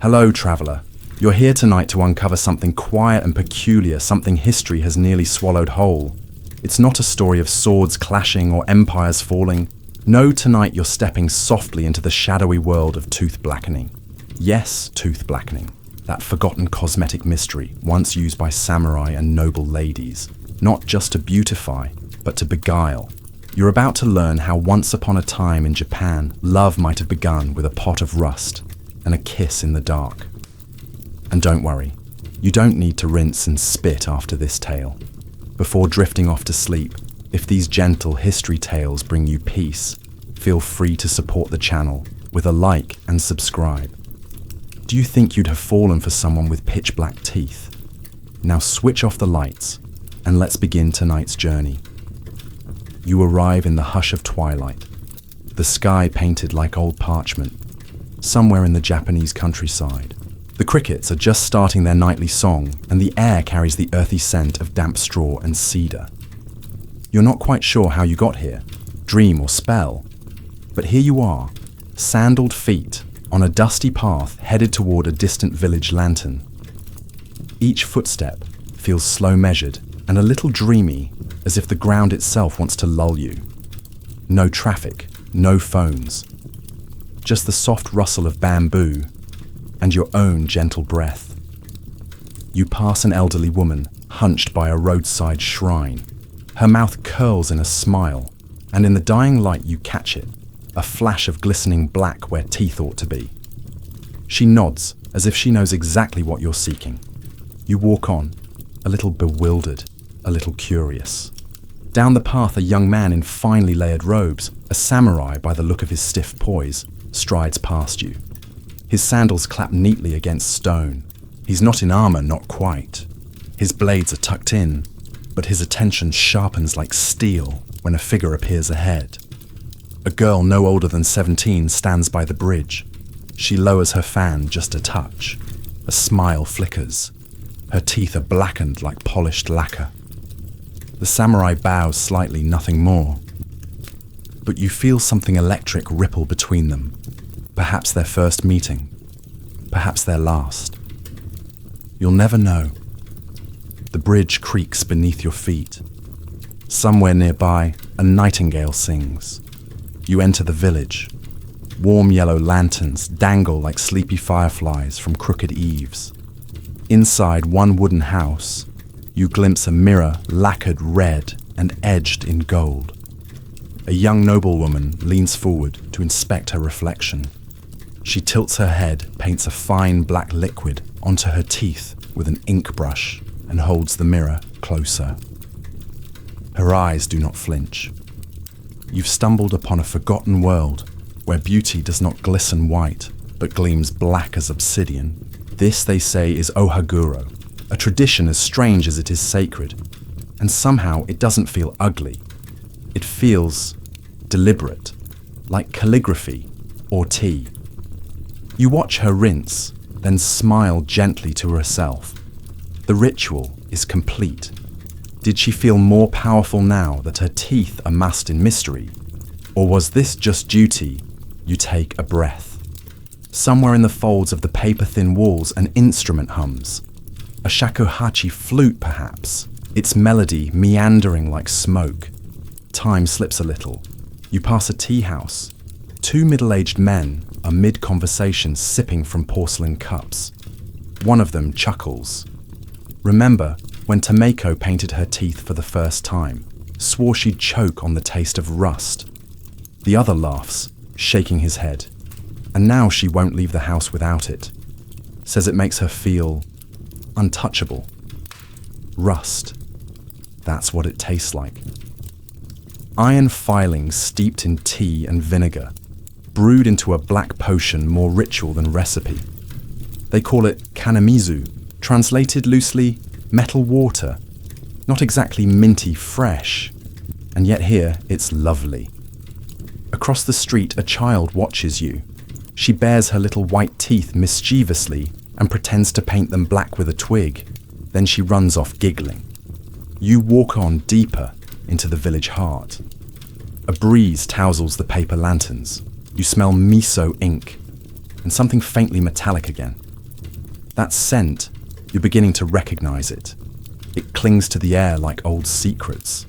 Hello, traveler. You're here tonight to uncover something quiet and peculiar, something history has nearly swallowed whole. It's not a story of swords clashing or empires falling. No, tonight you're stepping softly into the shadowy world of tooth blackening. Yes, tooth blackening. That forgotten cosmetic mystery, once used by samurai and noble ladies. Not just to beautify, but to beguile. You're about to learn how once upon a time in Japan, love might have begun with a pot of rust and a kiss in the dark. And don't worry, you don't need to rinse and spit after this tale. Before drifting off to sleep, if these gentle history tales bring you peace, feel free to support the channel with a like and subscribe. Do you think you'd have fallen for someone with pitch black teeth? Now switch off the lights and let's begin tonight's journey. You arrive in the hush of twilight, the sky painted like old parchment, somewhere in the Japanese countryside. The crickets are just starting their nightly song, and the air carries the earthy scent of damp straw and cedar. You're not quite sure how you got here, dream or spell, but here you are, sandaled feet on a dusty path headed toward a distant village lantern. Each footstep feels slow measured and a little dreamy, as if the ground itself wants to lull you. No traffic, no phones, just the soft rustle of bamboo and your own gentle breath. You pass an elderly woman hunched by a roadside shrine. Her mouth curls in a smile, and in the dying light you catch it, a flash of glistening black where teeth ought to be. She nods as if she knows exactly what you're seeking. You walk on, a little bewildered, a little curious. Down the path, a young man in finely layered robes, a samurai by the look of his stiff poise, strides past you. His sandals clap neatly against stone. He's not in armor, not quite. His blades are tucked in, but his attention sharpens like steel when a figure appears ahead. A girl no older than 17 stands by the bridge. She lowers her fan just a touch. A smile flickers. Her teeth are blackened like polished lacquer. The samurai bows slightly, nothing more. But you feel something electric ripple between them. Perhaps their first meeting. Perhaps their last. You'll never know. The bridge creaks beneath your feet. Somewhere nearby, a nightingale sings. You enter the village. Warm yellow lanterns dangle like sleepy fireflies from crooked eaves. Inside one wooden house, you glimpse a mirror lacquered red and edged in gold. A young noblewoman leans forward to inspect her reflection. She tilts her head, paints a fine black liquid onto her teeth with an ink brush, and holds the mirror closer. Her eyes do not flinch. You've stumbled upon a forgotten world where beauty does not glisten white, but gleams black as obsidian. This, they say, is ohaguro, a tradition as strange as it is sacred. And somehow it doesn't feel ugly. It feels deliberate, like calligraphy or tea. You watch her rinse, then smile gently to herself. The ritual is complete. Did she feel more powerful now that her teeth are masked in mystery? Or was this just duty? You take a breath. Somewhere in the folds of the paper-thin walls, an instrument hums. A shakuhachi flute, perhaps, its melody meandering like smoke. Time slips a little. You pass a tea house. Two middle-aged men are mid-conversation sipping from porcelain cups. One of them chuckles. Remember when Tomeko painted her teeth for the first time, swore she'd choke on the taste of rust. The other laughs, shaking his head. And now she won't leave the house without it. Says it makes her feel untouchable. Rust. That's what it tastes like. Iron filings steeped in tea and vinegar, brewed into a black potion more ritual than recipe. They call it kanamizu, translated loosely, metal water. Not exactly minty fresh, and yet here it's lovely. Across the street, a child watches you. She bares her little white teeth mischievously and pretends to paint them black with a twig. Then she runs off giggling. You walk on deeper into the village heart. A breeze tousles the paper lanterns. You smell miso ink and something faintly metallic again. That scent, you're beginning to recognize it. It clings to the air like old secrets.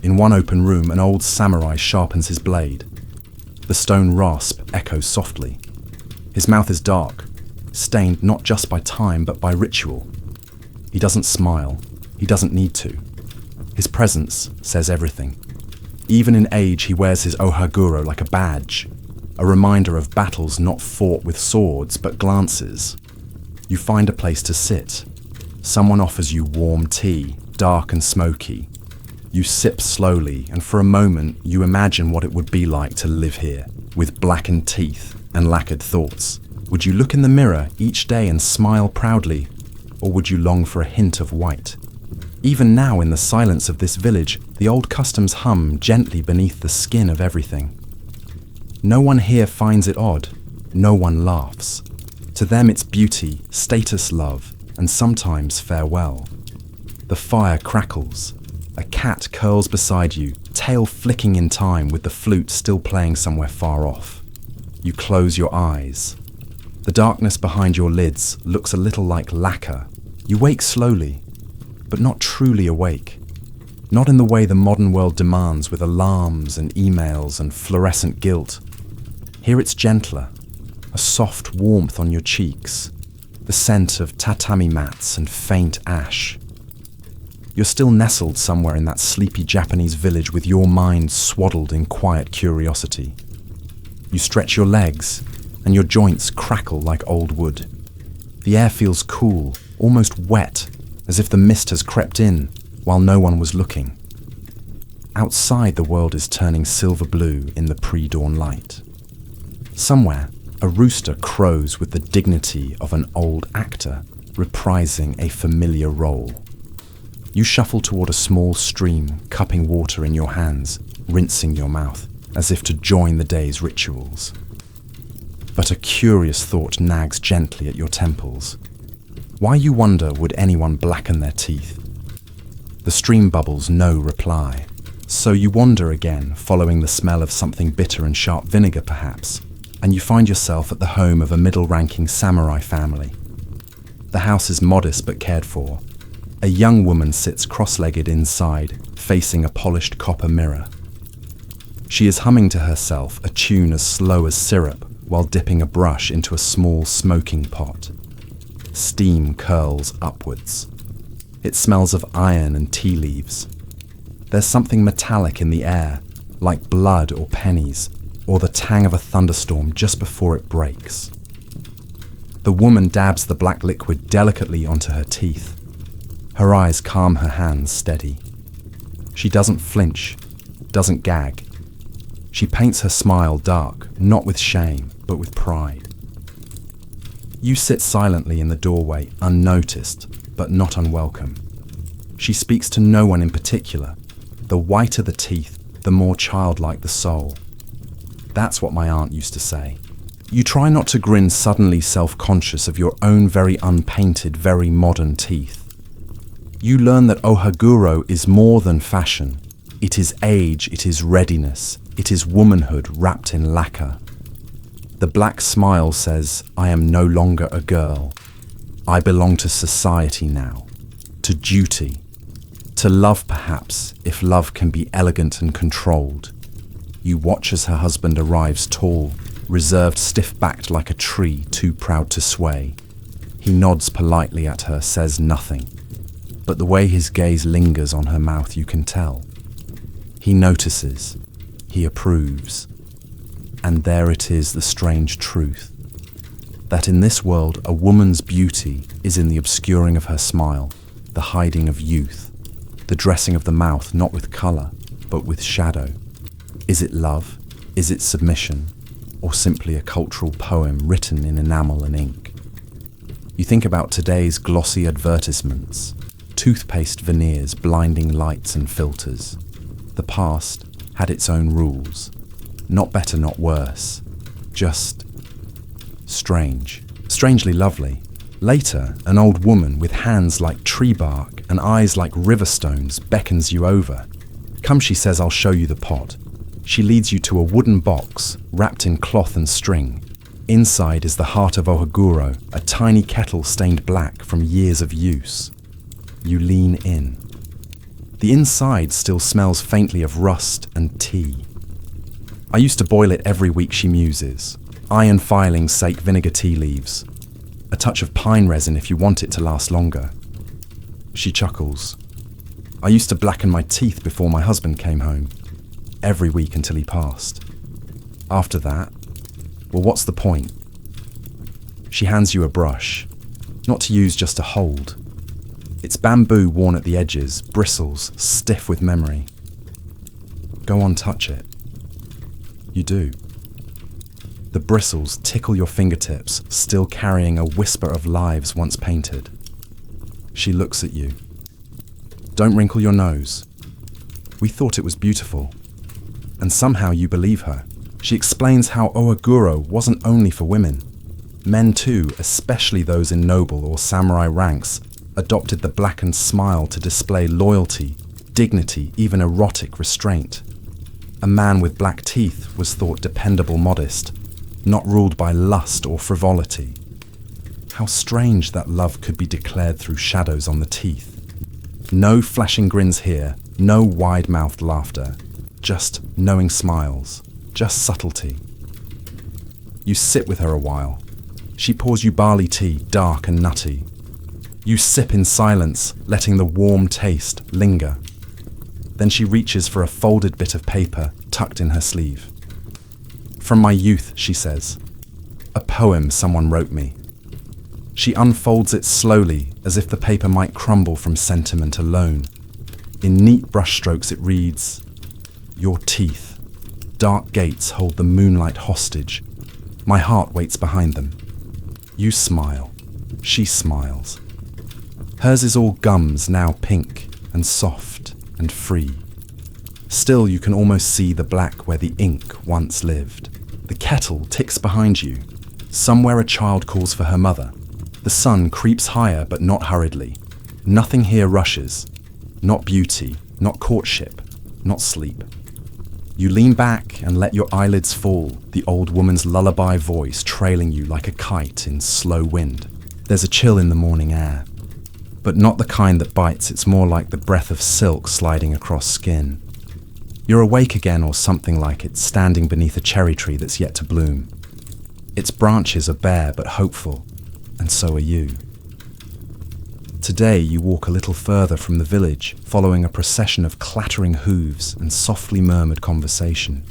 In one open room, an old samurai sharpens his blade. The stone rasp echoes softly. His mouth is dark, stained not just by time but by ritual. He doesn't smile. He doesn't need to. His presence says everything. Even in age, he wears his ohaguro like a badge, a reminder of battles not fought with swords but glances. You find a place to sit. Someone offers you warm tea, dark and smoky. You sip slowly, and for a moment you imagine what it would be like to live here, with blackened teeth and lacquered thoughts. Would you look in the mirror each day and smile proudly, or would you long for a hint of white? Even now, in the silence of this village, the old customs hum gently beneath the skin of everything. No one here finds it odd. No one laughs. To them it's beauty, status, love, and sometimes farewell. The fire crackles. A cat curls beside you, tail flicking in time with the flute still playing somewhere far off. You close your eyes. The darkness behind your lids looks a little like lacquer. You wake slowly, but not truly awake. Not in the way the modern world demands, with alarms and emails and fluorescent guilt. Here it's gentler, a soft warmth on your cheeks, the scent of tatami mats and faint ash. You're still nestled somewhere in that sleepy Japanese village with your mind swaddled in quiet curiosity. You stretch your legs, and your joints crackle like old wood. The air feels cool, almost wet, as if the mist has crept in while no one was looking. Outside, the world is turning silver blue in the pre-dawn light. Somewhere, a rooster crows with the dignity of an old actor reprising a familiar role. You shuffle toward a small stream, cupping water in your hands, rinsing your mouth, as if to join the day's rituals. But a curious thought nags gently at your temples. Why, you wonder, would anyone blacken their teeth? The stream bubbles no reply. So you wander again, following the smell of something bitter and sharp vinegar perhaps, and you find yourself at the home of a middle-ranking samurai family. The house is modest but cared for. A young woman sits cross-legged inside, facing a polished copper mirror. She is humming to herself a tune as slow as syrup while dipping a brush into a small smoking pot. Steam curls upwards. It smells of iron and tea leaves. There's something metallic in the air, like blood or pennies, or the tang of a thunderstorm just before it breaks. The woman dabs the black liquid delicately onto her teeth. Her eyes calm her hands steady. She doesn't flinch, doesn't gag. She paints her smile dark, not with shame, but with pride. You sit silently in the doorway, unnoticed, but not unwelcome. She speaks to no one in particular. The whiter the teeth, the more childlike the soul. That's what my aunt used to say. You try not to grin, suddenly self-conscious of your own very unpainted, very modern teeth. You learn that ohaguro is more than fashion. It is age, it is readiness, it is womanhood wrapped in lacquer. The black smile says, I am no longer a girl. I belong to society now, to duty, to love perhaps, if love can be elegant and controlled. You watch as her husband arrives tall, reserved, stiff-backed like a tree too proud to sway. He nods politely at her, says nothing. But the way his gaze lingers on her mouth, you can tell. He notices. He approves. And there it is, the strange truth. That in this world, a woman's beauty is in the obscuring of her smile, the hiding of youth, the dressing of the mouth not with colour, but with shadow. Is it love? Is it submission? Or simply a cultural poem written in enamel and ink? You think about today's glossy advertisements, toothpaste veneers, blinding lights and filters. The past had its own rules. Not better, not worse. Just strange. Strangely lovely. Later, an old woman with hands like tree bark and eyes like river stones beckons you over. Come, she says, I'll show you the pot. She leads you to a wooden box wrapped in cloth and string. Inside is the heart of Ohaguro, a tiny kettle stained black from years of use. You lean in. The inside still smells faintly of rust and tea. I used to boil it every week, she muses. Iron filings sake vinegar tea leaves. A touch of pine resin if you want it to last longer. She chuckles. I used to blacken my teeth before my husband came home. Every week until he passed. After that, well, what's the point? She hands you a brush. Not to use, just to hold. It's bamboo worn at the edges, bristles, stiff with memory. Go on, touch it. You do. The bristles tickle your fingertips, still carrying a whisper of lives once painted. She looks at you. Don't wrinkle your nose. We thought it was beautiful. And somehow you believe her. She explains how Ohaguro wasn't only for women. Men too, especially those in noble or samurai ranks, adopted the blackened smile to display loyalty, dignity, even erotic restraint. A man with black teeth was thought dependable, modest, not ruled by lust or frivolity. How strange that love could be declared through shadows on the teeth. No flashing grins here, no wide-mouthed laughter, just knowing smiles, just subtlety. You sit with her a while. She pours you barley tea, dark and nutty. You sip in silence, letting the warm taste linger. Then she reaches for a folded bit of paper tucked in her sleeve. From my youth, she says. A poem someone wrote me. She unfolds it slowly, as if the paper might crumble from sentiment alone. In neat brushstrokes it reads, "Your teeth. Dark gates hold the moonlight hostage. My heart waits behind them." You smile. She smiles. Hers is all gums, now pink and soft and free. Still, you can almost see the black where the ink once lived. The kettle ticks behind you. Somewhere a child calls for her mother. The sun creeps higher, but not hurriedly. Nothing here rushes. Not beauty, not courtship, not sleep. You lean back and let your eyelids fall, the old woman's lullaby voice trailing you like a kite in slow wind. There's a chill in the morning air, but not the kind that bites. It's more like the breath of silk sliding across skin. You're awake again, or something like it, standing beneath a cherry tree that's yet to bloom. Its branches are bare but hopeful, and so are you. Today you walk a little further from the village, following a procession of clattering hooves and softly murmured conversation.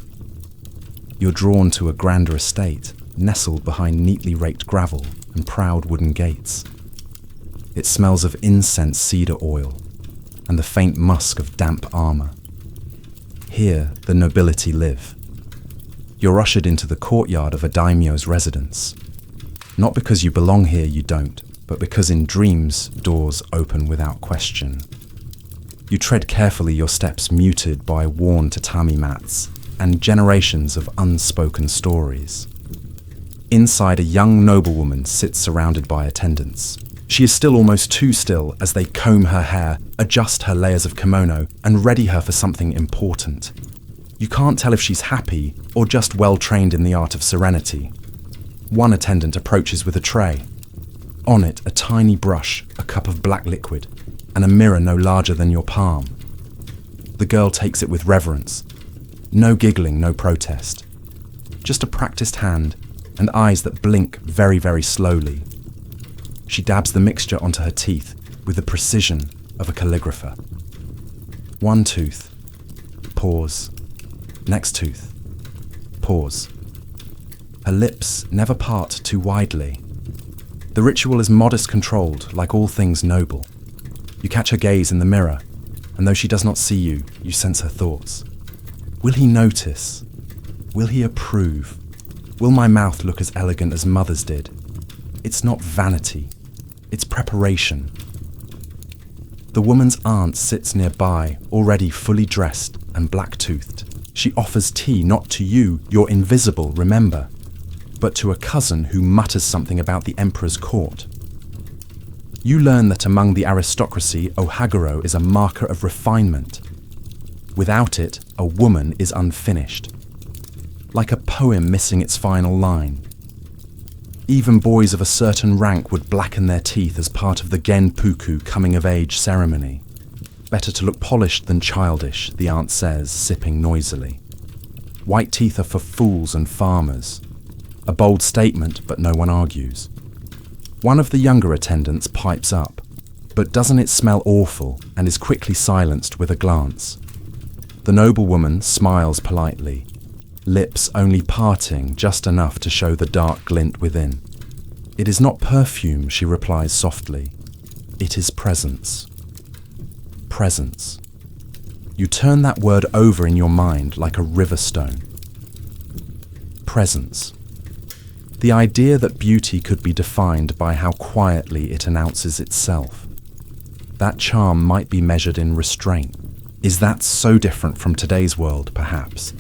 You're drawn to a grander estate, nestled behind neatly raked gravel and proud wooden gates. It smells of incense cedar oil and the faint musk of damp armor. Here the nobility live. You're ushered into the courtyard of a daimyo's residence. Not because you belong here, you don't, but because in dreams, doors open without question. You tread carefully, your steps muted by worn tatami mats and generations of unspoken stories. Inside, a young noblewoman sits surrounded by attendants. She is still almost too still as they comb her hair, adjust her layers of kimono, and ready her for something important. You can't tell if she's happy or just well trained in the art of serenity. One attendant approaches with a tray. On it, a tiny brush, a cup of black liquid, and a mirror no larger than your palm. The girl takes it with reverence. No giggling, no protest. Just a practiced hand and eyes that blink very, very slowly. She dabs the mixture onto her teeth with the precision of a calligrapher. One tooth. Pause. Next tooth. Pause. Her lips never part too widely. The ritual is modest, controlled, like all things noble. You catch her gaze in the mirror, and though she does not see you, you sense her thoughts. Will he notice? Will he approve? Will my mouth look as elegant as mother's did? It's not vanity, it's preparation. The woman's aunt sits nearby, already fully dressed and black-toothed. She offers tea not to you, you're invisible, remember, but to a cousin who mutters something about the emperor's court. You learn that among the aristocracy, Ohaguro is a marker of refinement. Without it, a woman is unfinished. Like a poem missing its final line. Even boys of a certain rank would blacken their teeth as part of the genpuku coming-of-age ceremony. Better to look polished than childish, the aunt says, sipping noisily. White teeth are for fools and farmers. A bold statement, but no one argues. One of the younger attendants pipes up, but doesn't it smell awful, and is quickly silenced with a glance. The noblewoman smiles politely, lips only parting just enough to show the dark glint within. It is not perfume, she replies softly. It is presence. Presence. You turn that word over in your mind like a river stone. Presence. The idea that beauty could be defined by how quietly it announces itself. That charm might be measured in restraint. Is that so different from today's world, perhaps?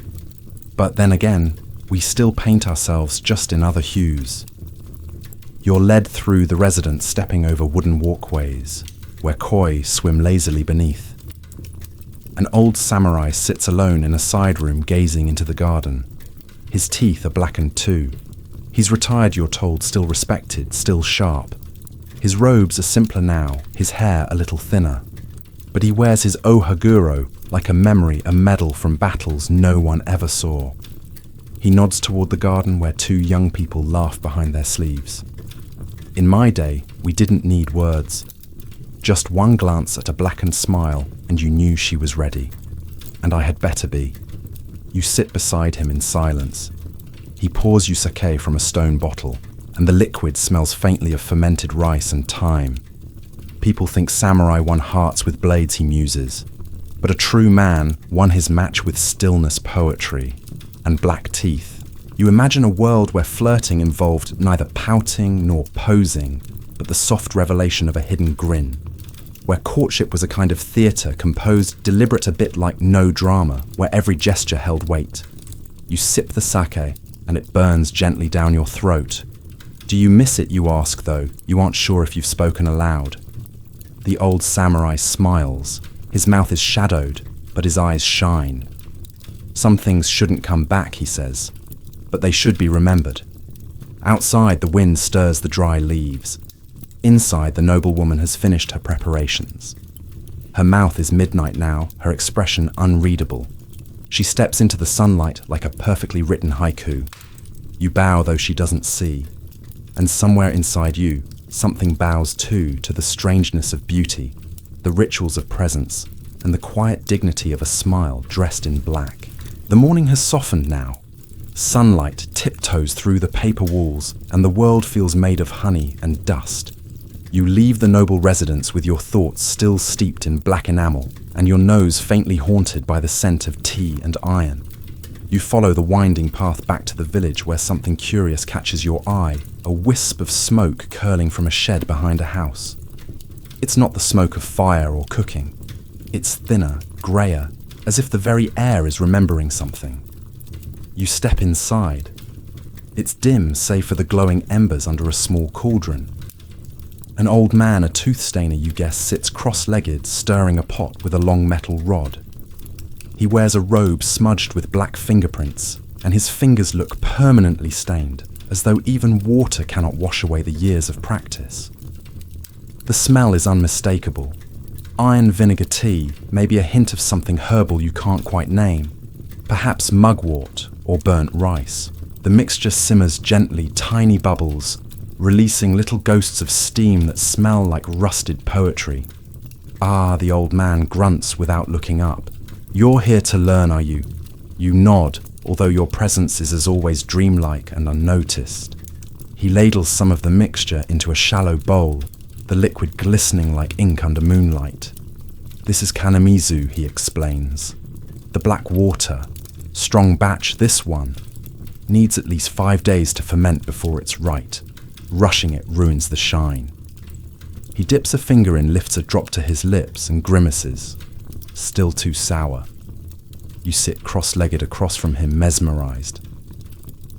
But then again, we still paint ourselves just in other hues. You're led through the residence, stepping over wooden walkways, where koi swim lazily beneath. An old samurai sits alone in a side room gazing into the garden. His teeth are blackened too. He's retired, you're told, still respected, still sharp. His robes are simpler now, his hair a little thinner. But he wears his ohaguro like a memory, a medal from battles no one ever saw. He nods toward the garden where two young people laugh behind their sleeves. In my day, we didn't need words. Just one glance at a blackened smile and you knew she was ready. And I had better be. You sit beside him in silence. He pours you sake from a stone bottle, and the liquid smells faintly of fermented rice and thyme. People think samurai won hearts with blades, he muses. But a true man won his match with stillness, poetry, and black teeth. You imagine a world where flirting involved neither pouting nor posing, but the soft revelation of a hidden grin. Where courtship was a kind of theatre, composed, deliberate, a bit like no drama, where every gesture held weight. You sip the sake, and it burns gently down your throat. Do you miss it, you ask, though? You aren't sure if you've spoken aloud. The old samurai smiles. His mouth is shadowed, but his eyes shine. Some things shouldn't come back, he says, but they should be remembered. Outside, the wind stirs the dry leaves. Inside, the noblewoman has finished her preparations. Her mouth is midnight now, her expression unreadable. She steps into the sunlight like a perfectly written haiku. You bow, though she doesn't see. And somewhere inside you, something bows too to the strangeness of beauty, the rituals of presence, and the quiet dignity of a smile dressed in black. The morning has softened now. Sunlight tiptoes through the paper walls, and the world feels made of honey and dust. You leave the noble residence with your thoughts still steeped in black enamel, and your nose faintly haunted by the scent of tea and iron. You follow the winding path back to the village where something curious catches your eye, a wisp of smoke curling from a shed behind a house. It's not the smoke of fire or cooking. It's thinner, greyer, as if the very air is remembering something. You step inside. It's dim save for the glowing embers under a small cauldron. An old man, a tooth stainer you guess, sits cross-legged, stirring a pot with a long metal rod. He wears a robe smudged with black fingerprints, and his fingers look permanently stained, as though even water cannot wash away the years of practice. The smell is unmistakable. Iron vinegar tea, maybe a hint of something herbal you can't quite name. Perhaps mugwort or burnt rice. The mixture simmers gently, tiny bubbles, releasing little ghosts of steam that smell like rusted poetry. Ah, the old man grunts without looking up. You're here to learn, are you? You nod, although your presence is as always dreamlike and unnoticed. He ladles some of the mixture into a shallow bowl, the liquid glistening like ink under moonlight. This is kanamizu, he explains. The black water. Strong batch, this one. Needs at least 5 days to ferment before it's right. Rushing it ruins the shine. He dips a finger in, lifts a drop to his lips and grimaces. Still too sour. You sit cross-legged across from him, mesmerized.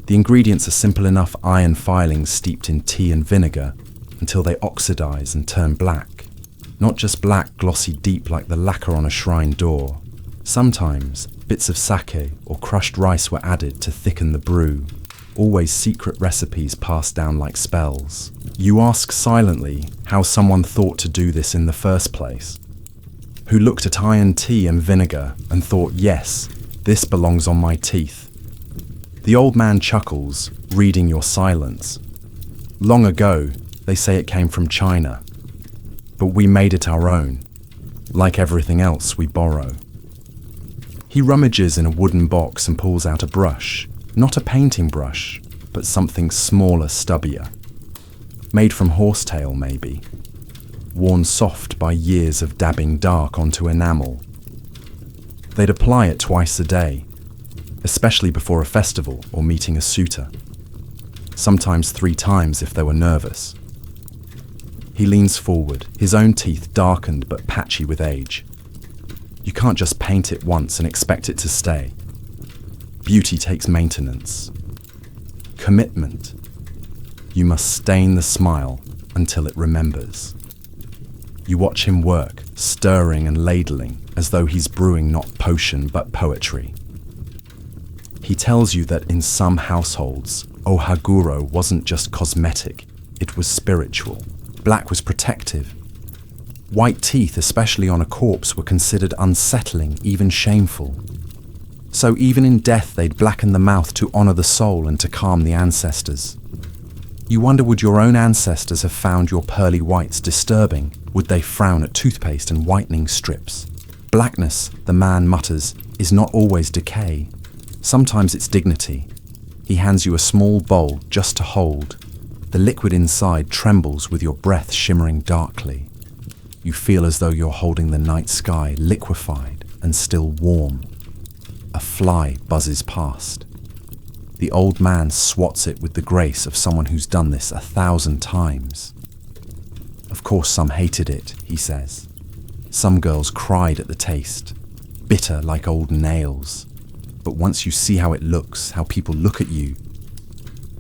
The ingredients are simple enough: iron filings steeped in tea and vinegar until they oxidize and turn black. Not just black, glossy deep like the lacquer on a shrine door. Sometimes bits of sake or crushed rice were added to thicken the brew. always secret recipes passed down like spells. You ask silently how someone thought to do this in the first place. Who looked at iron tea and vinegar and thought, yes, this belongs on my teeth. The old man chuckles, reading your silence. Long ago, they say it came from China. But we made it our own. Like everything else we borrow. He rummages in a wooden box and pulls out a brush. Not a painting brush, but something smaller, stubbier. Made from horsetail, maybe. Worn soft by years of dabbing dark onto enamel. They'd apply it twice a day, especially before a festival or meeting a suitor. Sometimes 3 times if they were nervous. He leans forward, his own teeth darkened but patchy with age. You can't just paint it once and expect it to stay. Beauty takes maintenance. Commitment. You must stain the smile until it remembers. You watch him work, stirring and ladling, as though he's brewing not potion but poetry. He tells you that in some households, ohaguro wasn't just cosmetic, it was spiritual. Black was protective. White teeth, especially on a corpse, were considered unsettling, even shameful. So even in death they'd blacken the mouth to honor the soul and to calm the ancestors. You wonder, would your own ancestors have found your pearly whites disturbing? Would they frown at toothpaste and whitening strips? Blackness, the man mutters, is not always decay. Sometimes it's dignity. He hands you a small bowl just to hold. The liquid inside trembles with your breath shimmering darkly. You feel as though you're holding the night sky, liquefied and still warm. A fly buzzes past. The old man swats it with the grace of someone who's done this 1,000 times. Of course some hated it, he says. Some girls cried at the taste, bitter like old nails. But once you see how it looks, how people look at you,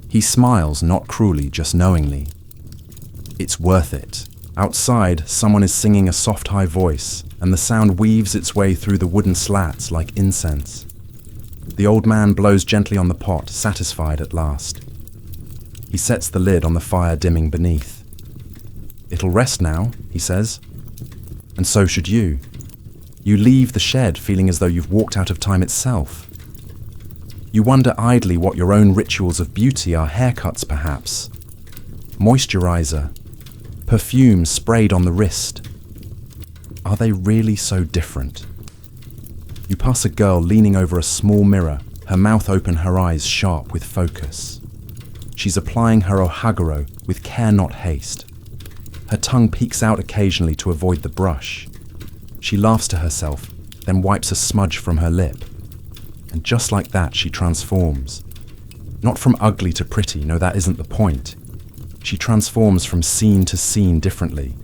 he smiles, not cruelly, just knowingly. It's worth it. Outside, someone is singing a soft high voice, and the sound weaves its way through the wooden slats like incense. The old man blows gently on the pot, satisfied at last. He sets the lid on the fire dimming beneath. It'll rest now, he says. And so should you. You leave the shed feeling as though you've walked out of time itself. You wonder idly what your own rituals of beauty are. Haircuts, perhaps. Moisturizer. Perfume sprayed on the wrist. Are they really so different? You pass a girl leaning over a small mirror, her mouth open, her eyes sharp with focus. She's applying her ohaguro with care not haste. Her tongue peeks out occasionally to avoid the brush. She laughs to herself, then wipes a smudge from her lip. And just like that, she transforms. Not from ugly to pretty, no, that isn't the point. She transforms from scene to scene differently,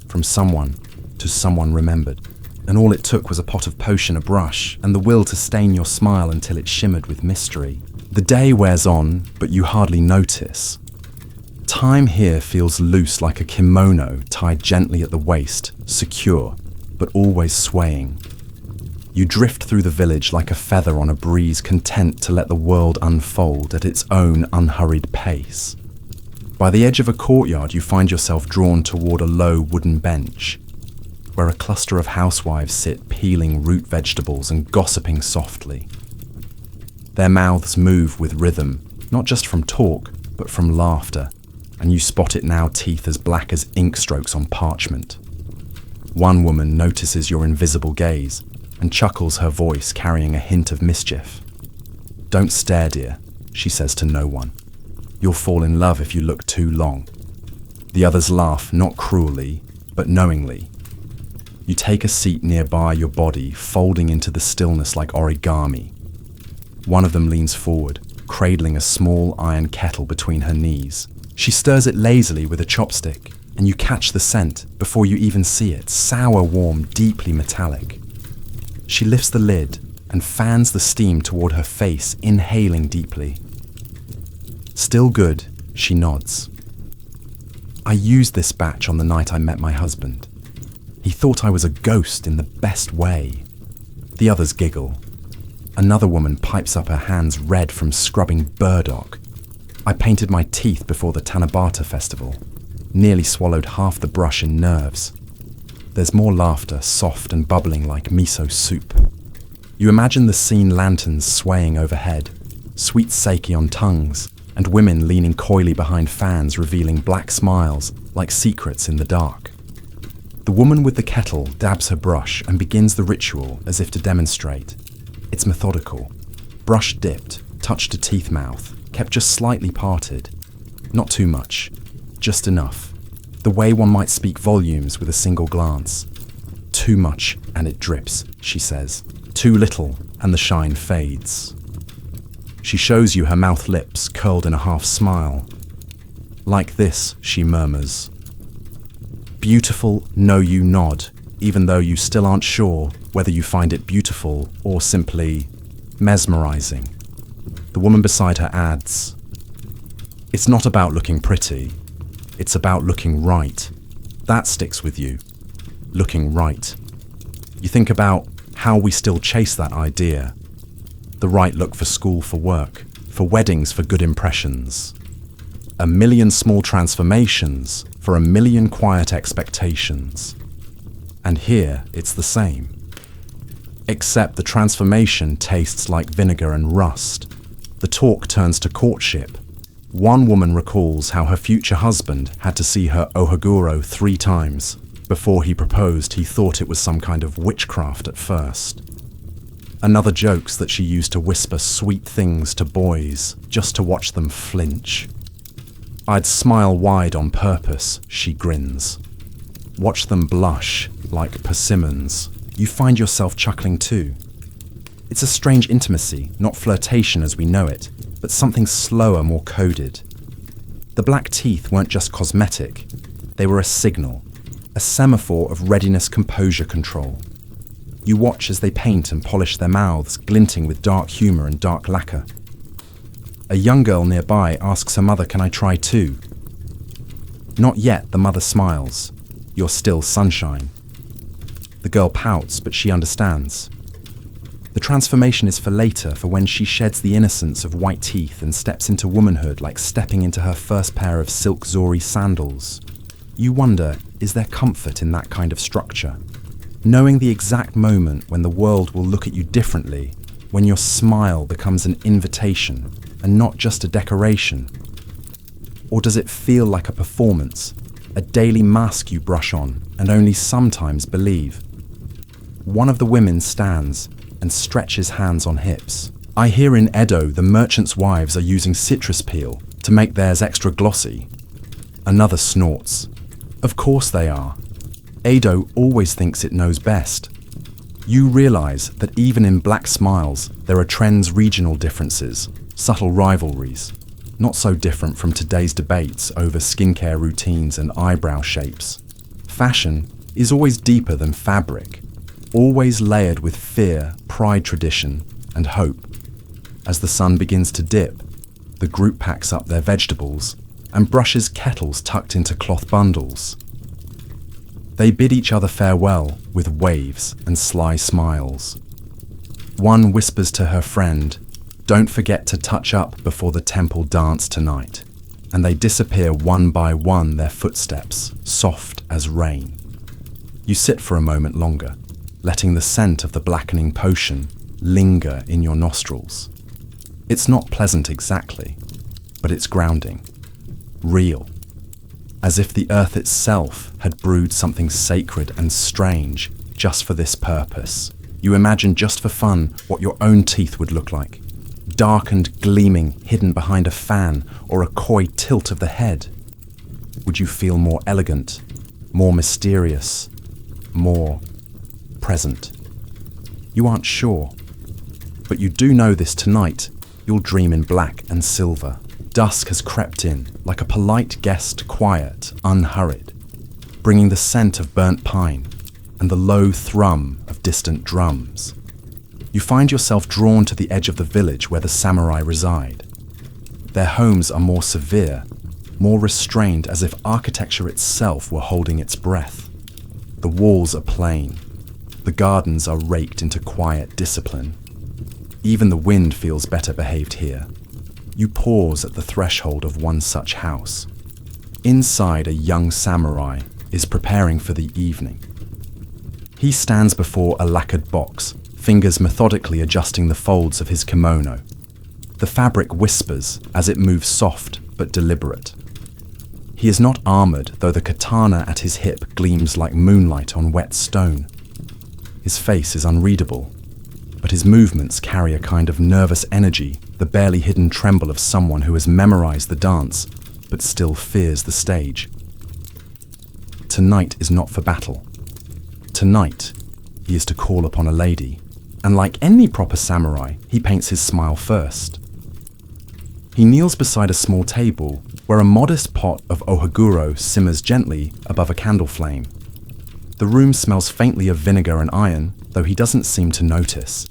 from someone to someone remembered. And all it took was a pot of potion, a brush, and the will to stain your smile until it shimmered with mystery. The day wears on, but you hardly notice. Time here feels loose like a kimono tied gently at the waist, secure, but always swaying. You drift through the village like a feather on a breeze, content to let the world unfold at its own unhurried pace. By the edge of a courtyard, you find yourself drawn toward a low wooden bench, where a cluster of housewives sit peeling root vegetables and gossiping softly. Their mouths move with rhythm, not just from talk, but from laughter, and you spot it now, teeth as black as ink strokes on parchment. One woman notices your invisible gaze and chuckles, her voice carrying a hint of mischief. "Don't stare, dear," she says to no one. "You'll fall in love if you look too long." The others laugh, not cruelly, but knowingly. You take a seat nearby, your body folding into the stillness like origami. One of them leans forward, cradling a small iron kettle between her knees. She stirs it lazily with a chopstick, and you catch the scent before you even see it, sour, warm, deeply metallic. She lifts the lid and fans the steam toward her face, inhaling deeply. "Still good," she nods. "I used this batch on the night I met my husband. He thought I was a ghost in the best way." The others giggle. Another woman pipes up, her hands red from scrubbing burdock, I painted my teeth before the Tanabata festival. Nearly swallowed half the brush in nerves. There's more laughter, soft and bubbling like miso soup. You imagine the scene lanterns swaying overhead, sweet sake on tongues, and women leaning coyly behind fans revealing black smiles like secrets in the dark. The woman with the kettle dabs her brush and begins the ritual as if to demonstrate. It's methodical. Brush dipped, touch to teeth mouth, kept just slightly parted. Not too much, just enough. The way one might speak volumes with a single glance. Too much and it drips, she says. Too little and the shine fades. She shows you her mouth lips curled in a half smile. Like this, she murmurs. Beautiful, no, you nod, even though you still aren't sure whether you find it beautiful or simply mesmerizing. The woman beside her adds, it's not about looking pretty, it's about looking right. That sticks with you. Looking right. You think about how we still chase that idea. The right look for school, for work, for weddings, for good impressions. A million small transformations for a million quiet expectations. And here it's the same. Except the transformation tastes like vinegar and rust. The talk turns to courtship. One woman recalls how her future husband had to see her ohaguro 3 times. Before he proposed, he thought it was some kind of witchcraft at first. Another jokes that she used to whisper sweet things to boys, just to watch them flinch. I'd smile wide on purpose, she grins. Watch them blush, like persimmons. You find yourself chuckling too. It's a strange intimacy, not flirtation as we know it, but something slower, more coded. The black teeth weren't just cosmetic. They were a signal, a semaphore of readiness, composure, control. You watch as they paint and polish their mouths, glinting with dark humor and dark lacquer. A young girl nearby asks her mother, can I try too? Not yet, the mother smiles. You're still sunshine. The girl pouts, but she understands. The transformation is for later, for when she sheds the innocence of white teeth and steps into womanhood like stepping into her first pair of silk zori sandals. You wonder, is there comfort in that kind of structure? Knowing the exact moment when the world will look at you differently, when your smile becomes an invitation and not just a decoration? Or does it feel like a performance, a daily mask you brush on and only sometimes believe? One of the women stands and stretches hands on hips. I hear in Edo the merchants' wives are using citrus peel to make theirs extra glossy. Another snorts. Of course they are. Edo always thinks it knows best. You realize that even in black smiles, there are trends, regional differences, subtle rivalries, not so different from today's debates over skincare routines and eyebrow shapes. Fashion is always deeper than fabric, always layered with fear, pride, tradition, and hope. As the sun begins to dip, the group packs up their vegetables and brushes kettles tucked into cloth bundles. They bid each other farewell with waves and sly smiles. One whispers to her friend, "Don't forget to touch up before the temple dance tonight." And they disappear one by one, their footsteps soft as rain. You sit for a moment longer, letting the scent of the blackening potion linger in your nostrils. It's not pleasant exactly, but it's grounding, real. As if the earth itself had brewed something sacred and strange just for this purpose. You imagine just for fun what your own teeth would look like. Darkened, gleaming, hidden behind a fan or a coy tilt of the head. Would you feel more elegant, more mysterious, more present? You aren't sure, but you do know this tonight. You'll dream in black and silver. Dusk has crept in, like a polite guest, quiet, unhurried, bringing the scent of burnt pine and the low thrum of distant drums. You find yourself drawn to the edge of the village where the samurai reside. Their homes are more severe, more restrained, as if architecture itself were holding its breath. The walls are plain. The gardens are raked into quiet discipline. Even the wind feels better behaved here. You pause at the threshold of one such house. Inside, a young samurai is preparing for the evening. He stands before a lacquered box, fingers methodically adjusting the folds of his kimono. The fabric whispers as it moves soft but deliberate. He is not armored, though the katana at his hip gleams like moonlight on wet stone. His face is unreadable, but his movements carry a kind of nervous energy, the barely hidden tremble of someone who has memorized the dance, but still fears the stage. Tonight is not for battle. Tonight, he is to call upon a lady, and like any proper samurai, he paints his smile first. He kneels beside a small table where a modest pot of ohaguro simmers gently above a candle flame. The room smells faintly of vinegar and iron, though he doesn't seem to notice.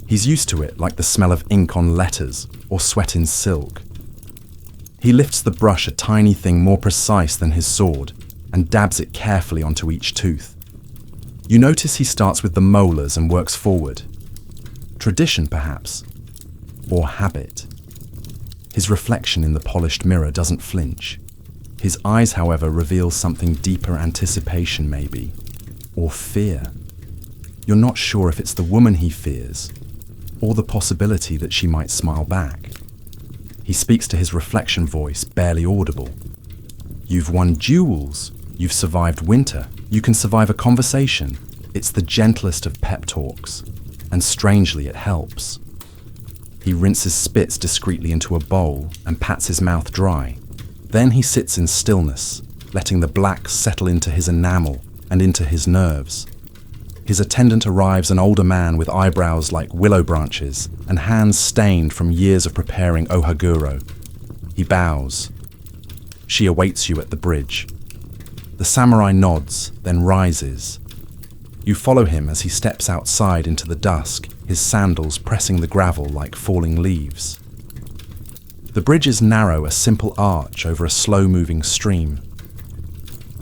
He's used to it, like the smell of ink on letters or sweat in silk. He lifts the brush a tiny thing more precise than his sword and dabs it carefully onto each tooth. You notice he starts with the molars and works forward. Tradition, perhaps, or habit. His reflection in the polished mirror doesn't flinch. His eyes, however, reveal something deeper: anticipation, maybe, or fear. You're not sure if it's the woman he fears, or the possibility that she might smile back. He speaks to his reflection voice, barely audible. You've won duels, you've survived winter, you can survive a conversation. It's the gentlest of pep talks, and strangely it helps. He rinses spits discreetly into a bowl and pats his mouth dry. Then he sits in stillness, letting the black settle into his enamel and into his nerves. His attendant arrives, an older man with eyebrows like willow branches and hands stained from years of preparing ohaguro. He bows. She awaits you at the bridge. The samurai nods, then rises. You follow him as he steps outside into the dusk, his sandals pressing the gravel like falling leaves. The bridge is narrow, a simple arch over a slow-moving stream.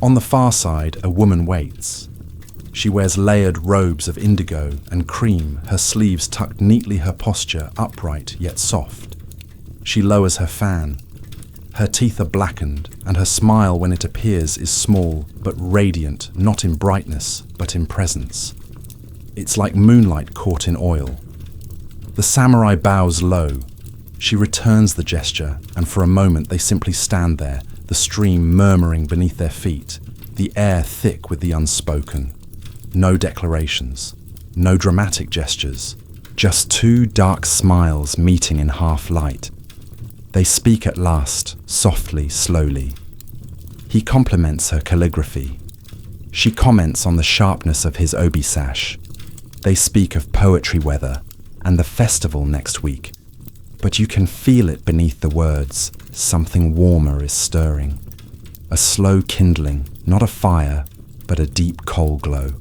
On the far side, a woman waits. She wears layered robes of indigo and cream, her sleeves tucked neatly, her posture upright yet soft. She lowers her fan. Her teeth are blackened, and her smile, when it appears, is small but radiant, not in brightness, but in presence. It's like moonlight caught in oil. The samurai bows low. She returns the gesture, and for a moment they simply stand there, the stream murmuring beneath their feet, the air thick with the unspoken. No declarations, no dramatic gestures, just two dark smiles meeting in half light. They speak at last, softly, slowly. He compliments her calligraphy. She comments on the sharpness of his obi sash. They speak of poetry weather and the festival next week. But you can feel it beneath the words. Something warmer is stirring. A slow kindling, not a fire, but a deep coal glow.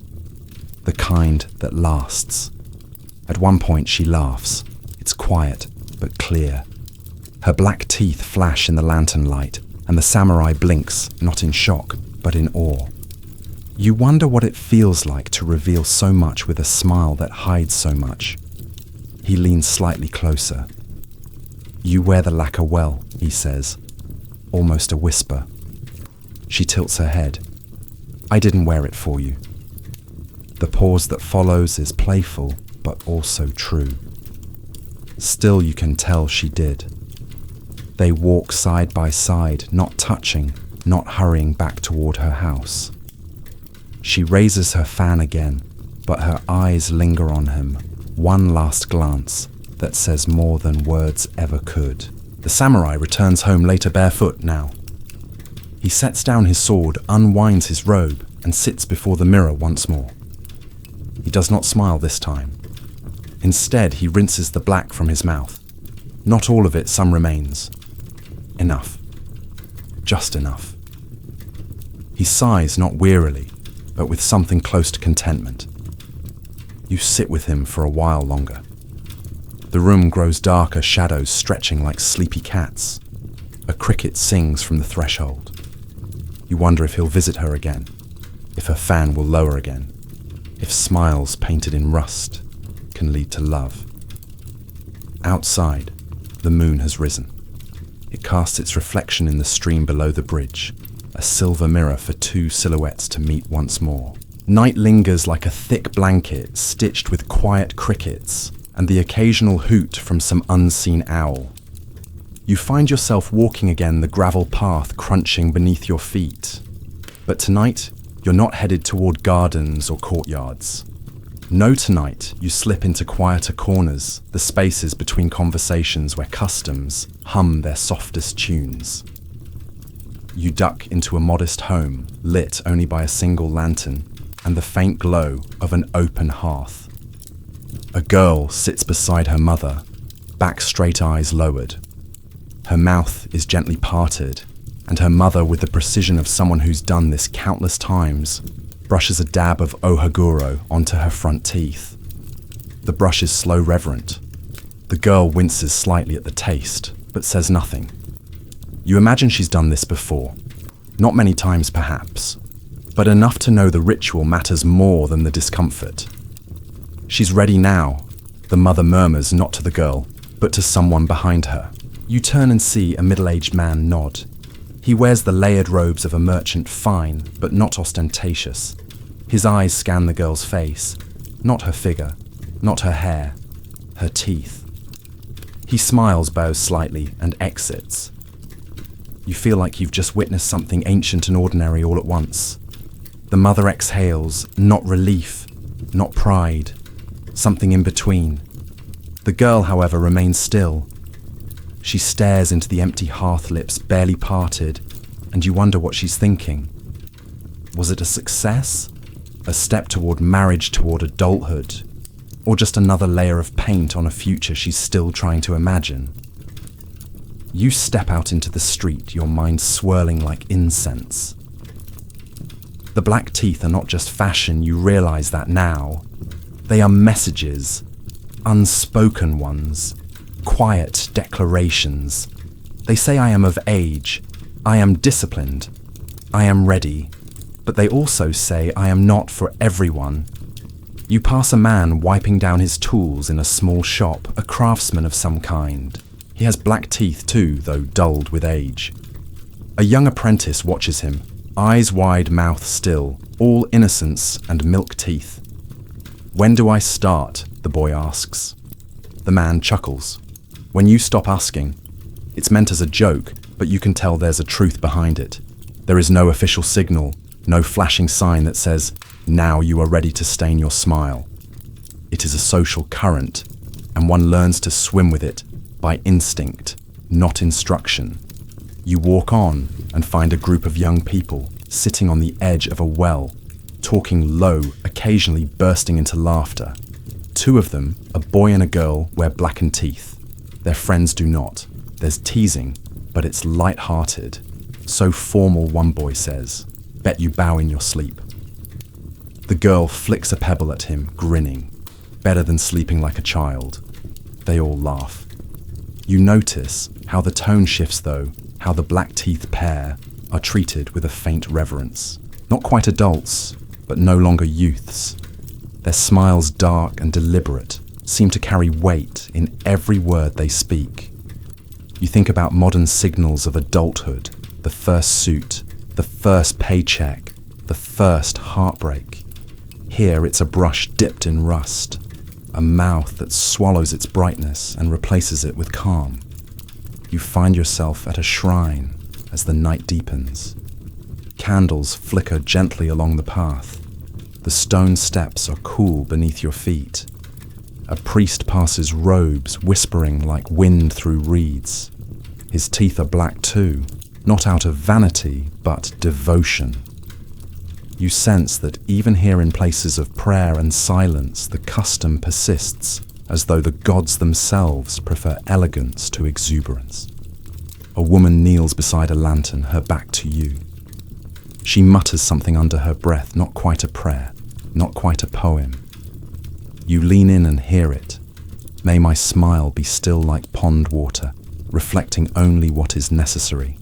The kind that lasts. At one point she laughs. It's quiet, but clear. Her black teeth flash in the lantern light, and the samurai blinks, not in shock, but in awe. You wonder what it feels like to reveal so much with a smile that hides so much. He leans slightly closer. You wear the lacquer well, he says, almost a whisper. She tilts her head. I didn't wear it for you. The pause that follows is playful, but also true. Still, you can tell she did. They walk side by side, not touching, not hurrying back toward her house. She raises her fan again, but her eyes linger on him, one last glance that says more than words ever could. The samurai returns home later barefoot now. He sets down his sword, unwinds his robe, and sits before the mirror once more. He does not smile this time. Instead, he rinses the black from his mouth. Not all of it, some remains. Enough. Just enough. He sighs, not wearily, but with something close to contentment. You sit with him for a while longer. The room grows darker, shadows stretching like sleepy cats. A cricket sings from the threshold. You wonder if he'll visit her again, if her fan will lower again, if smiles painted in rust can lead to love. Outside, the moon has risen. It casts its reflection in the stream below the bridge, a silver mirror for two silhouettes to meet once more. Night lingers like a thick blanket stitched with quiet crickets and the occasional hoot from some unseen owl. You find yourself walking again the gravel path crunching beneath your feet. But tonight, you're not headed toward gardens or courtyards. No, tonight, you slip into quieter corners, the spaces between conversations where customs hum their softest tunes. You duck into a modest home, lit only by a single lantern and the faint glow of an open hearth. A girl sits beside her mother, back straight, eyes lowered. Her mouth is gently parted, and her mother, with the precision of someone who's done this countless times, brushes a dab of ohaguro onto her front teeth. The brush is slow, reverent. The girl winces slightly at the taste, but says nothing. You imagine she's done this before. Not many times, perhaps, but enough to know the ritual matters more than the discomfort. She's ready now, the mother murmurs, not to the girl, but to someone behind her. You turn and see a middle-aged man nod. He wears the layered robes of a merchant, fine, but not ostentatious. His eyes scan the girl's face, not her figure, not her hair, her teeth. He smiles, bows slightly, and exits. You feel like you've just witnessed something ancient and ordinary all at once. The mother exhales, not relief, not pride, something in between. The girl, however, remains still. She stares into the empty hearth, lips barely parted, and you wonder what she's thinking. Was it a success? A step toward marriage, toward adulthood? Or just another layer of paint on a future she's still trying to imagine? You step out into the street, your mind swirling like incense. The black teeth are not just fashion, you realize that now. They are messages, unspoken ones, quiet declarations. They say I am of age, I am disciplined, I am ready, but they also say I am not for everyone. You pass a man wiping down his tools in a small shop, a craftsman of some kind. He has black teeth too, though dulled with age. A young apprentice watches him, eyes wide, mouth still, all innocence and milk teeth. "When do I start?" the boy asks. The man chuckles. When you stop asking, it's meant as a joke, but you can tell there's a truth behind it. There is no official signal, no flashing sign that says, now you are ready to stain your smile. It is a social current, and one learns to swim with it by instinct, not instruction. You walk on and find a group of young people sitting on the edge of a well, talking low, occasionally bursting into laughter. Two of them, a boy and a girl, wear blackened teeth. Their friends do not. There's teasing, but it's light-hearted. So formal, one boy says. Bet you bow in your sleep. The girl flicks a pebble at him, grinning. Better than sleeping like a child. They all laugh. You notice how the tone shifts though, how the black teeth pair are treated with a faint reverence. Not quite adults, but no longer youths. Their smiles, dark and deliberate, seem to carry weight in every word they speak. You think about modern signals of adulthood, the first suit, the first paycheck, the first heartbreak. Here it's a brush dipped in rust, a mouth that swallows its brightness and replaces it with calm. You find yourself at a shrine as the night deepens. Candles flicker gently along the path. The stone steps are cool beneath your feet. A priest passes robes, whispering like wind through reeds. His teeth are black too, not out of vanity, but devotion. You sense that even here in places of prayer and silence, the custom persists, as though the gods themselves prefer elegance to exuberance. A woman kneels beside a lantern, her back to you. She mutters something under her breath, not quite a prayer, not quite a poem. You lean in and hear it. May my smile be still like pond water, reflecting only what is necessary.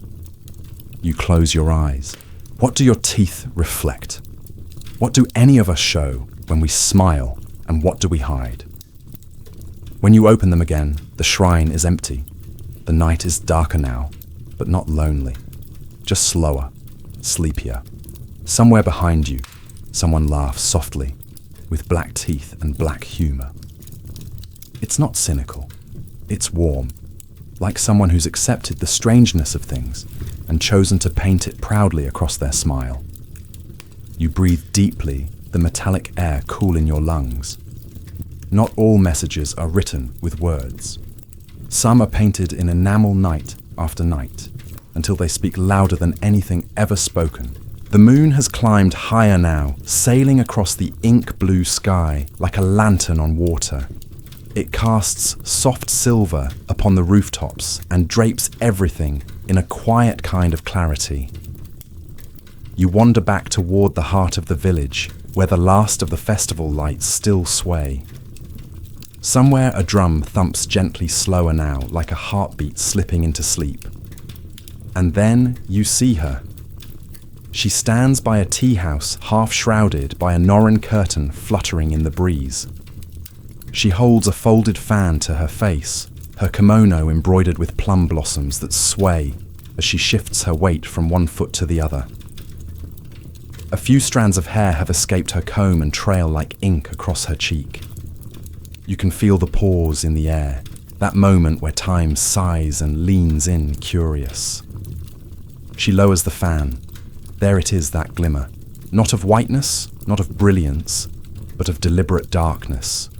You close your eyes. What do your teeth reflect? What do any of us show when we smile, and what do we hide? When you open them again, the shrine is empty. The night is darker now, but not lonely. Just slower, sleepier. Somewhere behind you, someone laughs softly, with black teeth and black humor. It's not cynical. It's warm, like someone who's accepted the strangeness of things and chosen to paint it proudly across their smile. You breathe deeply, the metallic air cool in your lungs. Not all messages are written with words. Some are painted in enamel night after night, until they speak louder than anything ever spoken. The moon has climbed higher now, sailing across the ink blue sky like a lantern on water. It casts soft silver upon the rooftops and drapes everything in a quiet kind of clarity. You wander back toward the heart of the village, where the last of the festival lights still sway. Somewhere a drum thumps gently slower now, like a heartbeat slipping into sleep. And then you see her. She stands by a tea house half shrouded by a Norrin curtain fluttering in the breeze. She holds a folded fan to her face, her kimono embroidered with plum blossoms that sway as she shifts her weight from one foot to the other. A few strands of hair have escaped her comb and trail like ink across her cheek. You can feel the pause in the air, that moment where time sighs and leans in curious. She lowers the fan. There it is, that glimmer. Not of whiteness, not of brilliance, but of deliberate darkness.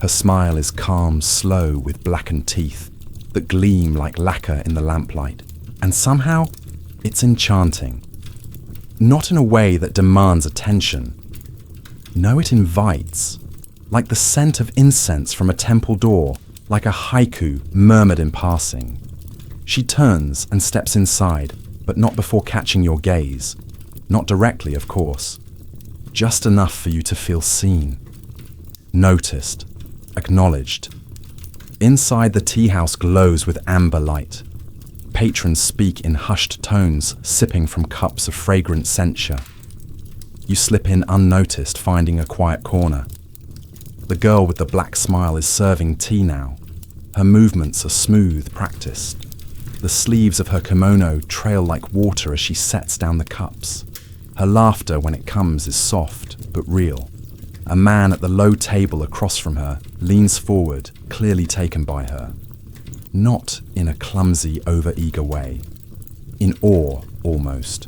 Her smile is calm, slow, with blackened teeth that gleam like lacquer in the lamplight. And somehow, it's enchanting. Not in a way that demands attention. No, it invites. Like the scent of incense from a temple door, like a haiku murmured in passing. She turns and steps inside, but not before catching your gaze. Not directly, of course. Just enough for you to feel seen. Noticed. Acknowledged. Inside the tea house glows with amber light. Patrons speak in hushed tones, sipping from cups of fragrant sencha. You slip in unnoticed, finding a quiet corner. The girl with the black smile is serving tea now. Her movements are smooth, practiced. The sleeves of her kimono trail like water as she sets down the cups. Her laughter, when it comes, is soft but real. A man at the low table across from her leans forward, clearly taken by her. Not in a clumsy, over-eager way. In awe, almost.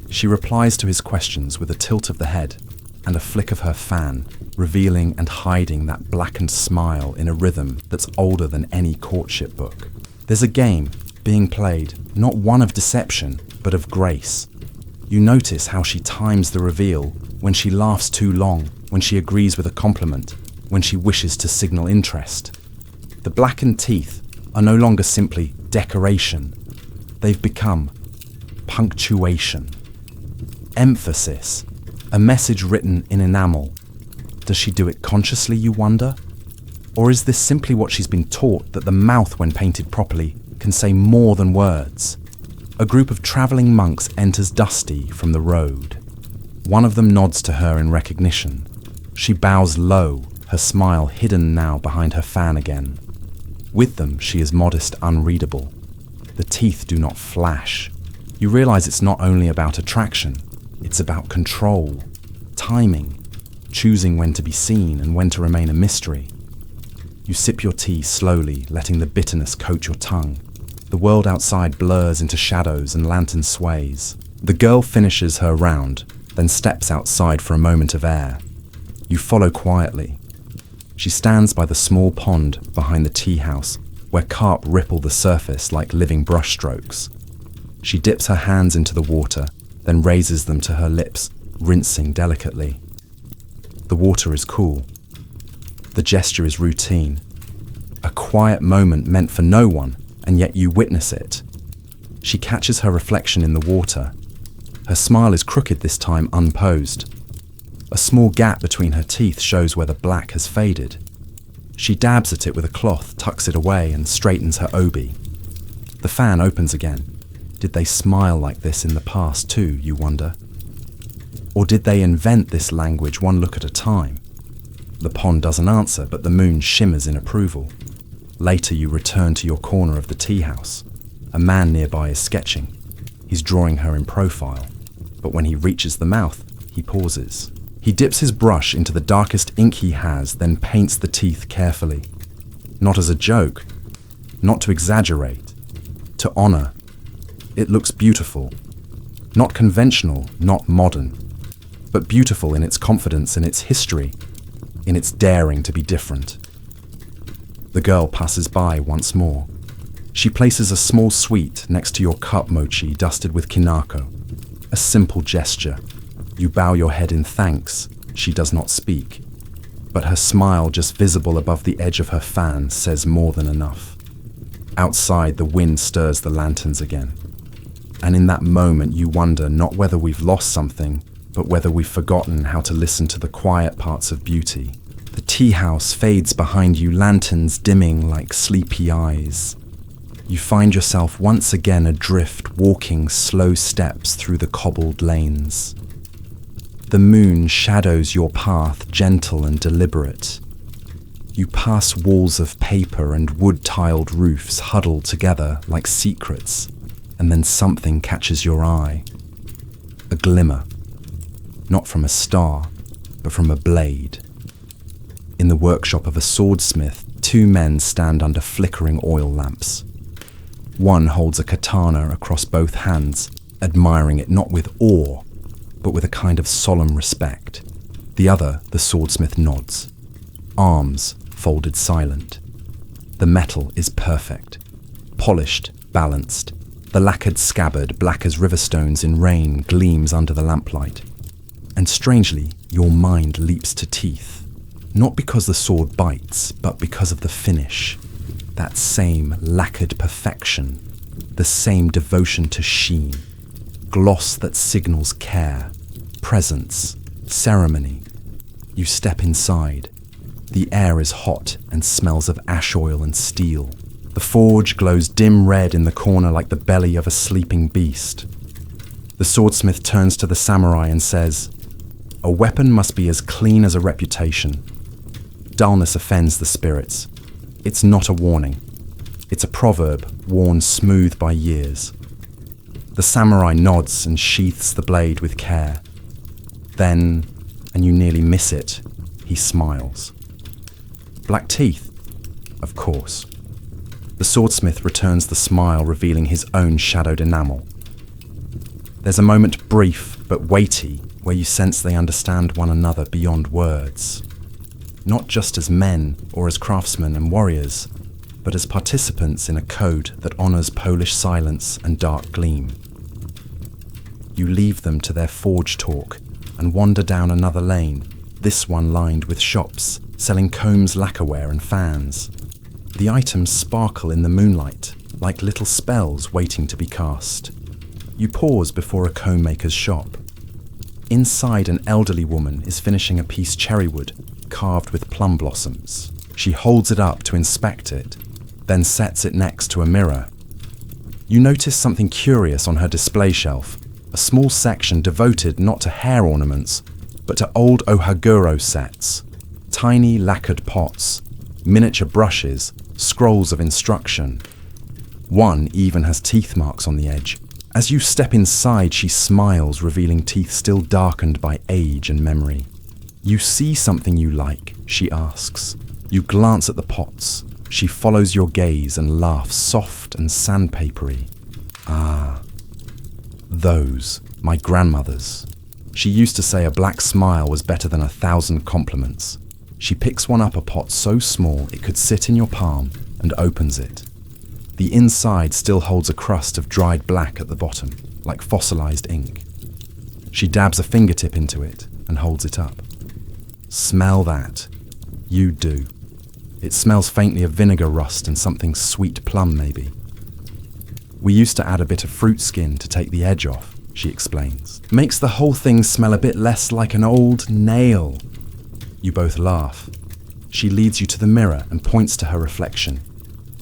She replies to his questions with a tilt of the head and a flick of her fan, revealing and hiding that blackened smile in a rhythm that's older than any courtship book. There's a game being played, not one of deception, but of grace. You notice how she times the reveal, when she laughs too long, when she agrees with a compliment, when she wishes to signal interest. The blackened teeth are no longer simply decoration. They've become punctuation. Emphasis. A message written in enamel. Does she do it consciously, you wonder? Or is this simply what she's been taught, that the mouth, when painted properly, can say more than words? A group of travelling monks enters dusty from the road. One of them nods to her in recognition. She bows low, her smile hidden now behind her fan again. With them, she is modest, unreadable. The teeth do not flash. You realize it's not only about attraction, it's about control, timing, choosing when to be seen and when to remain a mystery. You sip your tea slowly, letting the bitterness coat your tongue. The world outside blurs into shadows and lantern sways. The girl finishes her round, then steps outside for a moment of air. You follow quietly. She stands by the small pond behind the tea house, where carp ripple the surface like living brushstrokes. She dips her hands into the water, then raises them to her lips, rinsing delicately. The water is cool. The gesture is routine. A quiet moment meant for no one, and yet you witness it. She catches her reflection in the water. Her smile is crooked this time, unposed. A small gap between her teeth shows where the black has faded. She dabs at it with a cloth, tucks it away, and straightens her obi. The fan opens again. Did they smile like this in the past too, you wonder? Or did they invent this language one look at a time? The pond doesn't answer, but the moon shimmers in approval. Later you return to your corner of the tea house. A man nearby is sketching. He's drawing her in profile. But when he reaches the mouth, he pauses. He dips his brush into the darkest ink he has, then paints the teeth carefully. Not as a joke, not to exaggerate, to honor. It looks beautiful. Not conventional, not modern, but beautiful in its confidence, in its history, in its daring to be different. The girl passes by once more. She places a small sweet next to your cup mochi dusted with kinako. A simple gesture. You bow your head in thanks. She does not speak. But her smile, just visible above the edge of her fan, says more than enough. Outside, the wind stirs the lanterns again. And in that moment, you wonder not whether we've lost something, but whether we've forgotten how to listen to the quiet parts of beauty. The tea house fades behind you, lanterns dimming like sleepy eyes. You find yourself once again adrift, walking slow steps through the cobbled lanes. The moon shadows your path, gentle and deliberate. You pass walls of paper and wood-tiled roofs huddled together like secrets, and then something catches your eye. A glimmer, not from a star, but from a blade. In the workshop of a swordsmith, two men stand under flickering oil lamps. One holds a katana across both hands, admiring it not with awe, but with a kind of solemn respect. The other, the swordsmith, nods, arms folded silent. The metal is perfect, polished, balanced. The lacquered scabbard, black as river stones in rain, gleams under the lamplight. And strangely, your mind leaps to teeth, not because the sword bites, but because of the finish. That same lacquered perfection, the same devotion to sheen, gloss that signals care, presence, ceremony. You step inside. The air is hot and smells of ash oil and steel. The forge glows dim red in the corner like the belly of a sleeping beast. The swordsmith turns to the samurai and says, "A weapon must be as clean as a reputation. Dullness offends the spirits. It's not a warning. It's a proverb worn smooth by years." The samurai nods and sheaths the blade with care. Then, and you nearly miss it, he smiles. Black teeth? Of course. The swordsmith returns the smile, revealing his own shadowed enamel. There's a moment brief but weighty where you sense they understand one another beyond words. Not just as men or as craftsmen and warriors, but as participants in a code that honors Polish silence and dark gleam. You leave them to their forge talk and wander down another lane, this one lined with shops, selling combs, lacquerware and fans. The items sparkle in the moonlight, like little spells waiting to be cast. You pause before a comb maker's shop. Inside, an elderly woman is finishing a piece cherrywood, carved with plum blossoms. She holds it up to inspect it, then sets it next to a mirror. You notice something curious on her display shelf, a small section devoted not to hair ornaments, but to old ohaguro sets, tiny lacquered pots, miniature brushes, scrolls of instruction. One even has teeth marks on the edge. As you step inside, she smiles, revealing teeth still darkened by age and memory. "You see something you like?" she asks. You glance at the pots. She follows your gaze and laughs, soft and sandpapery. "Ah, those, my grandmother's." She used to say a black smile was better than 1,000 compliments. She picks one up, a pot so small it could sit in your palm, and opens it. The inside still holds a crust of dried black at the bottom, like fossilized ink. She dabs a fingertip into it and holds it up. "Smell that." You do. It smells faintly of vinegar rust and something sweet plum maybe. "We used to add a bit of fruit skin to take the edge off," she explains. "Makes the whole thing smell a bit less like an old nail." You both laugh. She leads you to the mirror and points to her reflection.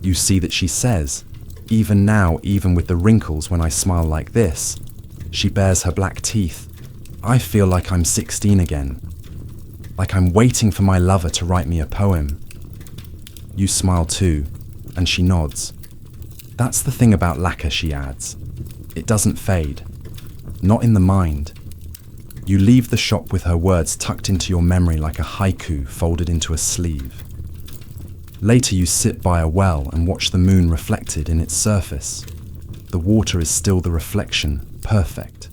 You see that she says, "Even now, even with the wrinkles when I smile like this," she bares her black teeth, "I feel like I'm 16 again. Like I'm waiting for my lover to write me a poem." You smile too, and she nods. That's the thing about lacquer, she adds. It doesn't fade. Not in the mind. You leave the shop with her words tucked into your memory like a haiku folded into a sleeve. Later you sit by a well and watch the moon reflected in its surface. The water is still the reflection, perfect.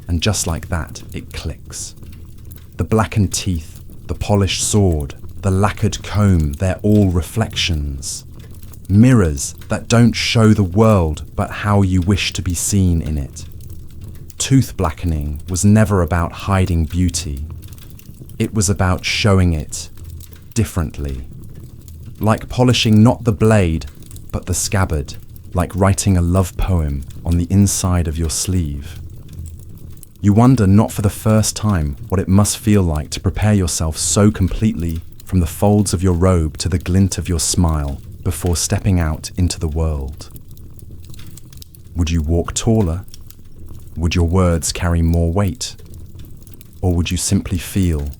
And just like that, it clicks. The blackened teeth, the polished sword, the lacquered comb, they're all reflections. Mirrors that don't show the world but how you wish to be seen in it. Tooth blackening was never about hiding beauty. It was about showing it differently. Like polishing not the blade, but the scabbard. Like writing a love poem on the inside of your sleeve. You wonder, not for the first time, what it must feel like to prepare yourself so completely from the folds of your robe to the glint of your smile before stepping out into the world. Would you walk taller? Would your words carry more weight? Or would you simply feel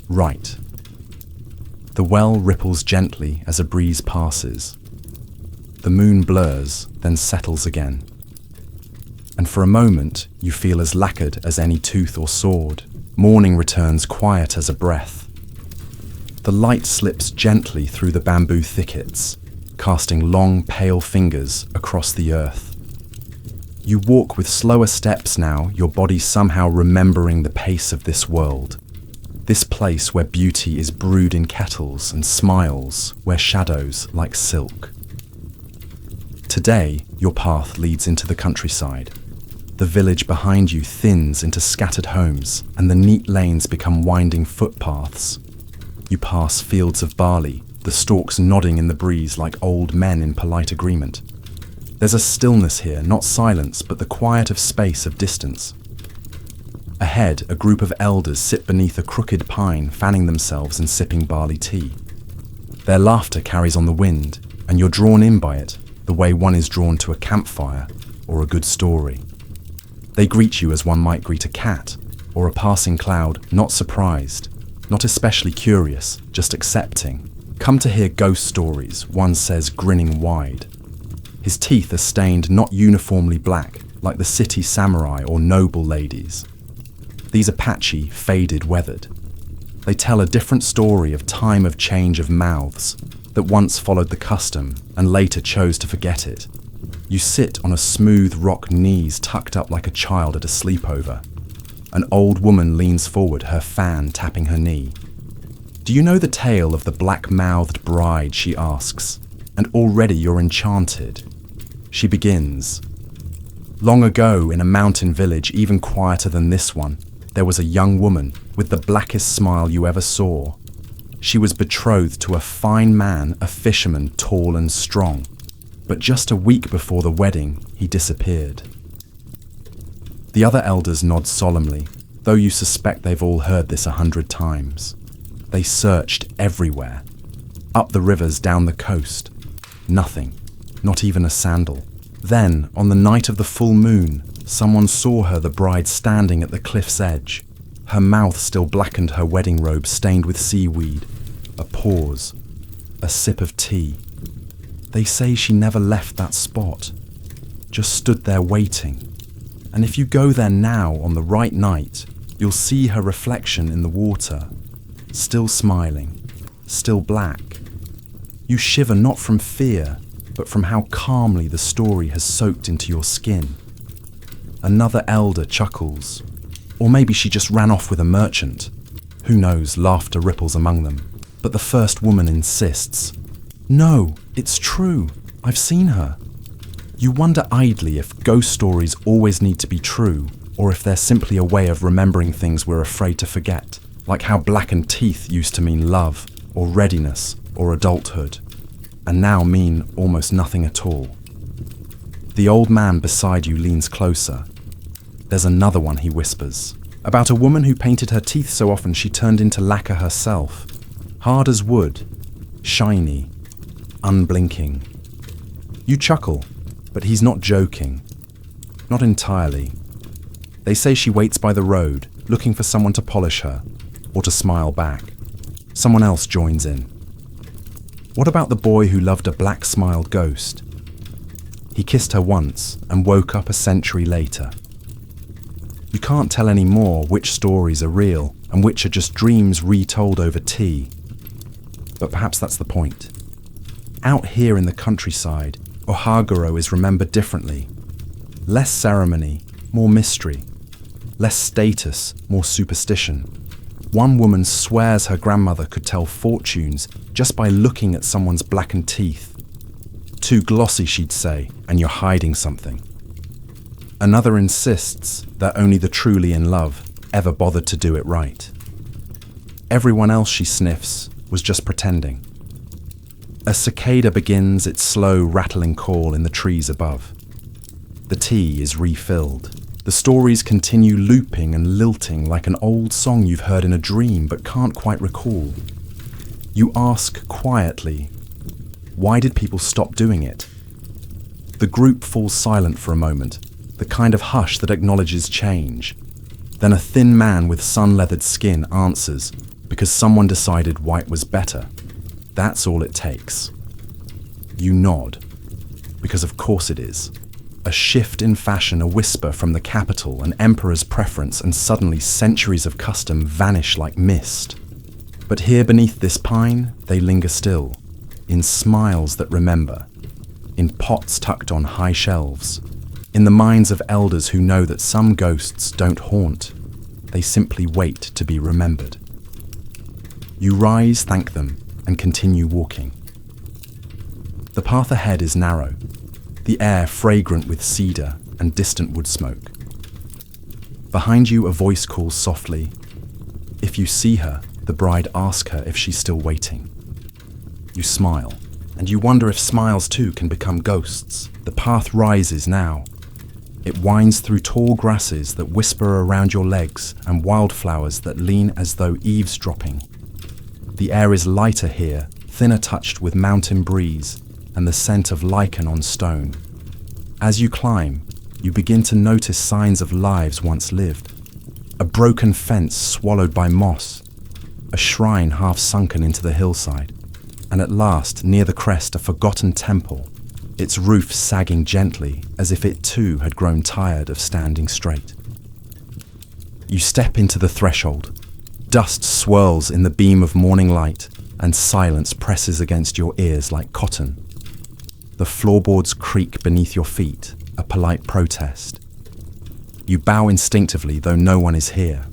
right? The well ripples gently as a breeze passes. The moon blurs, then settles again. And for a moment, you feel as lacquered as any tooth or sword. Morning returns quiet as a breath. The light slips gently through the bamboo thickets, casting long, pale fingers across the earth. You walk with slower steps now, your body somehow remembering the pace of this world. This place where beauty is brewed in kettles and smiles, where shadows like silk. Today, your path leads into the countryside. The village behind you thins into scattered homes, and the neat lanes become winding footpaths. You pass fields of barley, the stalks nodding in the breeze like old men in polite agreement. There's a stillness here, not silence, but the quiet of space, of distance. Ahead, a group of elders sit beneath a crooked pine, fanning themselves and sipping barley tea. Their laughter carries on the wind, and you're drawn in by it, the way one is drawn to a campfire or a good story. They greet you as one might greet a cat or a passing cloud, not surprised, not especially curious, just accepting. Come to hear ghost stories, one says, grinning wide. His teeth are stained not uniformly black, like the city samurai or noble ladies. These are patchy, faded, weathered. They tell a different story of time of change of mouths that once followed the custom and later chose to forget it. You sit on a smooth rock, knees tucked up like a child at a sleepover. An old woman leans forward, her fan tapping her knee. Do you know the tale of the black-mouthed bride, she asks, and already you're enchanted. She begins. Long ago, in a mountain village even quieter than this one, there was a young woman with the blackest smile you ever saw. She was betrothed to a fine man, a fisherman, tall and strong. But just a week before the wedding, he disappeared. The other elders nod solemnly, though you suspect they've all heard this 100 times. They searched everywhere. Up the rivers, down the coast. Nothing. Not even a sandal. Then, on the night of the full moon, someone saw her, the bride, standing at the cliff's edge. Her mouth still blackened, her wedding robe stained with seaweed. A pause. A sip of tea. They say she never left that spot, just stood there waiting. And if you go there now on the right night, you'll see her reflection in the water, still smiling, still black. You shiver not from fear, but from how calmly the story has soaked into your skin. Another elder chuckles, or maybe she just ran off with a merchant. Who knows, laughter ripples among them. But the first woman insists, no, it's true, I've seen her. You wonder idly if ghost stories always need to be true, or if they're simply a way of remembering things we're afraid to forget, like how blackened teeth used to mean love, or readiness, or adulthood, and now mean almost nothing at all. The old man beside you leans closer. There's another one, he whispers, about a woman who painted her teeth so often she turned into lacquer herself, hard as wood, shiny, unblinking. You chuckle, but he's not joking. Not entirely. They say she waits by the road, looking for someone to polish her, or to smile back. Someone else joins in. What about the boy who loved a black-smiled ghost? He kissed her once and woke up a century later. You can't tell anymore which stories are real and which are just dreams retold over tea. But perhaps that's the point. Out here in the countryside, Ohaguro is remembered differently. Less ceremony, more mystery. Less status, more superstition. One woman swears her grandmother could tell fortunes just by looking at someone's blackened teeth. Too glossy, she'd say, and you're hiding something. Another insists that only the truly in love ever bothered to do it right. Everyone else she sniffs was just pretending. A cicada begins its slow, rattling call in the trees above. The tea is refilled. The stories continue looping and lilting like an old song you've heard in a dream but can't quite recall. You ask quietly, why did people stop doing it? The group falls silent for a moment, the kind of hush that acknowledges change. Then a thin man with sun-leathered skin answers, because someone decided white was better. That's all it takes. You nod, because of course it is. A shift in fashion, a whisper from the capital, an emperor's preference, and suddenly centuries of custom vanish like mist. But here beneath this pine, they linger still, in smiles that remember, in pots tucked on high shelves, in the minds of elders who know that some ghosts don't haunt, they simply wait to be remembered. You rise, thank them, and continue walking. The path ahead is narrow, the air fragrant with cedar and distant wood smoke. Behind you, a voice calls softly. If you see her, the bride asks her if she's still waiting. You smile, and you wonder if smiles too can become ghosts. The path rises now. It winds through tall grasses that whisper around your legs and wildflowers that lean as though eavesdropping. The air is lighter here, thinner touched with mountain breeze and the scent of lichen on stone. As you climb, you begin to notice signs of lives once lived. A broken fence swallowed by moss, a shrine half sunken into the hillside, and at last, near the crest, a forgotten temple, its roof sagging gently as if it too had grown tired of standing straight. You step into the threshold. Dust swirls in the beam of morning light, and silence presses against your ears like cotton. The floorboards creak beneath your feet, a polite protest. You bow instinctively, though no one is here.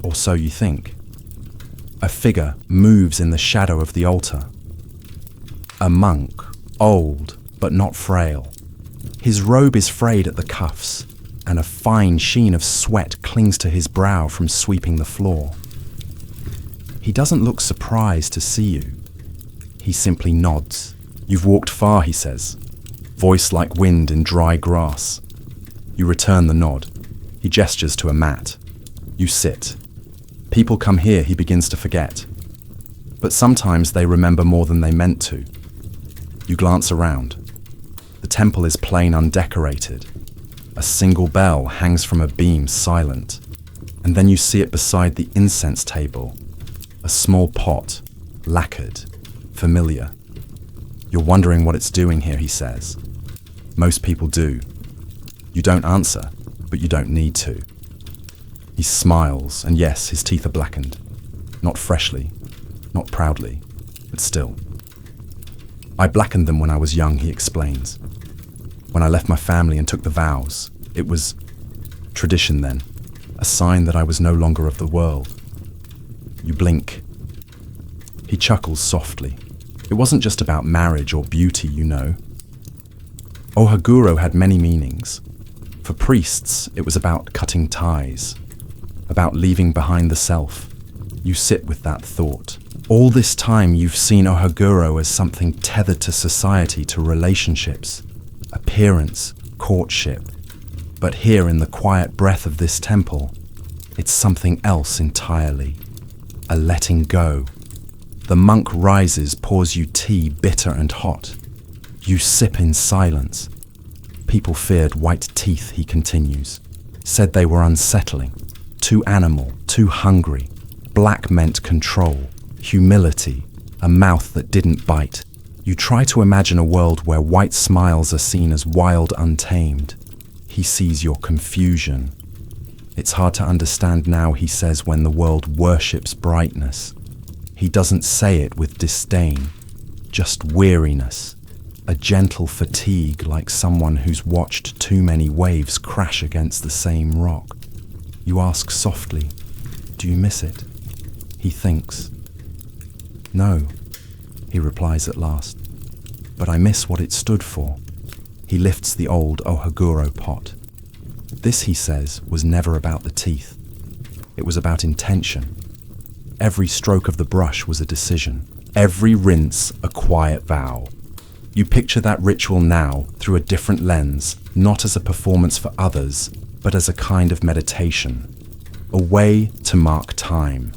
Or so you think. A figure moves in the shadow of the altar. A monk, old but not frail. His robe is frayed at the cuffs, and a fine sheen of sweat clings to his brow from sweeping the floor. He doesn't look surprised to see you. He simply nods. You've walked far, he says, voice like wind in dry grass. You return the nod. He gestures to a mat. You sit. People come here, he begins to forget. But sometimes they remember more than they meant to. You glance around. The temple is plain undecorated. A single bell hangs from a beam, silent. And then you see it beside the incense table. A small pot, lacquered, familiar. You're wondering what it's doing here, he says. Most people do. You don't answer, but you don't need to. He smiles, and yes, his teeth are blackened. Not freshly, not proudly, but still. I blackened them when I was young, he explains. When I left my family and took the vows, it was tradition then, a sign that I was no longer of the world. You blink. He chuckles softly. It wasn't just about marriage or beauty, you know. Ohaguro had many meanings. For priests, it was about cutting ties, about leaving behind the self. You sit with that thought. All this time you've seen Ohaguro as something tethered to society, to relationships, appearance, courtship. But here in the quiet breath of this temple, it's something else entirely. A letting go. The monk rises, pours you tea, bitter and hot. You sip in silence. People feared white teeth, he continues. Said they were unsettling. Too animal, too hungry. Black meant control, humility, a mouth that didn't bite. You try to imagine a world where white smiles are seen as wild, untamed. He sees your confusion. It's hard to understand now, he says, when the world worships brightness. He doesn't say it with disdain, just weariness, a gentle fatigue like someone who's watched too many waves crash against the same rock. You ask softly, "Do you miss it?" He thinks. "No," he replies at last, "but I miss what it stood for." He lifts the old ohaguro pot. This, he says, was never about the teeth. It was about intention. Every stroke of the brush was a decision. Every rinse a quiet vow. You picture that ritual now through a different lens, not as a performance for others, but as a kind of meditation. A way to mark time.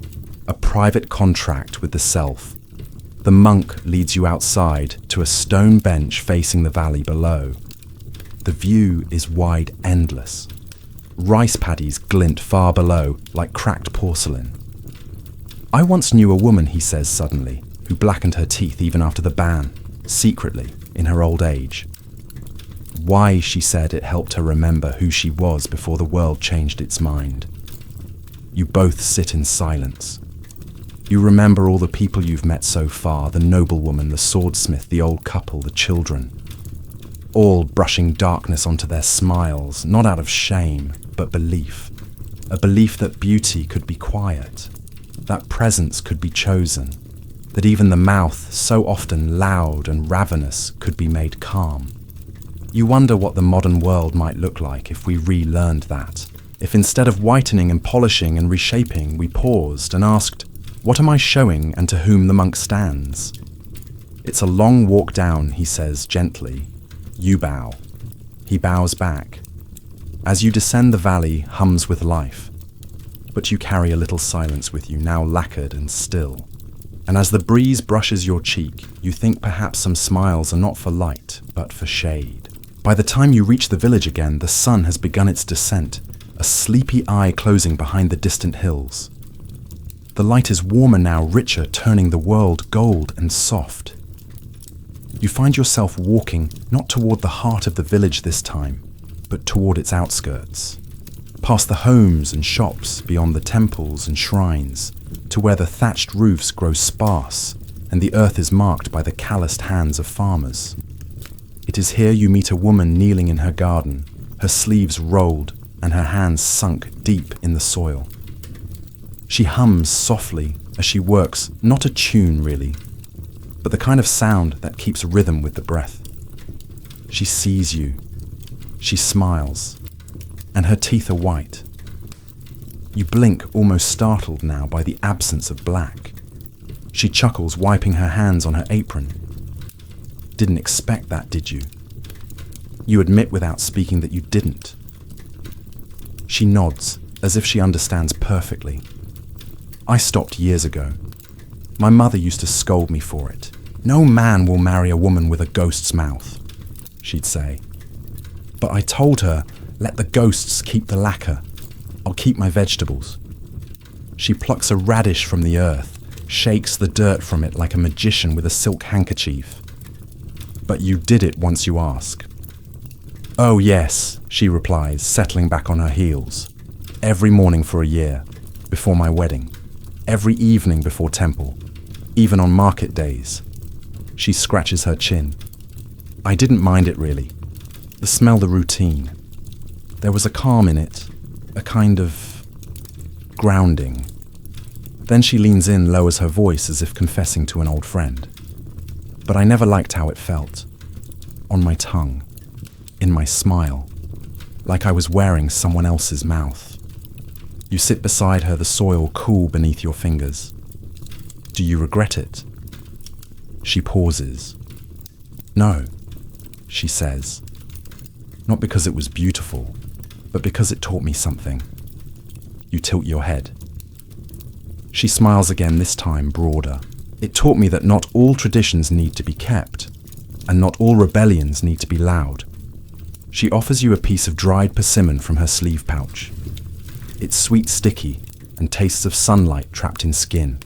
A private contract with the self. The monk leads you outside to a stone bench facing the valley below. The view is wide, endless. Rice paddies glint far below like cracked porcelain. I once knew a woman, he says suddenly, who blackened her teeth even after the ban, secretly, in her old age. Why, she said, it helped her remember who she was before the world changed its mind. You both sit in silence. You remember all the people you've met so far, the noblewoman, the swordsmith, the old couple, the children. All brushing darkness onto their smiles, not out of shame, but belief. A belief that beauty could be quiet, that presence could be chosen, that even the mouth, so often loud and ravenous, could be made calm. You wonder what the modern world might look like if we relearned that, if instead of whitening and polishing and reshaping, we paused and asked, what am I showing and to whom the monk stands? It's a long walk down, he says gently. You bow. He bows back. As you descend, the valley hums with life. But you carry a little silence with you, now lacquered and still. And as the breeze brushes your cheek, you think perhaps some smiles are not for light, but for shade. By the time you reach the village again, the sun has begun its descent, a sleepy eye closing behind the distant hills. The light is warmer now, richer, turning the world gold and soft. You find yourself walking not toward the heart of the village this time, but toward its outskirts, past the homes and shops, beyond the temples and shrines, to where the thatched roofs grow sparse and the earth is marked by the calloused hands of farmers. It is here you meet a woman kneeling in her garden, her sleeves rolled and her hands sunk deep in the soil. She hums softly as she works, not a tune really, but the kind of sound that keeps rhythm with the breath. She sees you. She smiles, and her teeth are white. You blink, almost startled now by the absence of black. She chuckles, wiping her hands on her apron. Didn't expect that, did you? You admit without speaking that you didn't. She nods, as if she understands perfectly. I stopped years ago. My mother used to scold me for it. No man will marry a woman with a ghost's mouth, she'd say. But I told her, let the ghosts keep the lacquer. I'll keep my vegetables. She plucks a radish from the earth, shakes the dirt from it like a magician with a silk handkerchief. But you did it once you ask. Oh yes, she replies, settling back on her heels. Every morning for a year, before my wedding. Every evening before temple, even on market days. She scratches her chin. I didn't mind it really. The smell, the routine. There was a calm in it, a kind of grounding. Then she leans in, lowers her voice as if confessing to an old friend. But I never liked how it felt. On my tongue, in my smile, like I was wearing someone else's mouth. You sit beside her, the soil cool beneath your fingers. Do you regret it? She pauses. No, she says. Not because it was beautiful, but because it taught me something. You tilt your head. She smiles again, this time broader. It taught me that not all traditions need to be kept, and not all rebellions need to be loud. She offers you a piece of dried persimmon from her sleeve pouch. It's sweet, sticky, and tastes of sunlight trapped in skin.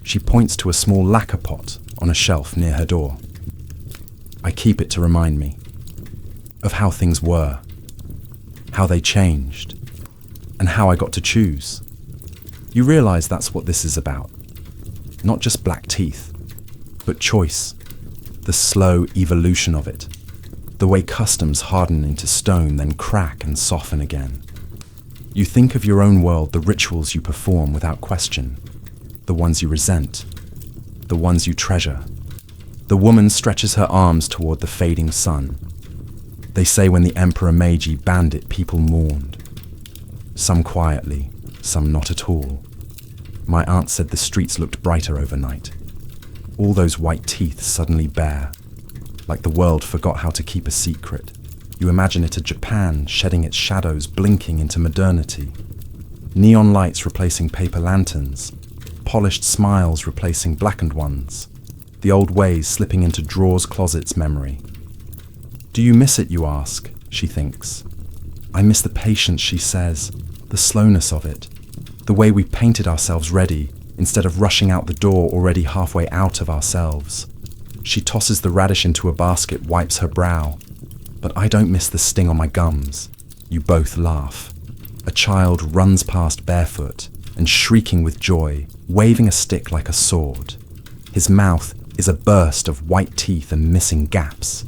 She points to a small lacquer pot on a shelf near her door. I keep it to remind me of how things were, how they changed, and how I got to choose. You realize that's what this is about. Not just black teeth, but choice, the slow evolution of it, the way customs harden into stone, then crack and soften again. You think of your own world, the rituals you perform without question, the ones you resent, the ones you treasure. The woman stretches her arms toward the fading sun. They say when the Emperor Meiji banned it, people mourned. Some quietly, some not at all. My aunt said the streets looked brighter overnight. All those white teeth suddenly bare, like the world forgot how to keep a secret. You imagine it a Japan shedding its shadows, blinking into modernity. Neon lights replacing paper lanterns, polished smiles replacing blackened ones, the old ways slipping into drawers, closets, memory. Do you miss it, you ask? She thinks. I miss the patience, she says, the slowness of it, the way we painted ourselves ready instead of rushing out the door already halfway out of ourselves. She tosses the radish into a basket, wipes her brow. But I don't miss the sting on my gums. You both laugh. A child runs past barefoot and shrieking with joy, waving a stick like a sword. His mouth is a burst of white teeth and missing gaps.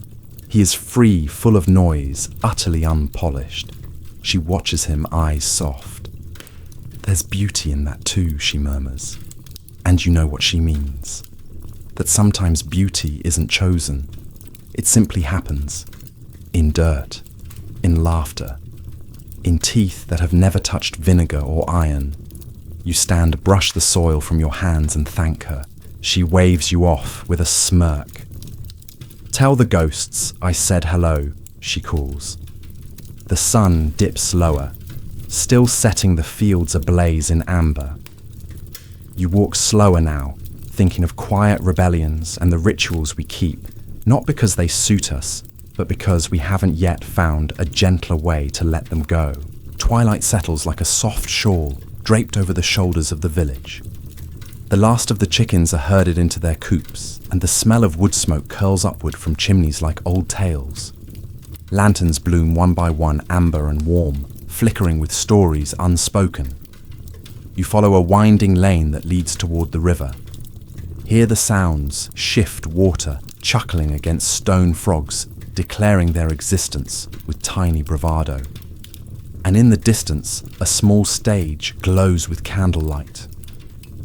He is free, full of noise, utterly unpolished. She watches him, eyes soft. There's beauty in that too, she murmurs. And you know what she means. That sometimes beauty isn't chosen. It simply happens. In dirt, in laughter, in teeth that have never touched vinegar or iron. You stand, brush the soil from your hands and thank her. She waves you off with a smirk. Tell the ghosts I said hello, she calls. The sun dips lower, still setting the fields ablaze in amber. You walk slower now, thinking of quiet rebellions and the rituals we keep, not because they suit us, but because we haven't yet found a gentler way to let them go. Twilight settles like a soft shawl draped over the shoulders of the village. The last of the chickens are herded into their coops, and the smell of wood smoke curls upward from chimneys like old tales. Lanterns bloom one by one, amber and warm, flickering with stories unspoken. You follow a winding lane that leads toward the river. Hear the sounds, shift water, chuckling against stone frogs, declaring their existence with tiny bravado. And in the distance, a small stage glows with candlelight.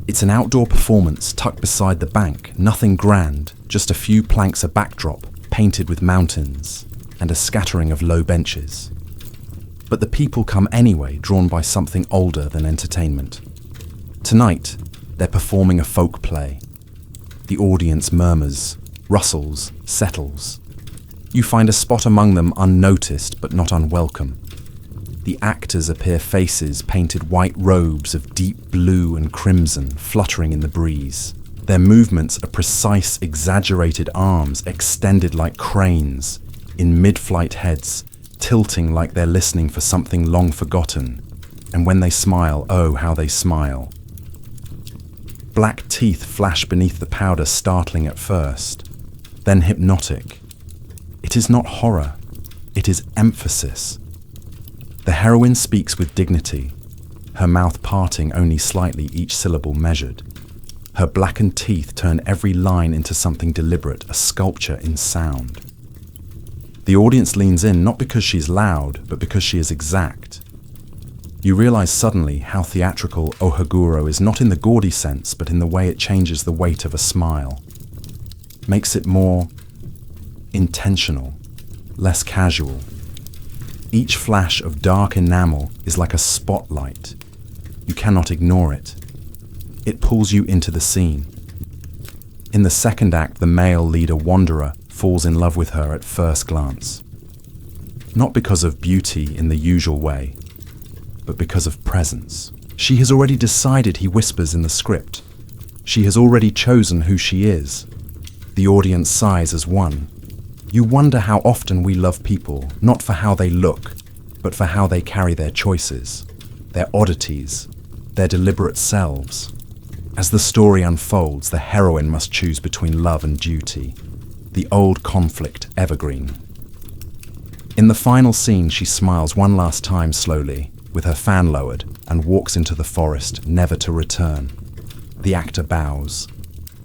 It's an outdoor performance tucked beside the bank, nothing grand, just a few planks a backdrop, painted with mountains, and a scattering of low benches. But the people come anyway, drawn by something older than entertainment. Tonight, they're performing a folk play. The audience murmurs, rustles, settles. You find a spot among them unnoticed but not unwelcome. The actors appear faces painted white robes of deep blue and crimson fluttering in the breeze. Their movements are precise, exaggerated arms extended like cranes, in mid-flight heads, tilting like they're listening for something long forgotten. And when they smile, oh, how they smile. Black teeth flash beneath the powder, startling at first, then hypnotic. It is not horror, it is emphasis. The heroine speaks with dignity, her mouth parting only slightly, each syllable measured. Her blackened teeth turn every line into something deliberate, a sculpture in sound. The audience leans in not because she's loud, but because she is exact. You realize suddenly how theatrical Ohaguro is, not in the gaudy sense, but in the way it changes the weight of a smile. Makes it more intentional, less casual. Each flash of dark enamel is like a spotlight. You cannot ignore it. It pulls you into the scene. In the second act, the male leader wanderer falls in love with her at first glance. Not because of beauty in the usual way, but because of presence. She has already decided, he whispers in the script. She has already chosen who she is. The audience sighs as one. You wonder how often we love people, not for how they look, but for how they carry their choices, their oddities, their deliberate selves. As the story unfolds, the heroine must choose between love and duty, the old conflict evergreen. In the final scene, she smiles one last time slowly, with her fan lowered, and walks into the forest, never to return. The actor bows.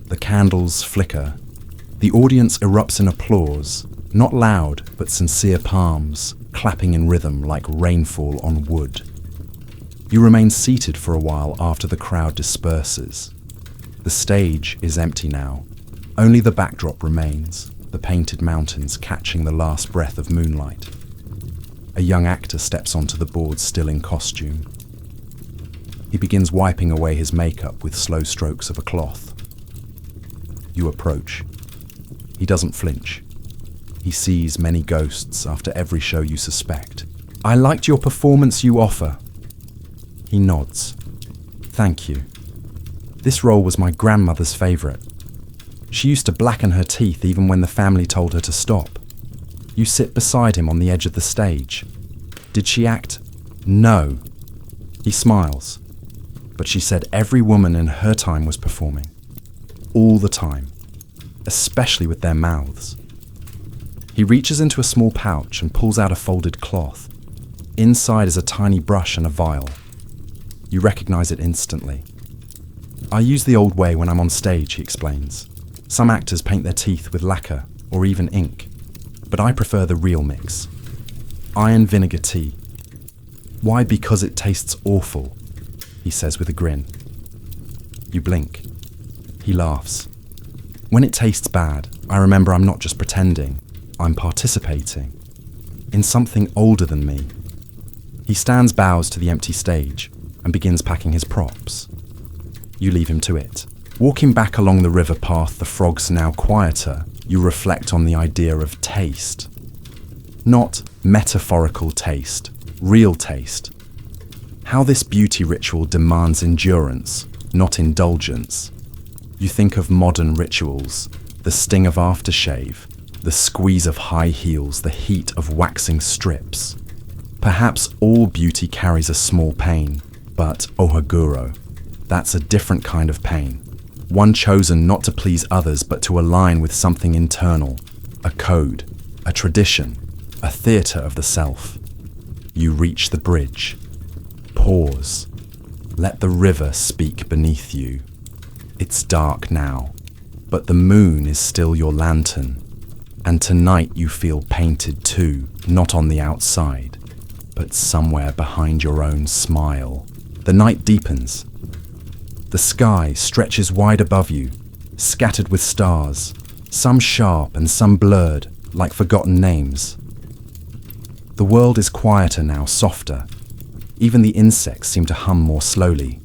The candles flicker. The audience erupts in applause, not loud, but sincere palms, clapping in rhythm like rainfall on wood. You remain seated for a while after the crowd disperses. The stage is empty now. Only the backdrop remains, the painted mountains catching the last breath of moonlight. A young actor steps onto the board, still in costume. He begins wiping away his makeup with slow strokes of a cloth. You approach. He doesn't flinch. He sees many ghosts after every show you suspect. "I liked your performance you offer." He nods. "Thank you. This role was my grandmother's favorite. She used to blacken her teeth even when the family told her to stop." You sit beside him on the edge of the stage. "Did she act?" "No." He smiles. "But she said every woman in her time was performing. All the time. Especially with their mouths." He reaches into a small pouch and pulls out a folded cloth. Inside is a tiny brush and a vial. You recognize it instantly. "I use the old way when I'm on stage," he explains. "Some actors paint their teeth with lacquer or even ink, but I prefer the real mix. Iron vinegar tea." "Why? Because it tastes awful," he says with a grin. You blink. He laughs. "When it tastes bad, I remember I'm not just pretending. I'm participating in something older than me." He stands, bows to the empty stage, and begins packing his props. You leave him to it. Walking back along the river path, the frogs now quieter, you reflect on the idea of taste. Not metaphorical taste, real taste. How this beauty ritual demands endurance, not indulgence. You think of modern rituals, the sting of aftershave, the squeeze of high heels, the heat of waxing strips. Perhaps all beauty carries a small pain, but ohaguro, that's a different kind of pain. One chosen not to please others, but to align with something internal, a code, a tradition, a theatre of the self. You reach the bridge. Pause. Let the river speak beneath you. It's dark now, but the moon is still your lantern. And tonight you feel painted too, not on the outside, but somewhere behind your own smile. The night deepens. The sky stretches wide above you, scattered with stars, some sharp and some blurred, like forgotten names. The world is quieter now, softer. Even the insects seem to hum more slowly.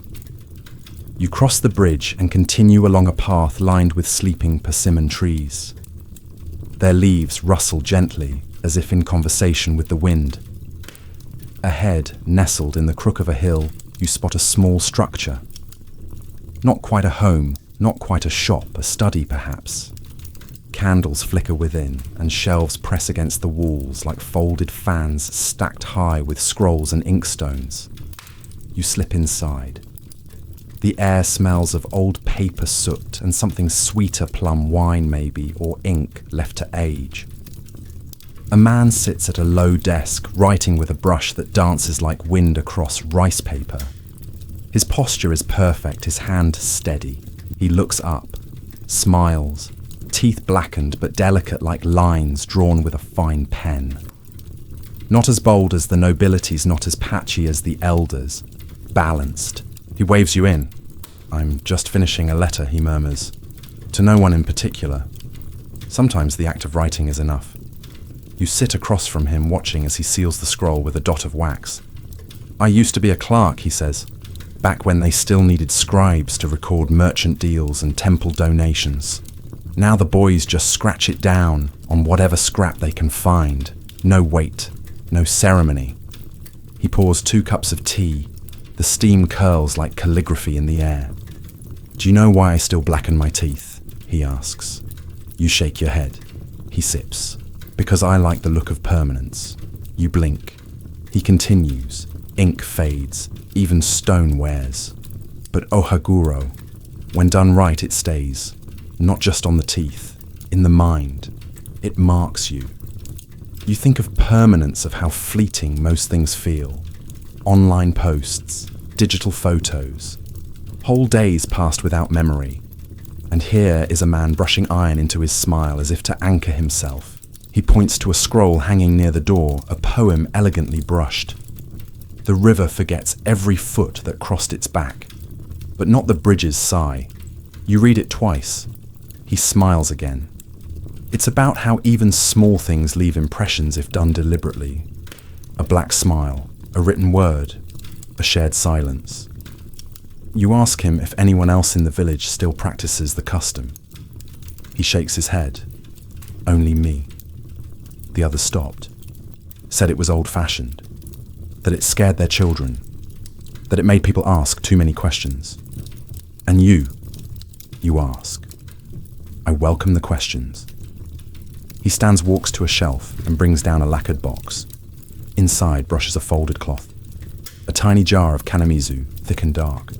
You cross the bridge and continue along a path lined with sleeping persimmon trees. Their leaves rustle gently, as if in conversation with the wind. Ahead, nestled in the crook of a hill, you spot a small structure. Not quite a home, not quite a shop, a study perhaps. Candles flicker within, and shelves press against the walls like folded fans stacked high with scrolls and inkstones. You slip inside. The air smells of old paper soot and something sweeter, plum wine maybe, or ink left to age. A man sits at a low desk, writing with a brush that dances like wind across rice paper. His posture is perfect, his hand steady. He looks up, smiles, teeth blackened but delicate like lines drawn with a fine pen. Not as bold as the nobilities, not as patchy as the elders. Balanced. He waves you in. "I'm just finishing a letter," he murmurs. "To no one in particular." Sometimes the act of writing is enough. You sit across from him, watching as he seals the scroll with a dot of wax. "I used to be a clerk," he says, "back when they still needed scribes to record merchant deals and temple donations. Now the boys just scratch it down on whatever scrap they can find. No weight, no ceremony." He pours 2 cups of tea. The steam curls like calligraphy in the air. "Do you know why I still blacken my teeth?" he asks. You shake your head. He sips. "Because I like the look of permanence." You blink. He continues. Ink fades, even stone wears. "But ohaguro, When done right, it stays, not just on the teeth, in the mind. It marks you. You think of permanence, of how fleeting most things feel. Online posts, digital photos, whole days passed without memory. And here is a man brushing iron into his smile as if to anchor himself. He points to a scroll hanging near the door, a poem elegantly brushed. The river forgets every foot that crossed its back, but not the bridge's sigh. You read it twice. He smiles again. It's about how even small things leave impressions if done deliberately. A black smile, a written word, a shared silence. You ask him if anyone else in the village still practices the custom. He shakes his head. Only me. The others stopped. Said it was old-fashioned. That it scared their children. That it made people ask too many questions. And you ask. I welcome the questions. He walks to a shelf and brings down a lacquered box. Inside brushes a folded cloth. A tiny jar of kanamizu, thick and dark.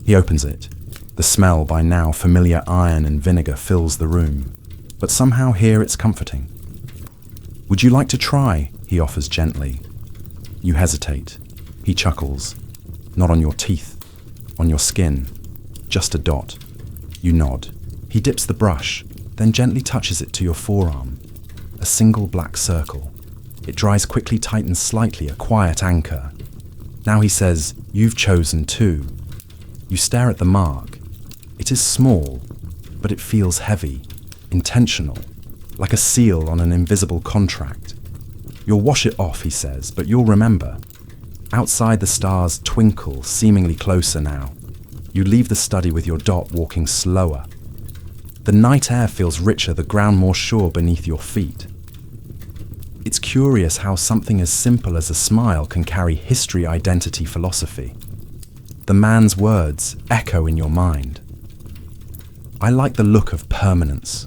He opens it. The smell, by now familiar iron and vinegar, fills the room. But somehow here it's comforting. Would you like to try? He offers gently. You hesitate. He chuckles. Not on your teeth. On your skin. Just a dot. You nod. He dips the brush, then gently touches it to your forearm. A single black circle. It dries quickly, tightens slightly, a quiet anchor. Now he says, you've chosen too. You stare at the mark. It is small, but it feels heavy, intentional, like a seal on an invisible contract. You'll wash it off, he says, but you'll remember. Outside the stars twinkle, seemingly closer now. You leave the study with your dot walking slower. The night air feels richer, the ground more sure beneath your feet. It's curious how something as simple as a smile can carry history, identity, philosophy. The man's words echo in your mind. I like the look of permanence.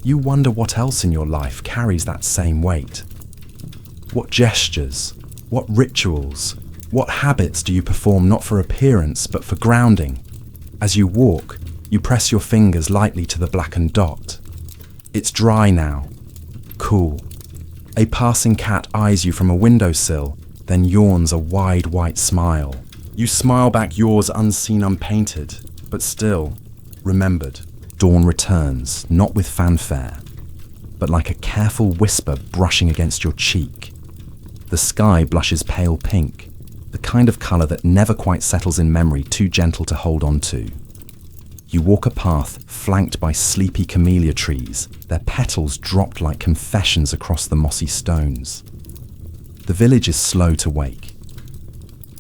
You wonder what else in your life carries that same weight. What gestures, what rituals, what habits do you perform not for appearance but for grounding? As you walk, you press your fingers lightly to the blackened dot. It's dry now, cool. A passing cat eyes you from a windowsill, then yawns a wide white smile. You smile back, yours unseen, unpainted, but still remembered. Dawn returns, not with fanfare, but like a careful whisper brushing against your cheek. The sky blushes pale pink, the kind of colour that never quite settles in memory, too gentle to hold on to. You walk a path flanked by sleepy camellia trees, their petals dropped like confessions across the mossy stones. The village is slow to wake.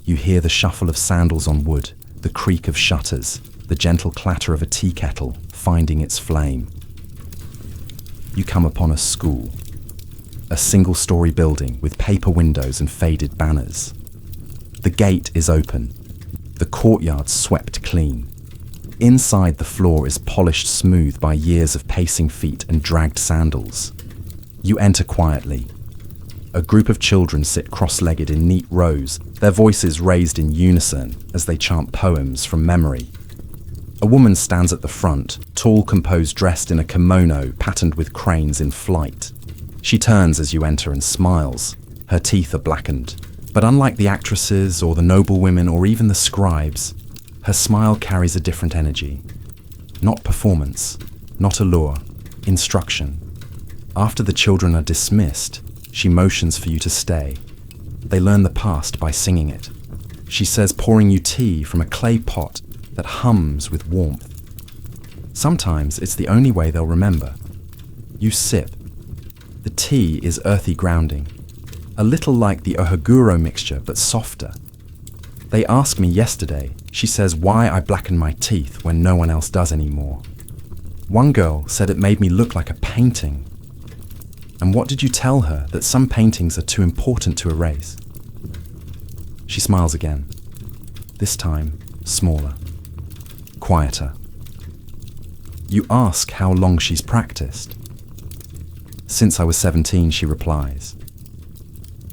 You hear the shuffle of sandals on wood, the creak of shutters, the gentle clatter of a tea kettle finding its flame. You come upon a school, a single-story building with paper windows and faded banners. The gate is open, the courtyard swept clean. Inside, the floor is polished smooth by years of pacing feet and dragged sandals. You enter quietly. A group of children sit cross-legged in neat rows, their voices raised in unison as they chant poems from memory. A woman stands at the front, tall, composed, dressed in a kimono patterned with cranes in flight. She turns as you enter and smiles. Her teeth are blackened. But unlike the actresses or the noblewomen or even the scribes, her smile carries a different energy. Not performance, not allure, instruction. After the children are dismissed, she motions for you to stay. They learn the past by singing it. She says, pouring you tea from a clay pot that hums with warmth. Sometimes it's the only way they'll remember. You sip. The tea is earthy grounding, a little like the ohaguro mixture but softer. They asked me yesterday, she says, why I blacken my teeth when no one else does anymore. One girl said it made me look like a painting. And what did you tell her? That some paintings are too important to erase? She smiles again, this time smaller, quieter. You ask how long she's practiced. Since I was 17, she replies.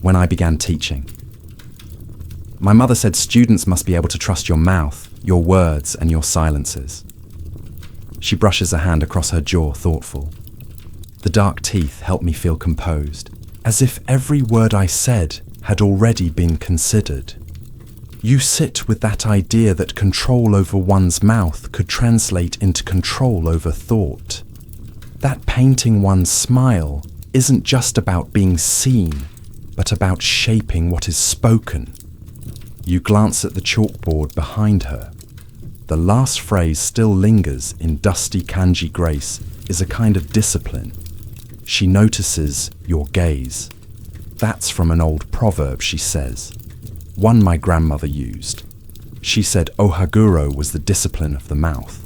When I began teaching. My mother said students must be able to trust your mouth, your words, and your silences. She brushes a hand across her jaw, thoughtful. The dark teeth help me feel composed, as if every word I said had already been considered. You sit with that idea that control over one's mouth could translate into control over thought. That painting one's smile isn't just about being seen, but about shaping what is spoken. You glance at the chalkboard behind her. The last phrase still lingers in dusty kanji grace is a kind of discipline. She notices your gaze. That's from an old proverb, she says. One my grandmother used. She said ohaguro was the discipline of the mouth,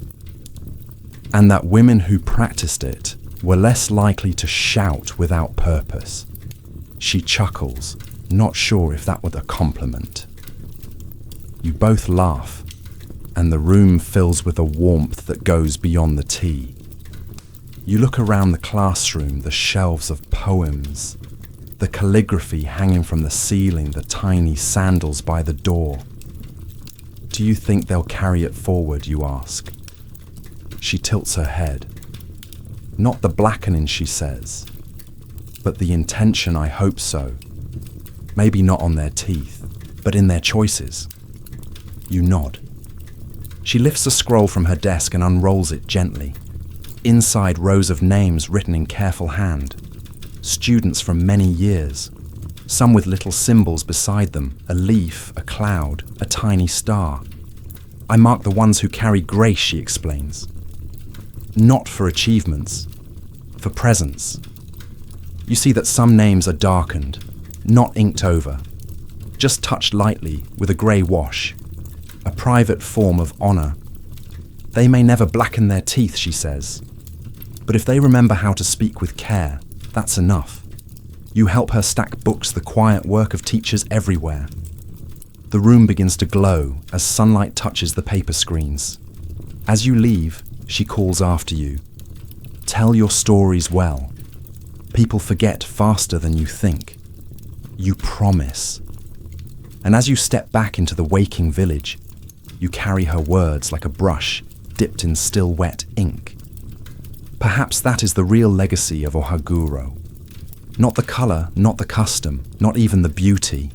and that women who practiced it were less likely to shout without purpose. She chuckles, not sure if that were a compliment. You both laugh, and the room fills with a warmth that goes beyond the tea. You look around the classroom, the shelves of poems, the calligraphy hanging from the ceiling, the tiny sandals by the door. Do you think they'll carry it forward, you ask? She tilts her head. Not the blackening, she says, but the intention, I hope so. Maybe not on their teeth, but in their choices. You nod. She lifts a scroll from her desk and unrolls it gently. Inside, rows of names written in careful hand. Students from many years, some with little symbols beside them, a leaf, a cloud, a tiny star. I mark the ones who carry grace, she explains. Not for achievements, for presence. You see that some names are darkened, not inked over, just touched lightly with a grey wash, a private form of honour. They may never blacken their teeth, she says, but if they remember how to speak with care, that's enough. You help her stack books, the quiet work of teachers everywhere. The room begins to glow as sunlight touches the paper screens. As you leave, she calls after you. Tell your stories well. People forget faster than you think. You promise. And as you step back into the waking village, you carry her words like a brush dipped in still wet ink. Perhaps that is the real legacy of ohaguro. Not the colour, not the custom, not even the beauty,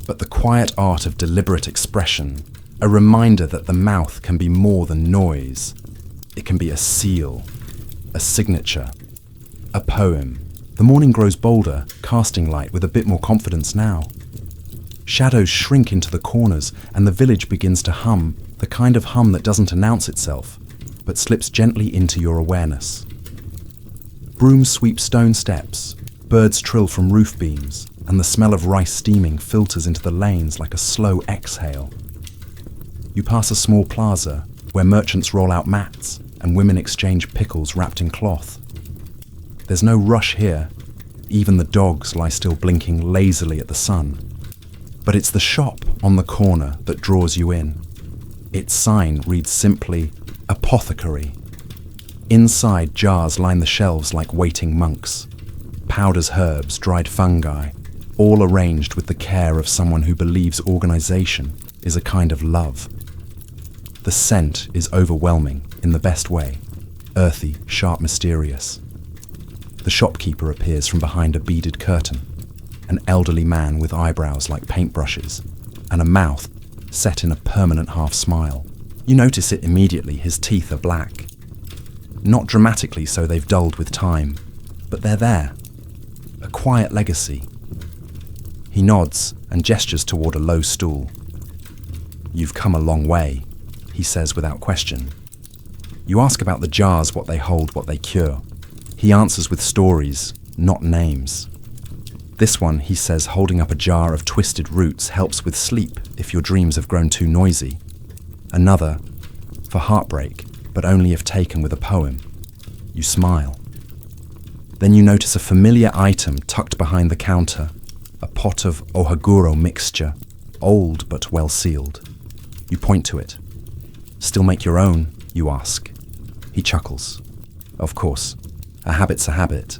but the quiet art of deliberate expression, a reminder that the mouth can be more than noise. It can be a seal, a signature, a poem. The morning grows bolder, casting light with a bit more confidence now. Shadows shrink into the corners and the village begins to hum, the kind of hum that doesn't announce itself, but slips gently into your awareness. Brooms sweep stone steps, birds trill from roof beams, and the smell of rice steaming filters into the lanes like a slow exhale. You pass a small plaza where merchants roll out mats and women exchange pickles wrapped in cloth. There's no rush here. Even the dogs lie still blinking lazily at the sun. But it's the shop on the corner that draws you in. Its sign reads simply, Apothecary. Inside, jars line the shelves like waiting monks. Powders, herbs, dried fungi, all arranged with the care of someone who believes organization is a kind of love. The scent is overwhelming in the best way, earthy, sharp, mysterious. The shopkeeper appears from behind a beaded curtain, an elderly man with eyebrows like paintbrushes and a mouth set in a permanent half smile. You notice it immediately, his teeth are black. Not dramatically so they've dulled with time, but they're there. A quiet legacy. He nods and gestures toward a low stool. You've come a long way, he says without question. You ask about the jars, what they hold, what they cure. He answers with stories, not names. This one, he says, holding up a jar of twisted roots, helps with sleep if your dreams have grown too noisy. Another, for heartbreak, but only if taken with a poem. You smile. Then you notice a familiar item tucked behind the counter, a pot of ohaguro mixture, old but well sealed. You point to it. Still make your own, you ask. He chuckles. Of course, a habit's a habit.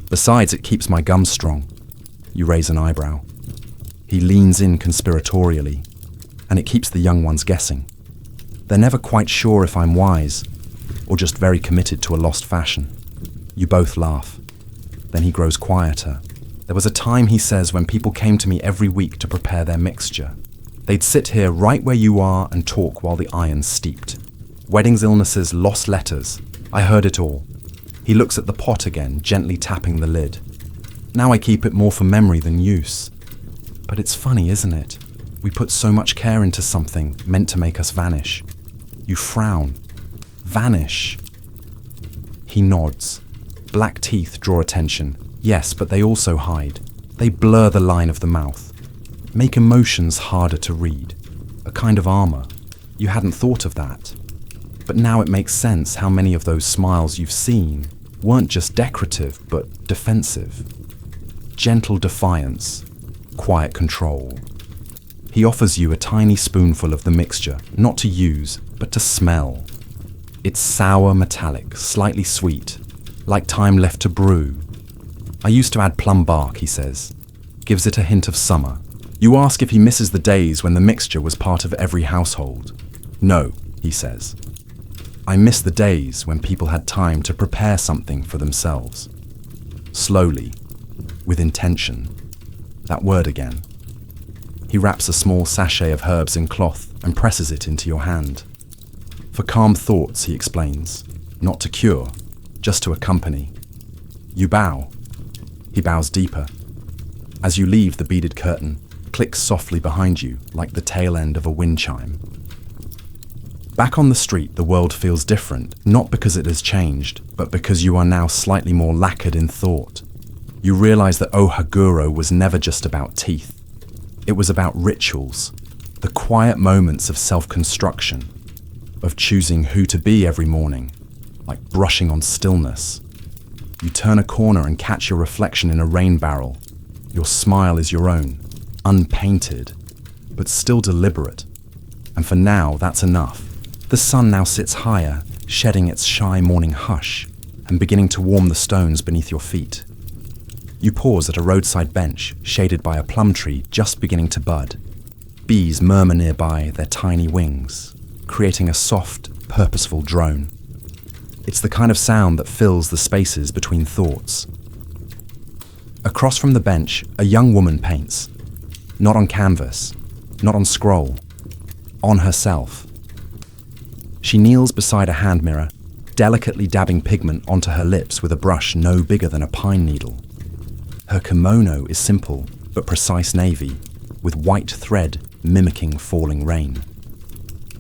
Besides, it keeps my gums strong. You raise an eyebrow. He leans in conspiratorially, and it keeps the young ones guessing. They're never quite sure if I'm wise, or just very committed to a lost fashion. You both laugh. Then he grows quieter. There was a time, he says, when people came to me every week to prepare their mixture. They'd sit here right where you are and talk while the iron's steeped. Weddings, illnesses, lost letters. I heard it all. He looks at the pot again, gently tapping the lid. Now I keep it more for memory than use. But it's funny, isn't it? We put so much care into something meant to make us vanish. You frown. Vanish. He nods. Black teeth draw attention. Yes, but they also hide. They blur the line of the mouth. Make emotions harder to read. A kind of armor. You hadn't thought of that. But now it makes sense how many of those smiles you've seen weren't just decorative, but defensive. Gentle defiance. Quiet control. He offers you a tiny spoonful of the mixture, not to use, but to smell. It's sour, metallic, slightly sweet, like time left to brew. I used to add plum bark, he says. Gives it a hint of summer. You ask if he misses the days when the mixture was part of every household. No, he says. I miss the days when people had time to prepare something for themselves. Slowly, with intention. That word again. He wraps a small sachet of herbs in cloth and presses it into your hand. For calm thoughts, he explains. Not to cure, just to accompany. You bow. He bows deeper. As you leave, the beaded curtain clicks softly behind you, like the tail end of a wind chime. Back on the street, the world feels different, not because it has changed, but because you are now slightly more lacquered in thought. You realize that Ohaguro was never just about teeth. It was about rituals, the quiet moments of self-construction, of choosing who to be every morning, like brushing on stillness. You turn a corner and catch your reflection in a rain barrel. Your smile is your own, unpainted, but still deliberate. And for now, that's enough. The sun now sits higher, shedding its shy morning hush, and beginning to warm the stones beneath your feet. You pause at a roadside bench, shaded by a plum tree just beginning to bud. Bees murmur nearby, their tiny wings, creating a soft, purposeful drone. It's the kind of sound that fills the spaces between thoughts. Across from the bench, a young woman paints. Not on canvas, not on scroll, on herself. She kneels beside a hand mirror, delicately dabbing pigment onto her lips with a brush no bigger than a pine needle. Her kimono is simple but precise navy, with white thread mimicking falling rain.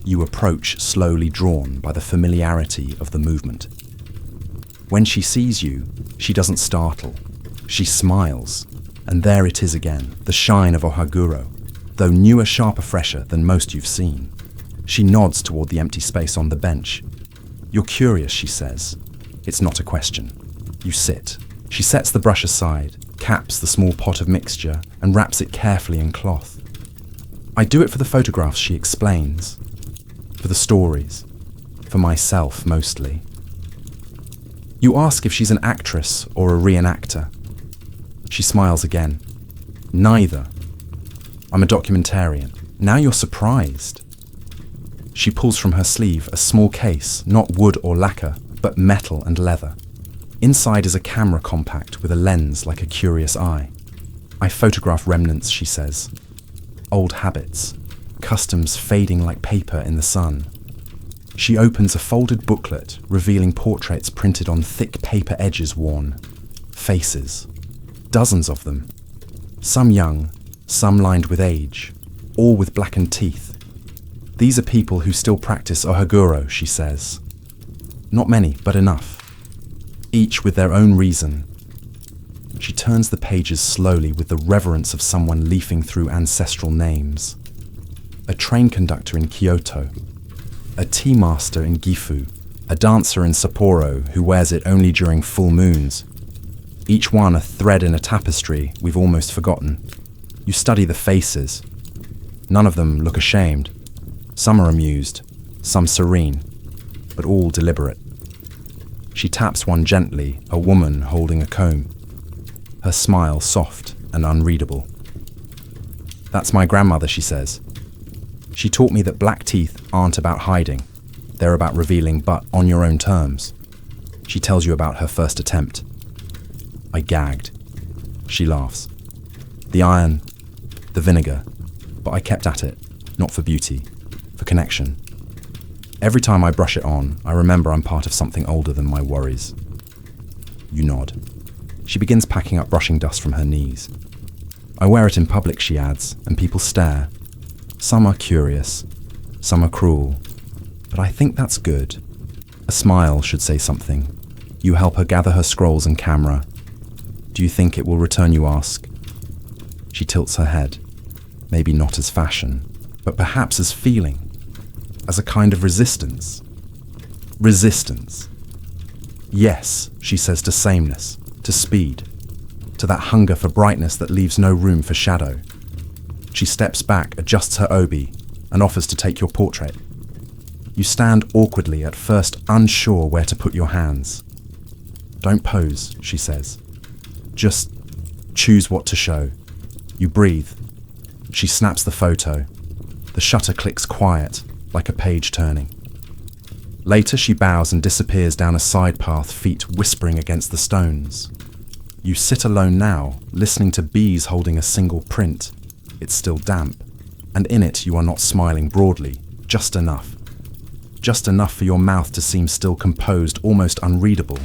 You approach, slowly drawn by the familiarity of the movement. When she sees you, she doesn't startle. She smiles, and there it is again, the shine of Ohaguro, though newer, sharper, fresher than most you've seen. She nods toward the empty space on the bench. You're curious, she says. It's not a question. You sit. She sets the brush aside, caps the small pot of mixture, and wraps it carefully in cloth. I do it for the photographs, she explains. For the stories. For myself, mostly. You ask if she's an actress or a reenactor. She smiles again. Neither. I'm a documentarian. Now you're surprised. She pulls from her sleeve a small case, not wood or lacquer, but metal and leather. Inside is a camera compact with a lens like a curious eye. I photograph remnants, she says. Old habits, customs fading like paper in the sun. She opens a folded booklet, revealing portraits printed on thick paper edges worn. Faces. Dozens of them. Some young, some lined with age, all with blackened teeth. These are people who still practice Ohaguro, she says. Not many, but enough. Each with their own reason. She turns the pages slowly with the reverence of someone leafing through ancestral names. A train conductor in Kyoto, a tea master in Gifu, a dancer in Sapporo who wears it only during full moons. Each one a thread in a tapestry we've almost forgotten. You study the faces. None of them look ashamed. Some are amused, some serene, but all deliberate. She taps one gently, a woman holding a comb. Her smile soft and unreadable. That's my grandmother, she says. She taught me that black teeth aren't about hiding. They're about revealing, but on your own terms. She tells you about her first attempt. I gagged. She laughs. The iron, the vinegar, but I kept at it, not for beauty, for connection. Every time I brush it on, I remember I'm part of something older than my worries. You nod. She begins packing up brushing dust from her knees. I wear it in public, she adds, and people stare. Some are curious, some are cruel, but I think that's good. A smile should say something. You help her gather her scrolls and camera. Do you think it will return, you ask? She tilts her head. Maybe not as fashion, but perhaps as feeling. As a kind of resistance. Resistance. Yes, she says, to sameness, to speed, to that hunger for brightness that leaves no room for shadow. She steps back, adjusts her obi, and offers to take your portrait. You stand awkwardly, at first unsure where to put your hands. Don't pose, she says. Just choose what to show. You breathe. She snaps the photo. The shutter clicks quiet, like a page turning. Later she bows and disappears down a side path, feet whispering against the stones. You sit alone now, listening to bees holding a single print. It's still damp, and in it you are not smiling broadly, just enough. Just enough for your mouth to seem still composed, almost unreadable.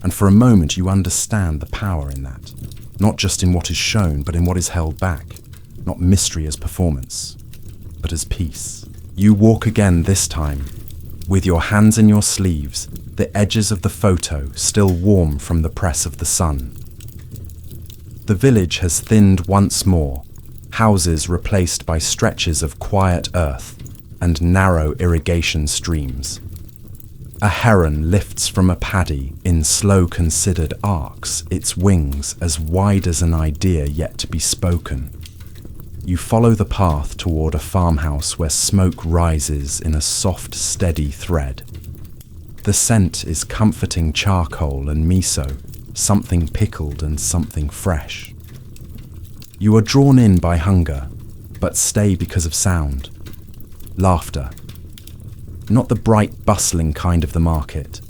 And for a moment you understand the power in that. Not just in what is shown, but in what is held back. Not mystery as performance, but as peace. You walk again this time, with your hands in your sleeves, the edges of the photo still warm from the press of the sun. The village has thinned once more, houses replaced by stretches of quiet earth and narrow irrigation streams. A heron lifts from a paddy in slow considered arcs, its wings as wide as an idea yet to be spoken. You follow the path toward a farmhouse where smoke rises in a soft, steady thread. The scent is comforting charcoal and miso, something pickled and something fresh. You are drawn in by hunger, but stay because of sound. Laughter. Not the bright, bustling kind of the market,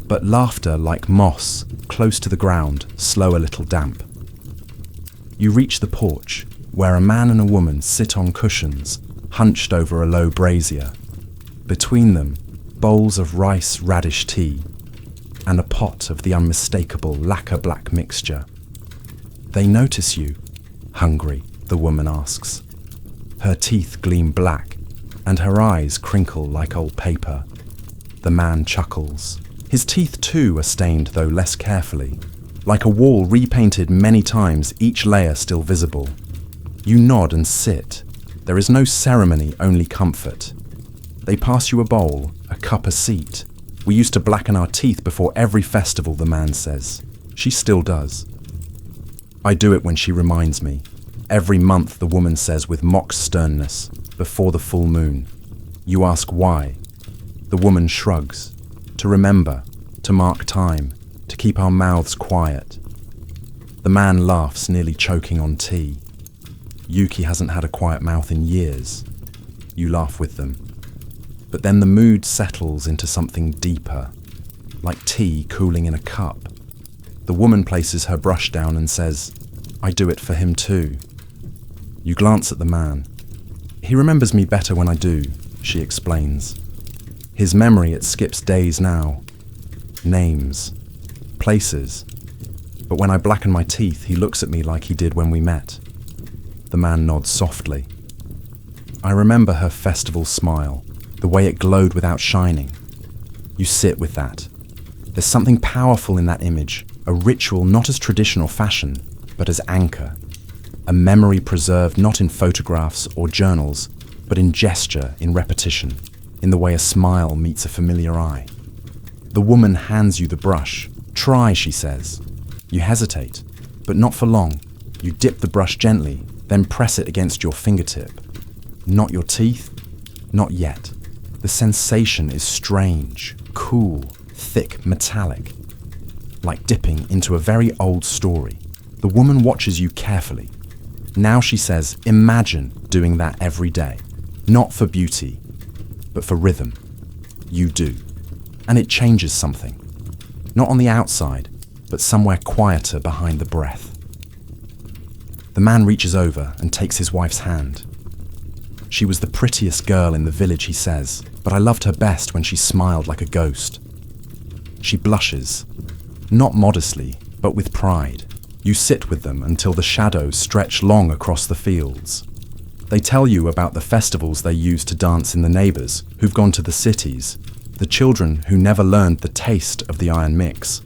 but laughter like moss, close to the ground, slow a little damp. You reach the porch, where a man and a woman sit on cushions, hunched over a low brazier. Between them, bowls of rice radish tea, and a pot of the unmistakable lacquer black mixture. They notice you. Hungry, the woman asks. Her teeth gleam black, and her eyes crinkle like old paper. The man chuckles. His teeth too are stained, though less carefully, like a wall repainted many times, each layer still visible. You nod and sit. There is no ceremony, only comfort. They pass you a bowl, a cup, a seat. We used to blacken our teeth before every festival, the man says. She still does. I do it when she reminds me. Every month, the woman says with mock sternness, before the full moon. You ask why. The woman shrugs. To remember, to mark time, to keep our mouths quiet. The man laughs, nearly choking on tea. Yuki hasn't had a quiet mouth in years. You laugh with them. But then the mood settles into something deeper, like tea cooling in a cup. The woman places her brush down and says, I do it for him too. You glance at the man. He remembers me better when I do, she explains. His memory, it skips days now. Names. Places. But when I blacken my teeth, he looks at me like he did when we met. The man nods softly. I remember her festival smile, the way it glowed without shining. You sit with that. There's something powerful in that image, a ritual not as traditional fashion, but as anchor. A memory preserved not in photographs or journals, but in gesture, in repetition, in the way a smile meets a familiar eye. The woman hands you the brush. Try, she says. You hesitate, but not for long. You dip the brush gently, then press it against your fingertip. Not your teeth, not yet. The sensation is strange, cool, thick, metallic, like dipping into a very old story. The woman watches you carefully. Now she says, imagine doing that every day. Not for beauty, but for rhythm. You do. And it changes something. Not on the outside, but somewhere quieter behind the breath. The man reaches over and takes his wife's hand. She was the prettiest girl in the village, he says, but I loved her best when she smiled like a ghost. She blushes, not modestly, but with pride. You sit with them until the shadows stretch long across the fields. They tell you about the festivals they use to dance in the neighbours who've gone to the cities, the children who never learned the taste of the iron mix.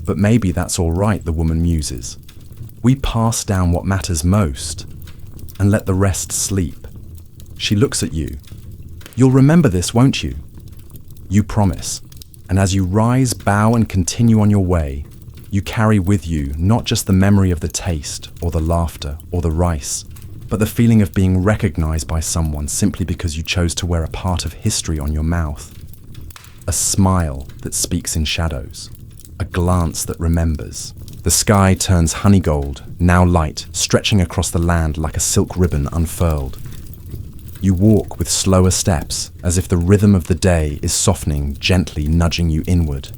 But maybe that's all right, the woman muses. We pass down what matters most and let the rest sleep. She looks at you. You'll remember this, won't you? You promise. And as you rise, bow, and continue on your way, you carry with you not just the memory of the taste or the laughter or the rice, but the feeling of being recognized by someone simply because you chose to wear a part of history on your mouth. A smile that speaks in shadows. A glance that remembers. The sky turns honey gold, now light, stretching across the land like a silk ribbon unfurled. You walk with slower steps, as if the rhythm of the day is softening, gently nudging you inward.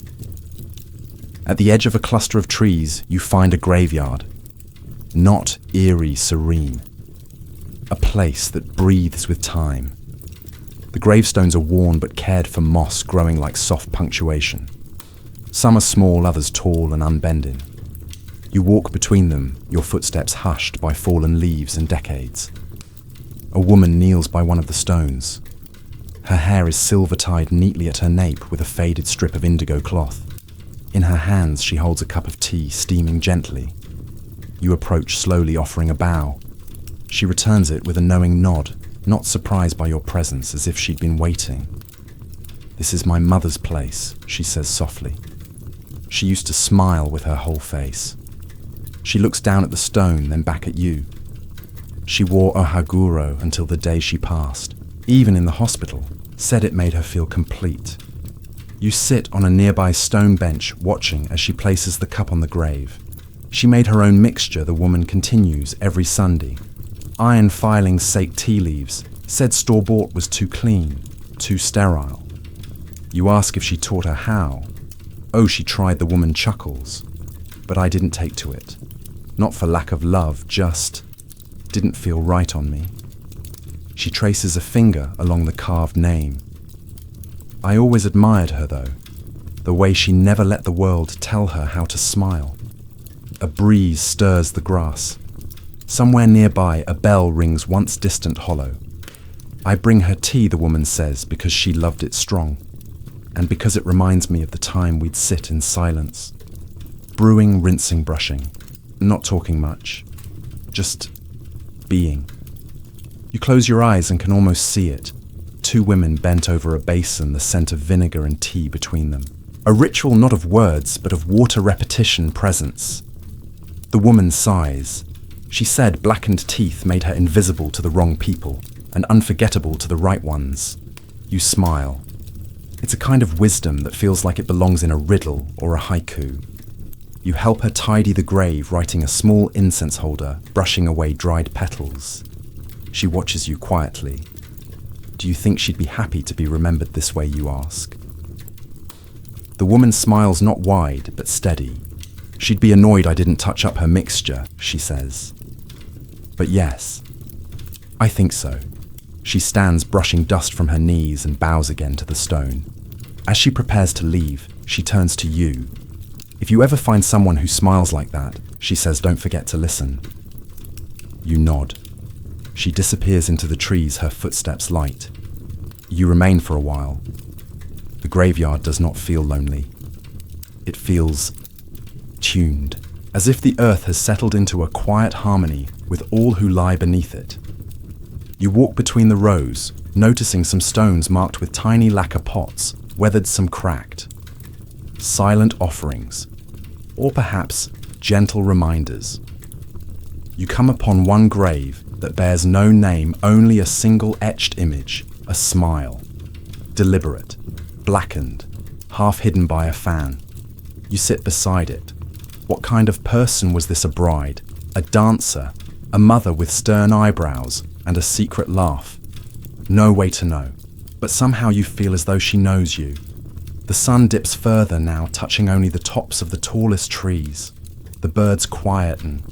At the edge of a cluster of trees, you find a graveyard. Not eerie serene. A place that breathes with time. The gravestones are worn but cared for moss growing like soft punctuation. Some are small, others tall and unbending. You walk between them, your footsteps hushed by fallen leaves and decades. A woman kneels by one of the stones. Her hair is silver-tied neatly at her nape with a faded strip of indigo cloth. In her hands she holds a cup of tea steaming gently. You approach slowly, offering a bow. She returns it with a knowing nod, not surprised by your presence, as if she'd been waiting. "This is my mother's place," she says softly. She used to smile with her whole face. She looks down at the stone, then back at you. She wore ohaguro until the day she passed. Even in the hospital, said it made her feel complete. You sit on a nearby stone bench, watching as she places the cup on the grave. She made her own mixture, the woman continues, every Sunday. Iron filing sake tea leaves, said store-bought was too clean, too sterile. You ask if she taught her how. Oh, she tried, the woman chuckles. But I didn't take to it. Not for lack of love, just didn't feel right on me. She traces a finger along the carved name. I always admired her, though, the way she never let the world tell her how to smile. A breeze stirs the grass. Somewhere nearby, a bell rings once distant hollow. I bring her tea, the woman says, because she loved it strong, and because it reminds me of the time we'd sit in silence. Brewing, rinsing, brushing. Not talking much. Just being. You close your eyes and can almost see it. Two women bent over a basin, the scent of vinegar and tea between them. A ritual not of words, but of water repetition presence. The woman sighs. She said blackened teeth made her invisible to the wrong people and unforgettable to the right ones. You smile. It's a kind of wisdom that feels like it belongs in a riddle or a haiku. You help her tidy the grave, writing a small incense holder, brushing away dried petals. She watches you quietly. Do you think she'd be happy to be remembered this way, you ask? The woman smiles, not wide, but steady. She'd be annoyed I didn't touch up her mixture, she says. But yes, I think so. She stands, brushing dust from her knees, and bows again to the stone. As she prepares to leave, she turns to you. If you ever find someone who smiles like that, she says, don't forget to listen. You nod. She disappears into the trees, her footsteps light. You remain for a while. The graveyard does not feel lonely. It feels tuned, as if the earth has settled into a quiet harmony with all who lie beneath it. You walk between the rows, noticing some stones marked with tiny lacquer pots, weathered, some cracked. Silent offerings, or perhaps gentle reminders. You come upon one grave that bears no name, only a single etched image, a smile. Deliberate, blackened, half hidden by a fan. You sit beside it. What kind of person was this, a bride, a dancer, A mother with stern eyebrows and a secret laugh. No way to know, but somehow you feel as though she knows you. The sun dips further now, touching only the tops of the tallest trees. The birds quieten.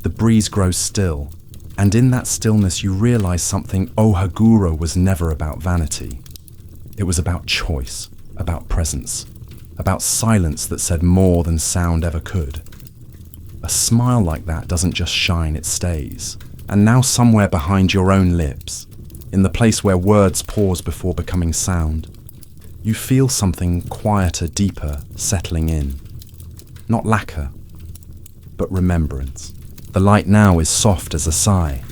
The breeze grows still. And in that stillness you realize something Ohaguro was never about vanity. It was about choice, about presence, about silence that said more than sound ever could. A smile like that doesn't just shine, it stays. And now somewhere behind your own lips, in the place where words pause before becoming sound, you feel something quieter, deeper, settling in. Not lacquer, but remembrance. The light now is soft as a sigh.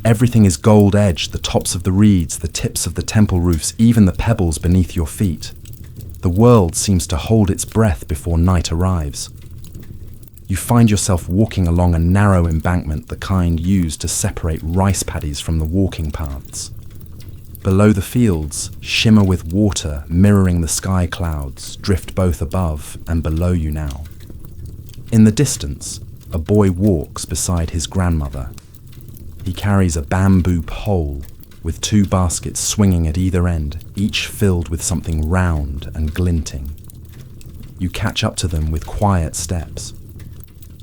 Everything is gold-edged, the tops of the reeds, the tips of the temple roofs, even the pebbles beneath your feet. The world seems to hold its breath before night arrives. You find yourself walking along a narrow embankment, the kind used to separate rice paddies from the walking paths. Below the fields, shimmer with water, mirroring the sky clouds, drift both above and below you now. In the distance, a boy walks beside his grandmother. He carries a bamboo pole with two baskets swinging at either end, each filled with something round and glinting. You catch up to them with quiet steps.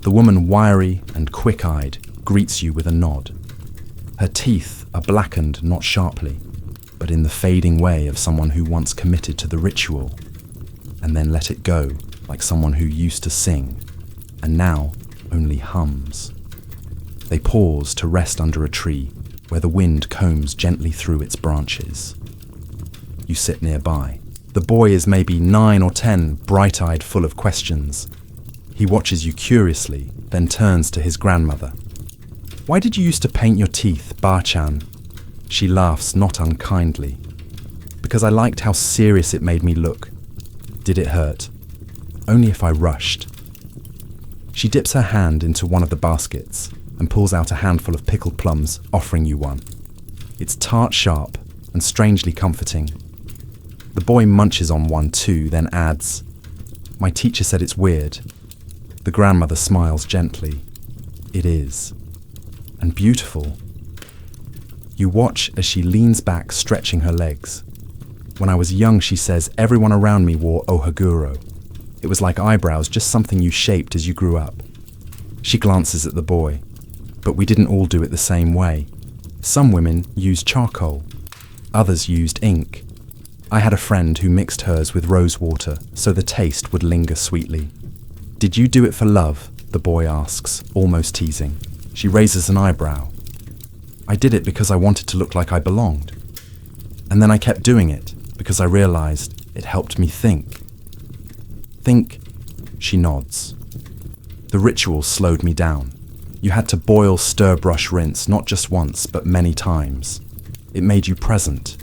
The woman, wiry and quick-eyed, greets you with a nod. Her teeth are blackened not sharply, but in the fading way of someone who once committed to the ritual and then let it go, like someone who used to sing and now only hums. They pause to rest under a tree where the wind combs gently through its branches. You sit nearby. The boy is maybe 9 or 10, bright-eyed, full of questions. He watches you curiously, then turns to his grandmother. "Why did you used to paint your teeth, Ba-chan?" She laughs, not unkindly. "Because I liked how serious it made me look." "Did it hurt?" "Only if I rushed." She dips her hand into one of the baskets and pulls out a handful of pickled plums, offering you one. It's tart sharp and strangely comforting. The boy munches on one too, then adds, "My teacher said it's weird." The grandmother smiles gently. "It is. And beautiful." You watch as she leans back, stretching her legs. "When I was young," she says, "everyone around me wore ohaguro. It was like eyebrows, just something you shaped as you grew up." She glances at the boy. "But we didn't all do it the same way. Some women used charcoal. Others used ink. I had a friend who mixed hers with rose water, so the taste would linger sweetly." "Did you do it for love?" the boy asks, almost teasing. She raises an eyebrow. "I did it because I wanted to look like I belonged. And then I kept doing it because I realized it helped me think." "Think?" She nods. "The ritual slowed me down. You had to boil, stir, brush, rinse, not just once, but many times. It made you present.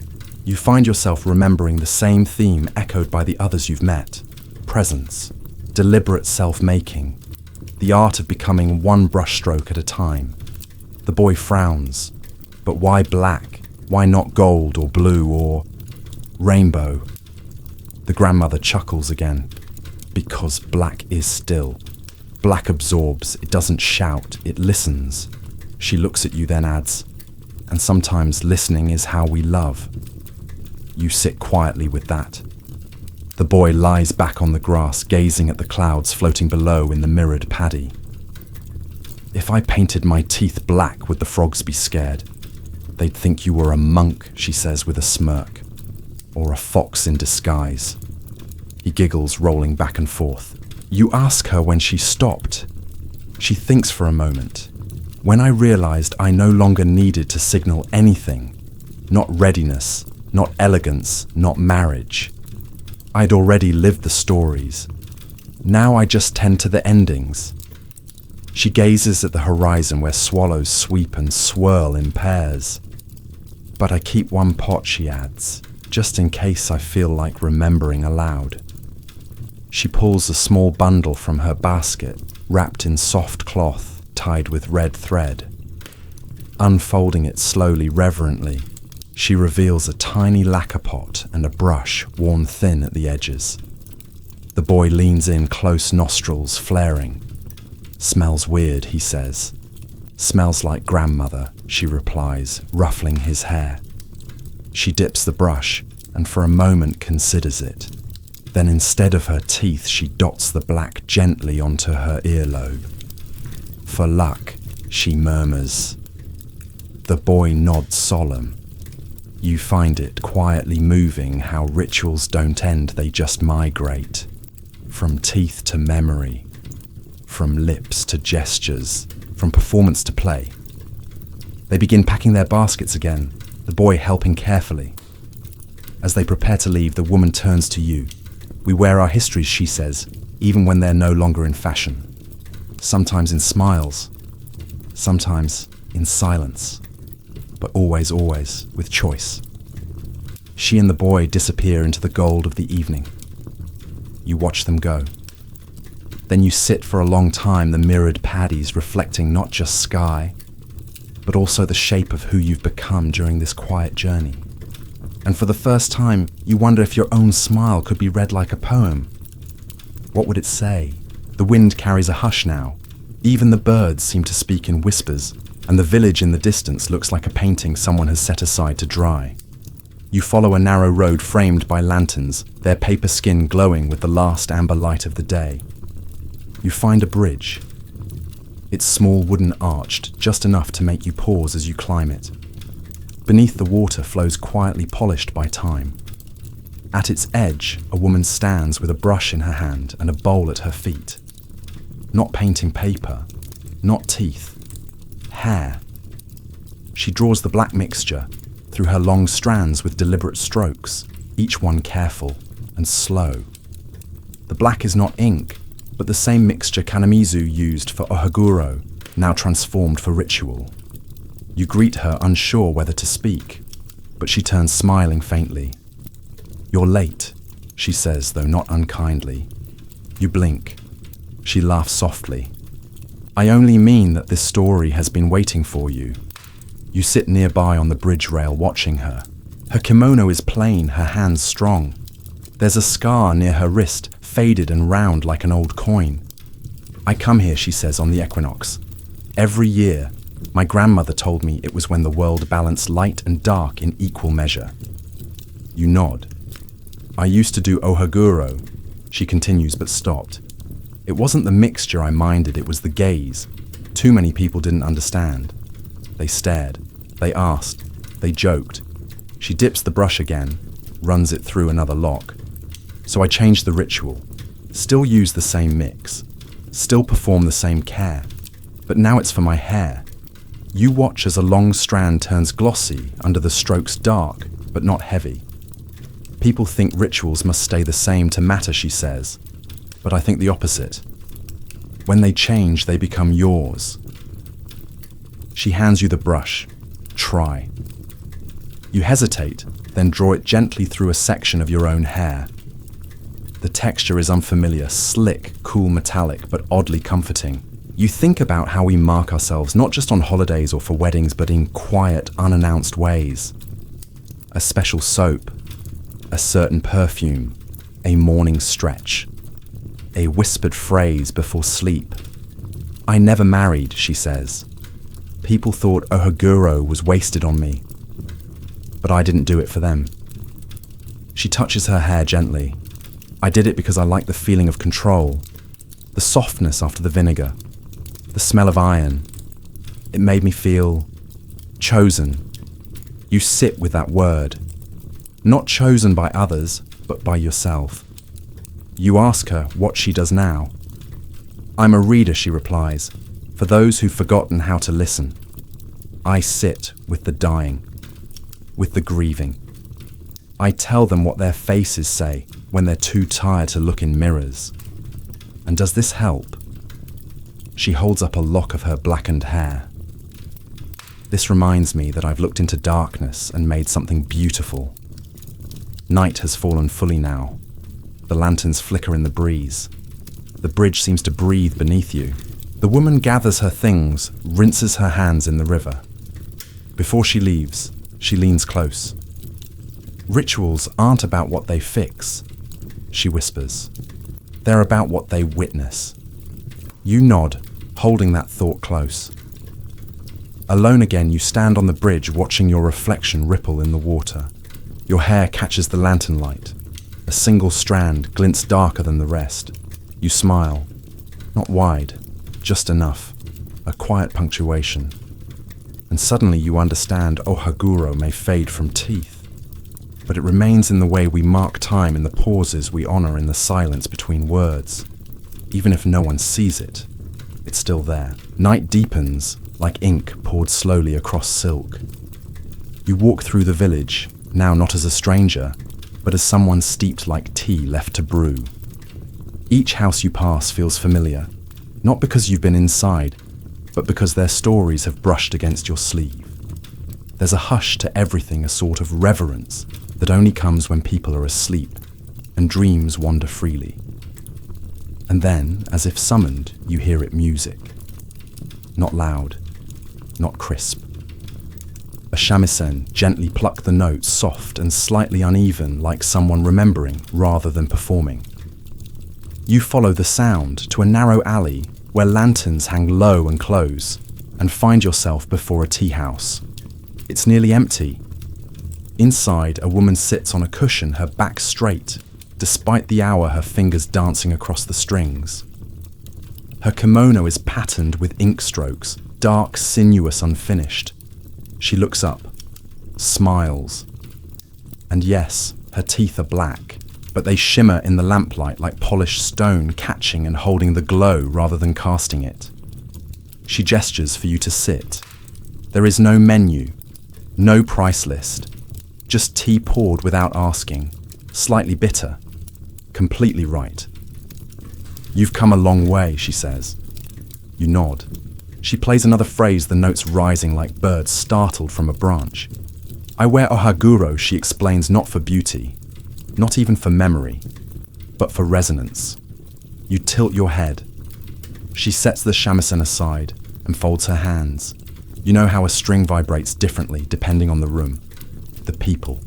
You find yourself remembering the same theme echoed by the others you've met. Presence. Deliberate self-making. The art of becoming one brushstroke at a time." The boy frowns. "But why black? Why not gold or blue or rainbow?" The grandmother chuckles again. "Because black is still. Black absorbs, it doesn't shout, it listens." She looks at you, then adds, "And sometimes listening is how we love." You sit quietly with that. The boy lies back on the grass, gazing at the clouds floating below in the mirrored paddy. "If I painted my teeth black, would the frogs be scared? They'd think you were a monk," she says with a smirk. "Or a fox in disguise." He giggles, rolling back and forth. You ask her when she stopped. She thinks for a moment. "When I realized I no longer needed to signal anything. Not readiness, not elegance, not marriage. I'd already lived the stories. Now I just tend to the endings." She gazes at the horizon where swallows sweep and swirl in pairs. "But I keep one pot," she adds, "just in case I feel like remembering aloud." She pulls a small bundle from her basket, wrapped in soft cloth, tied with red thread. Unfolding it slowly, reverently, she reveals a tiny lacquer pot and a brush worn thin at the edges. The boy leans in close, nostrils flaring. "Smells weird," he says. Smells like grandmother, she replies, ruffling his hair. She dips the brush and for a moment considers it. Then instead of her teeth, she dots the black gently onto her earlobe. For luck, she murmurs. The boy nods solemn. You find it quietly moving how rituals don't end, they just migrate. From teeth to memory, from lips to gestures, from performance to play. They begin packing their baskets again, the boy helping carefully. As they prepare to leave, the woman turns to you. We wear our histories, she says, even when they're no longer in fashion. Sometimes in smiles, sometimes in silence, but always, always with choice. She and the boy disappear into the gold of the evening. You watch them go. Then you sit for a long time, the mirrored paddies reflecting not just sky, but also the shape of who you've become during this quiet journey. And for the first time, you wonder if your own smile could be read like a poem. What would it say? The wind carries a hush now. Even the birds seem to speak in whispers, and the village in the distance looks like a painting someone has set aside to dry. You follow a narrow road framed by lanterns, their paper skin glowing with the last amber light of the day. You find a bridge. It's small, wooden, arched, just enough to make you pause as you climb it. Beneath, the water flows quietly, polished by time. At its edge, a woman stands with a brush in her hand and a bowl at her feet. Not painting paper, not teeth, hair. She draws the black mixture through her long strands with deliberate strokes, each one careful and slow. The black is not ink, but the same mixture Kanamizu used for ohaguro, now transformed for ritual. You greet her, unsure whether to speak, but she turns, smiling faintly. You're late, she says, though not unkindly. You blink. She laughs softly. I only mean that this story has been waiting for you. You sit nearby on the bridge rail watching her. Her kimono is plain, her hands strong. There's a scar near her wrist, faded and round like an old coin. I come here, she says, on the equinox. Every year, my grandmother told me it was when the world balanced light and dark in equal measure. You nod. I used to do ohaguro, she continues, but stopped. It wasn't the mixture I minded, it was the gaze. Too many people didn't understand. They stared, they asked, they joked. She dips the brush again, runs it through another lock. So I changed the ritual, still use the same mix, still perform the same care, but now it's for my hair. You watch as a long strand turns glossy under the strokes, dark, but not heavy. People think rituals must stay the same to matter, she says, but I think the opposite. When they change, they become yours. She hands you the brush. Try. You hesitate, then draw it gently through a section of your own hair. The texture is unfamiliar, slick, cool, metallic, but oddly comforting. You think about how we mark ourselves, not just on holidays or for weddings, but in quiet, unannounced ways. A special soap, a certain perfume, a morning stretch, a whispered phrase before sleep. I never married, she says. People thought ohaguro was wasted on me, but I didn't do it for them. She touches her hair gently. I did it because I like the feeling of control, the softness after the vinegar, the smell of iron. It made me feel chosen. You sit with that word. Not chosen by others, but by yourself. You ask her what she does now. I'm a reader, she replies, for those who've forgotten how to listen. I sit with the dying, with the grieving. I tell them what their faces say when they're too tired to look in mirrors. And does this help? She holds up a lock of her blackened hair. This reminds me that I've looked into darkness and made something beautiful. Night has fallen fully now. The lanterns flicker in the breeze. The bridge seems to breathe beneath you. The woman gathers her things, rinses her hands in the river. Before she leaves, she leans close. Rituals aren't about what they fix, she whispers. They're about what they witness. You nod, holding that thought close. Alone again, you stand on the bridge watching your reflection ripple in the water. Your hair catches the lantern light. A single strand glints darker than the rest. You smile. Not wide, just enough. A quiet punctuation. And suddenly you understand Ohaguro may fade from teeth, but it remains in the way we mark time, in the pauses we honor in the silence between words. Even if no one sees it, it's still there. Night deepens, like ink poured slowly across silk. You walk through the village, now not as a stranger, but as someone steeped like tea left to brew. Each house you pass feels familiar, not because you've been inside, but because their stories have brushed against your sleeve. There's a hush to everything, a sort of reverence that only comes when people are asleep and dreams wander freely. And then, as if summoned, you hear it music. Not loud, not crisp. A shamisen gently pluck the notes, soft and slightly uneven, like someone remembering rather than performing. You follow the sound to a narrow alley where lanterns hang low and close, and find yourself before a tea house. It's nearly empty. Inside, a woman sits on a cushion, her back straight, despite the hour, her fingers dancing across the strings. Her kimono is patterned with ink strokes, dark, sinuous, unfinished. She looks up, smiles. And yes, her teeth are black, but they shimmer in the lamplight like polished stone, catching and holding the glow rather than casting it. She gestures for you to sit. There is no menu, no price list, just tea poured without asking, slightly bitter, completely right. You've come a long way, she says. You nod. She plays another phrase, the notes rising like birds startled from a branch. I wear ohaguro, she explains, not for beauty, not even for memory, but for resonance. You tilt your head. She sets the shamisen aside and folds her hands. You know how a string vibrates differently depending on the room, the people,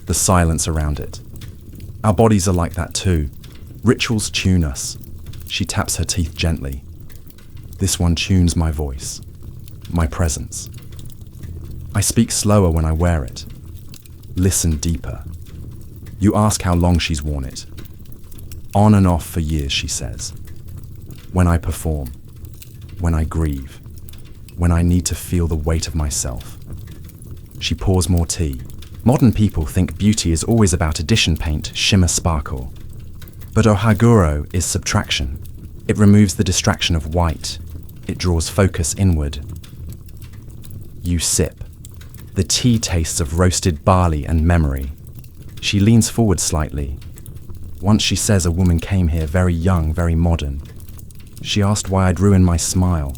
the silence around it. Our bodies are like that too. Rituals tune us. She taps her teeth gently. This one tunes my voice, my presence. I speak slower when I wear it. Listen deeper. You ask how long she's worn it. On and off for years, she says. When I perform, when I grieve, when I need to feel the weight of myself. She pours more tea. Modern people think beauty is always about addition paint, shimmer, sparkle. But ohaguro is subtraction. It removes the distraction of white. It draws focus inward. You sip. The tea tastes of roasted barley and memory. She leans forward slightly. Once she says a woman came here very young, very modern. She asked why I'd ruin my smile.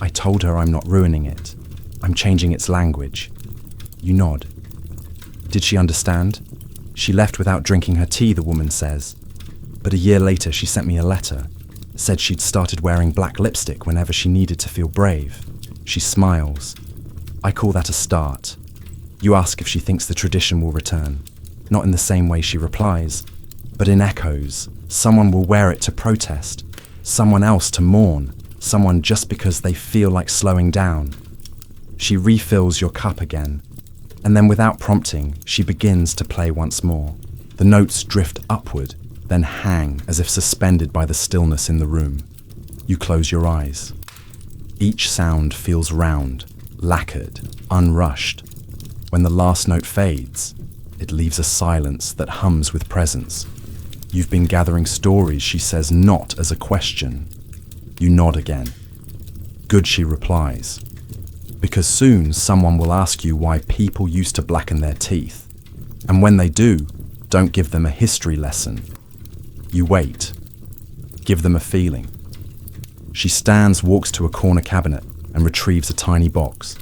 I told her I'm not ruining it. I'm changing its language. You nod. Did she understand? She left without drinking her tea, the woman says. But a year later she sent me a letter. Said she'd started wearing black lipstick whenever she needed to feel brave. She smiles. I call that a start. You ask if she thinks the tradition will return. Not in the same way she replies, but in echoes. Someone will wear it to protest, someone else to mourn, someone just because they feel like slowing down. She refills your cup again, and then without prompting, she begins to play once more. The notes drift upward, then hang as if suspended by the stillness in the room. You close your eyes. Each sound feels round, lacquered, unrushed. When the last note fades, it leaves a silence that hums with presence. You've been gathering stories, she says, not as a question. You nod again. Good, she replies. Because soon someone will ask you why people used to blacken their teeth. And when they do, don't give them a history lesson. You wait. Give them a feeling. She stands, walks to a corner cabinet, and retrieves a tiny box.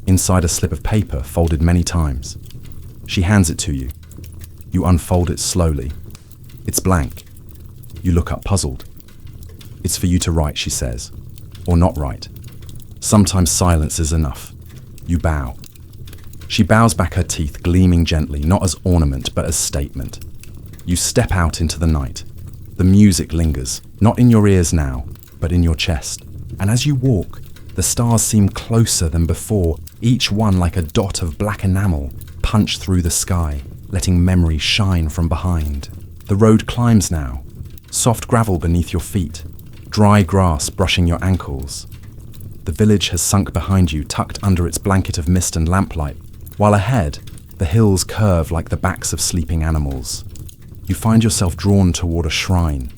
Inside a slip of paper, folded many times. She hands it to you. You unfold it slowly. It's blank. You look up puzzled. It's for you to write, she says. Or not write. Sometimes silence is enough. You bow. She bows back her teeth, gleaming gently, not as ornament, but as statement. You step out into the night. The music lingers, not in your ears now, but in your chest. And as you walk, The stars seem closer than before, each one like a dot of black enamel punched through the sky, letting memory shine from behind. The road climbs now, soft gravel beneath your feet, dry grass brushing your ankles. The village has sunk behind you, tucked under its blanket of mist and lamplight, while ahead, the hills curve like the backs of sleeping animals. You find yourself drawn toward a shrine.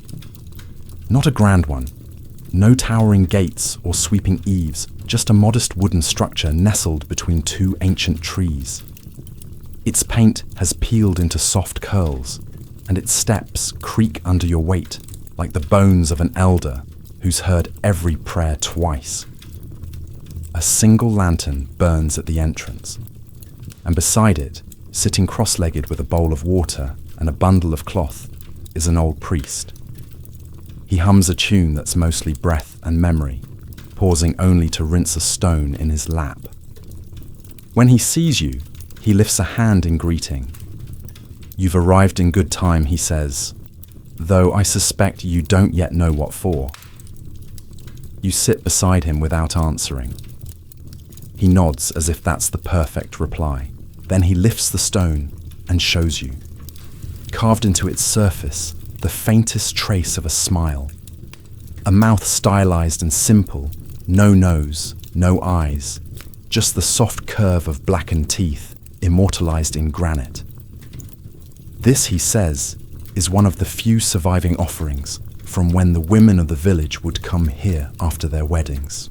Not a grand one. No towering gates or sweeping eaves, just a modest wooden structure nestled between two ancient trees. Its paint has peeled into soft curls, and its steps creak under your weight like the bones of an elder who's heard every prayer twice. A single lantern burns at the entrance, and beside it, sitting cross-legged with a bowl of water and a bundle of cloth, is an old priest. He hums a tune that's mostly breath and memory, pausing only to rinse a stone in his lap. When he sees you, he lifts a hand in greeting. "You've arrived in good time," he says, "though I suspect you don't yet know what for." You sit beside him without answering. He nods as if that's the perfect reply. Then he lifts the stone and shows you. Carved into its surface, the faintest trace of a smile. A mouth stylized and simple, no nose, no eyes, just the soft curve of blackened teeth immortalized in granite. This, he says, is one of the few surviving offerings from when the women of the village would come here after their weddings.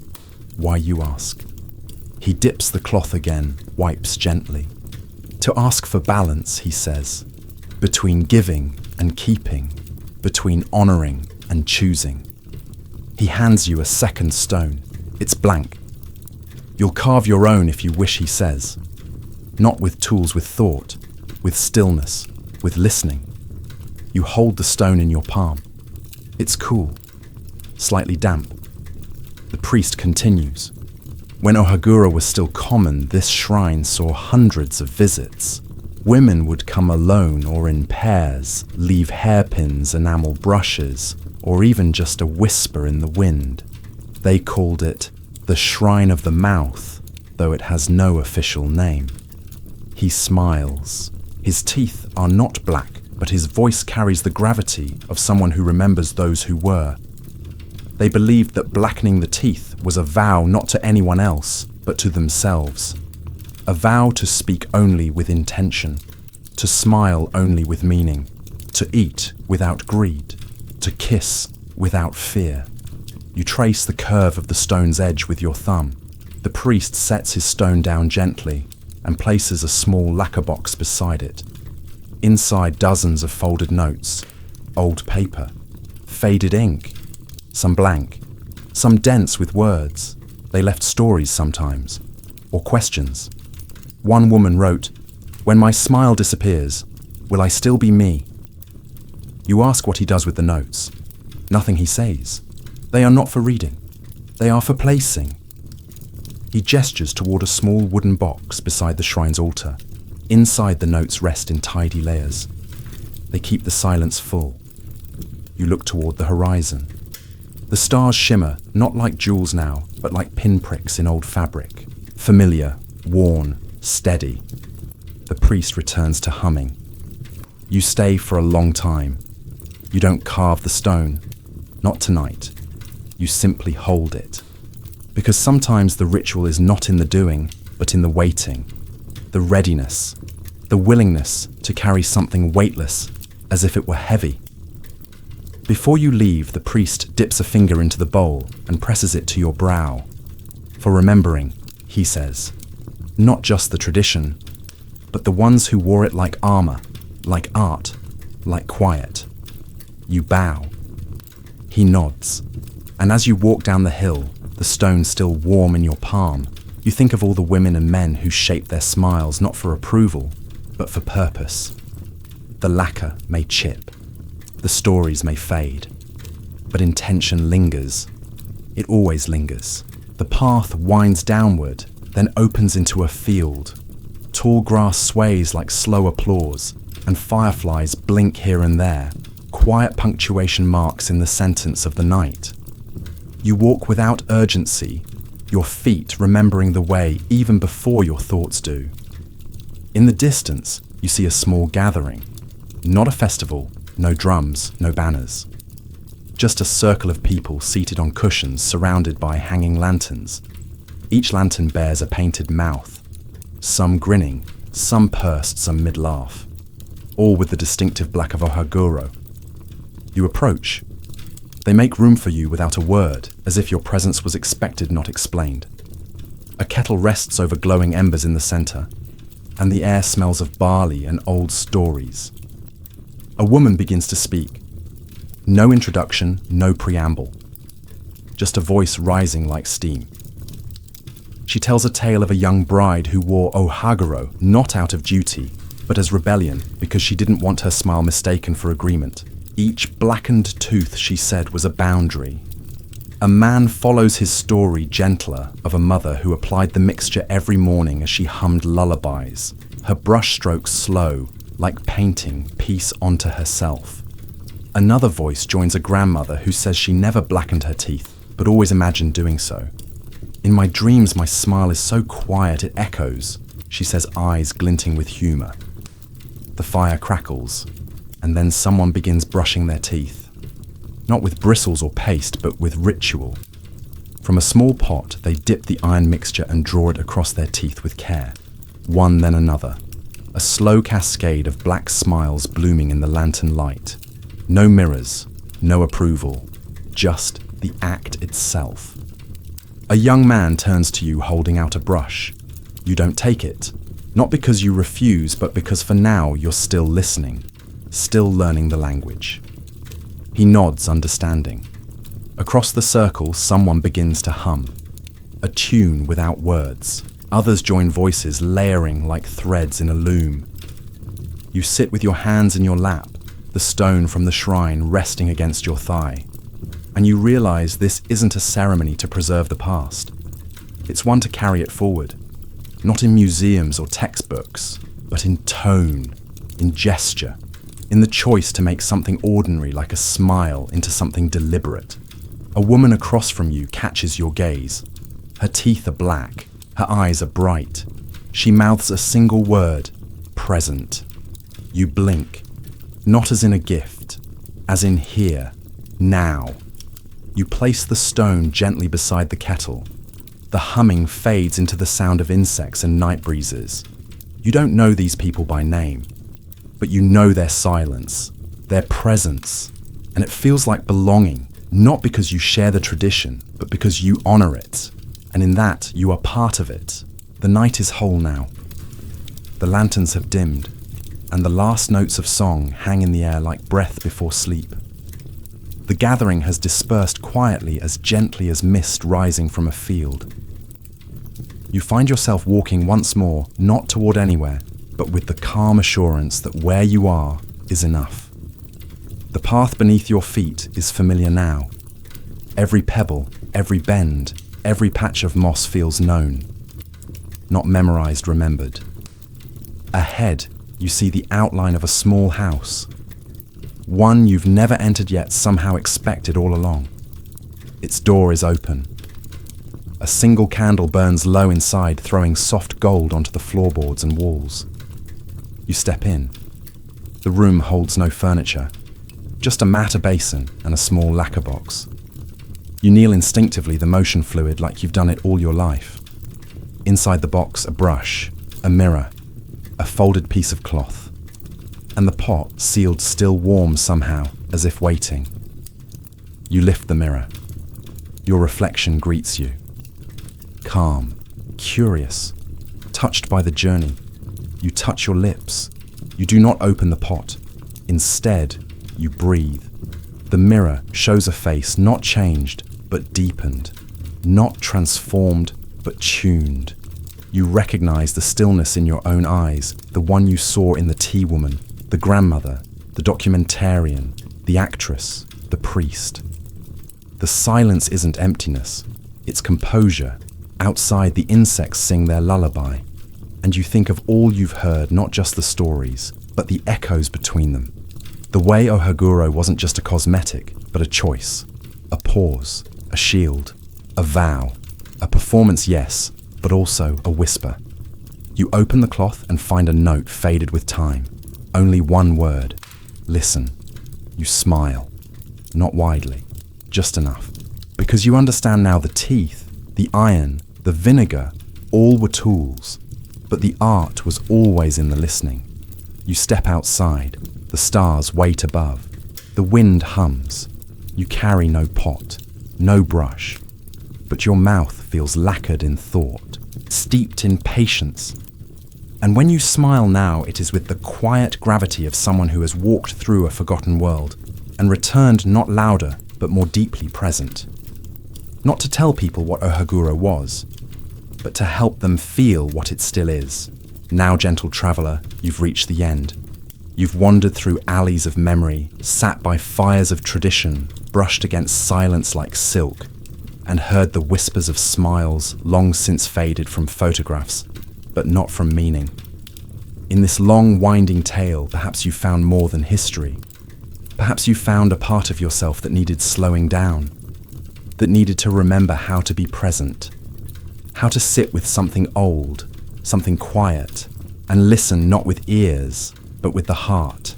Why, you ask? He dips the cloth again, wipes gently. To ask for balance, he says, between giving and keeping, between honoring and choosing. He hands you a second stone. It's blank. You'll carve your own if you wish, he says. Not with tools, with thought, with stillness, with listening. You hold the stone in your palm. It's cool, slightly damp. The priest continues. When Ohagura was still common, this shrine saw hundreds of visits. Women would come alone or in pairs, leave hairpins, enamel brushes, or even just a whisper in the wind. They called it the Shrine of the Mouth, though it has no official name. He smiles. His teeth are not black, but his voice carries the gravity of someone who remembers those who were. They believed that blackening the teeth was a vow not to anyone else, but to themselves. A vow to speak only with intention, to smile only with meaning, to eat without greed, to kiss without fear. You trace the curve of the stone's edge with your thumb. The priest sets his stone down gently and places a small lacquer box beside it. Inside, dozens of folded notes, old paper, faded ink, some blank, some dense with words. They left stories sometimes, or questions. One woman wrote, "When my smile disappears, will I still be me?" You ask what he does with the notes. Nothing he says. They are not for reading. They are for placing. He gestures toward a small wooden box beside the shrine's altar. Inside, the notes rest in tidy layers. They keep the silence full. You look toward the horizon. The stars shimmer, not like jewels now, but like pinpricks in old fabric. Familiar, worn, steady. The priest returns to humming. You stay for a long time. You don't carve the stone. Not tonight. You simply hold it. Because sometimes the ritual is not in the doing, but in the waiting. The readiness. The willingness to carry something weightless, as if it were heavy. Before you leave, the priest dips a finger into the bowl and presses it to your brow. For remembering, he says, not just the tradition, but the ones who wore it like armor, like art, like quiet. You bow. He nods. And as you walk down the hill, the stone still warm in your palm, you think of all the women and men who shape their smiles not for approval, but for purpose. The lacquer may chip. The stories may fade, but intention lingers. It always lingers. The path winds downward, then opens into a field. Tall grass sways like slow applause, and fireflies blink here and there, quiet punctuation marks in the sentence of the night. You walk without urgency, your feet remembering the way even before your thoughts do. In the distance, you see a small gathering. Not a festival, no drums, no banners. Just a circle of people seated on cushions surrounded by hanging lanterns. Each lantern bears a painted mouth, some grinning, some pursed, some mid-laugh, all with the distinctive black of Ohaguro. You approach. They make room for you without a word, as if your presence was expected, not explained. A kettle rests over glowing embers in the center, and the air smells of barley and old stories. A woman begins to speak. No introduction, no preamble. Just a voice rising like steam. She tells a tale of a young bride who wore ohaguro not out of duty, but as rebellion because she didn't want her smile mistaken for agreement. Each blackened tooth, she said, was a boundary. A man follows his story gentler of a mother who applied the mixture every morning as she hummed lullabies, her brushstrokes slow, like painting peace onto herself. Another voice joins a grandmother who says she never blackened her teeth, but always imagined doing so. In my dreams, my smile is so quiet it echoes, she says, eyes glinting with humor. The fire crackles, and then someone begins brushing their teeth. Not with bristles or paste, but with ritual. From a small pot, they dip the iron mixture and draw it across their teeth with care. One then another. A slow cascade of black smiles blooming in the lantern light. No mirrors, no approval, just the act itself. A young man turns to you holding out a brush. You don't take it, not because you refuse, but because for now you're still listening, still learning the language. He nods, understanding. Across the circle, someone begins to hum. A tune without words. Others join voices layering like threads in a loom. You sit with your hands in your lap, the stone from the shrine resting against your thigh. And you realize this isn't a ceremony to preserve the past. It's one to carry it forward. Not in museums or textbooks, but in tone, in gesture, in the choice to make something ordinary like a smile into something deliberate. A woman across from you catches your gaze. Her teeth are black, her eyes are bright. She mouths a single word, present. You blink, not as in a gift, as in here, now. You place the stone gently beside the kettle. The humming fades into the sound of insects and night breezes. You don't know these people by name, but you know their silence, their presence, and it feels like belonging, not because you share the tradition, but because you honor it, and in that you are part of it. The night is whole now. The lanterns have dimmed, and the last notes of song hang in the air like breath before sleep. The gathering has dispersed quietly, as gently as mist rising from a field. You find yourself walking once more, not toward anywhere, but with the calm assurance that where you are is enough. The path beneath your feet is familiar now. Every pebble, every bend, every patch of moss feels known. Not memorized, remembered. Ahead, you see the outline of a small house. One you've never entered yet, somehow expected all along. Its door is open. A single candle burns low inside, throwing soft gold onto the floorboards and walls. You step in. The room holds no furniture, just a mat, a basin, and a small lacquer box. You kneel instinctively, the motion fluid, like you've done it all your life. Inside the box, a brush, a mirror, a folded piece of cloth, and the pot sealed still warm somehow, as if waiting. You lift the mirror. Your reflection greets you. Calm, curious, touched by the journey. You touch your lips. You do not open the pot. Instead, you breathe. The mirror shows a face not changed, but deepened. Not transformed, but tuned. You recognize the stillness in your own eyes, the one you saw in the tea woman, the grandmother, the documentarian, the actress, the priest. The silence isn't emptiness, it's composure. Outside, the insects sing their lullaby, and you think of all you've heard, not just the stories, but the echoes between them. The way Ohaguro wasn't just a cosmetic, but a choice, a pause, a shield, a vow. A performance, yes, but also a whisper. You open the cloth and find a note faded with time. Only one word. Listen. You smile. Not widely, just enough. Because you understand now the teeth, the iron, the vinegar, all were tools. But the art was always in the listening. You step outside. The stars wait above. The wind hums. You carry no pot, no brush. But your mouth feels lacquered in thought, steeped in patience. And when you smile now, it is with the quiet gravity of someone who has walked through a forgotten world and returned not louder, but more deeply present. Not to tell people what Ohaguro was, but to help them feel what it still is. Now, gentle traveller, you've reached the end. You've wandered through alleys of memory, sat by fires of tradition, brushed against silence like silk, and heard the whispers of smiles long since faded from photographs, but not from meaning. In this long, winding tale, perhaps you found more than history. Perhaps you found a part of yourself that needed slowing down, that needed to remember how to be present, how to sit with something old, something quiet, and listen not with ears, but with the heart.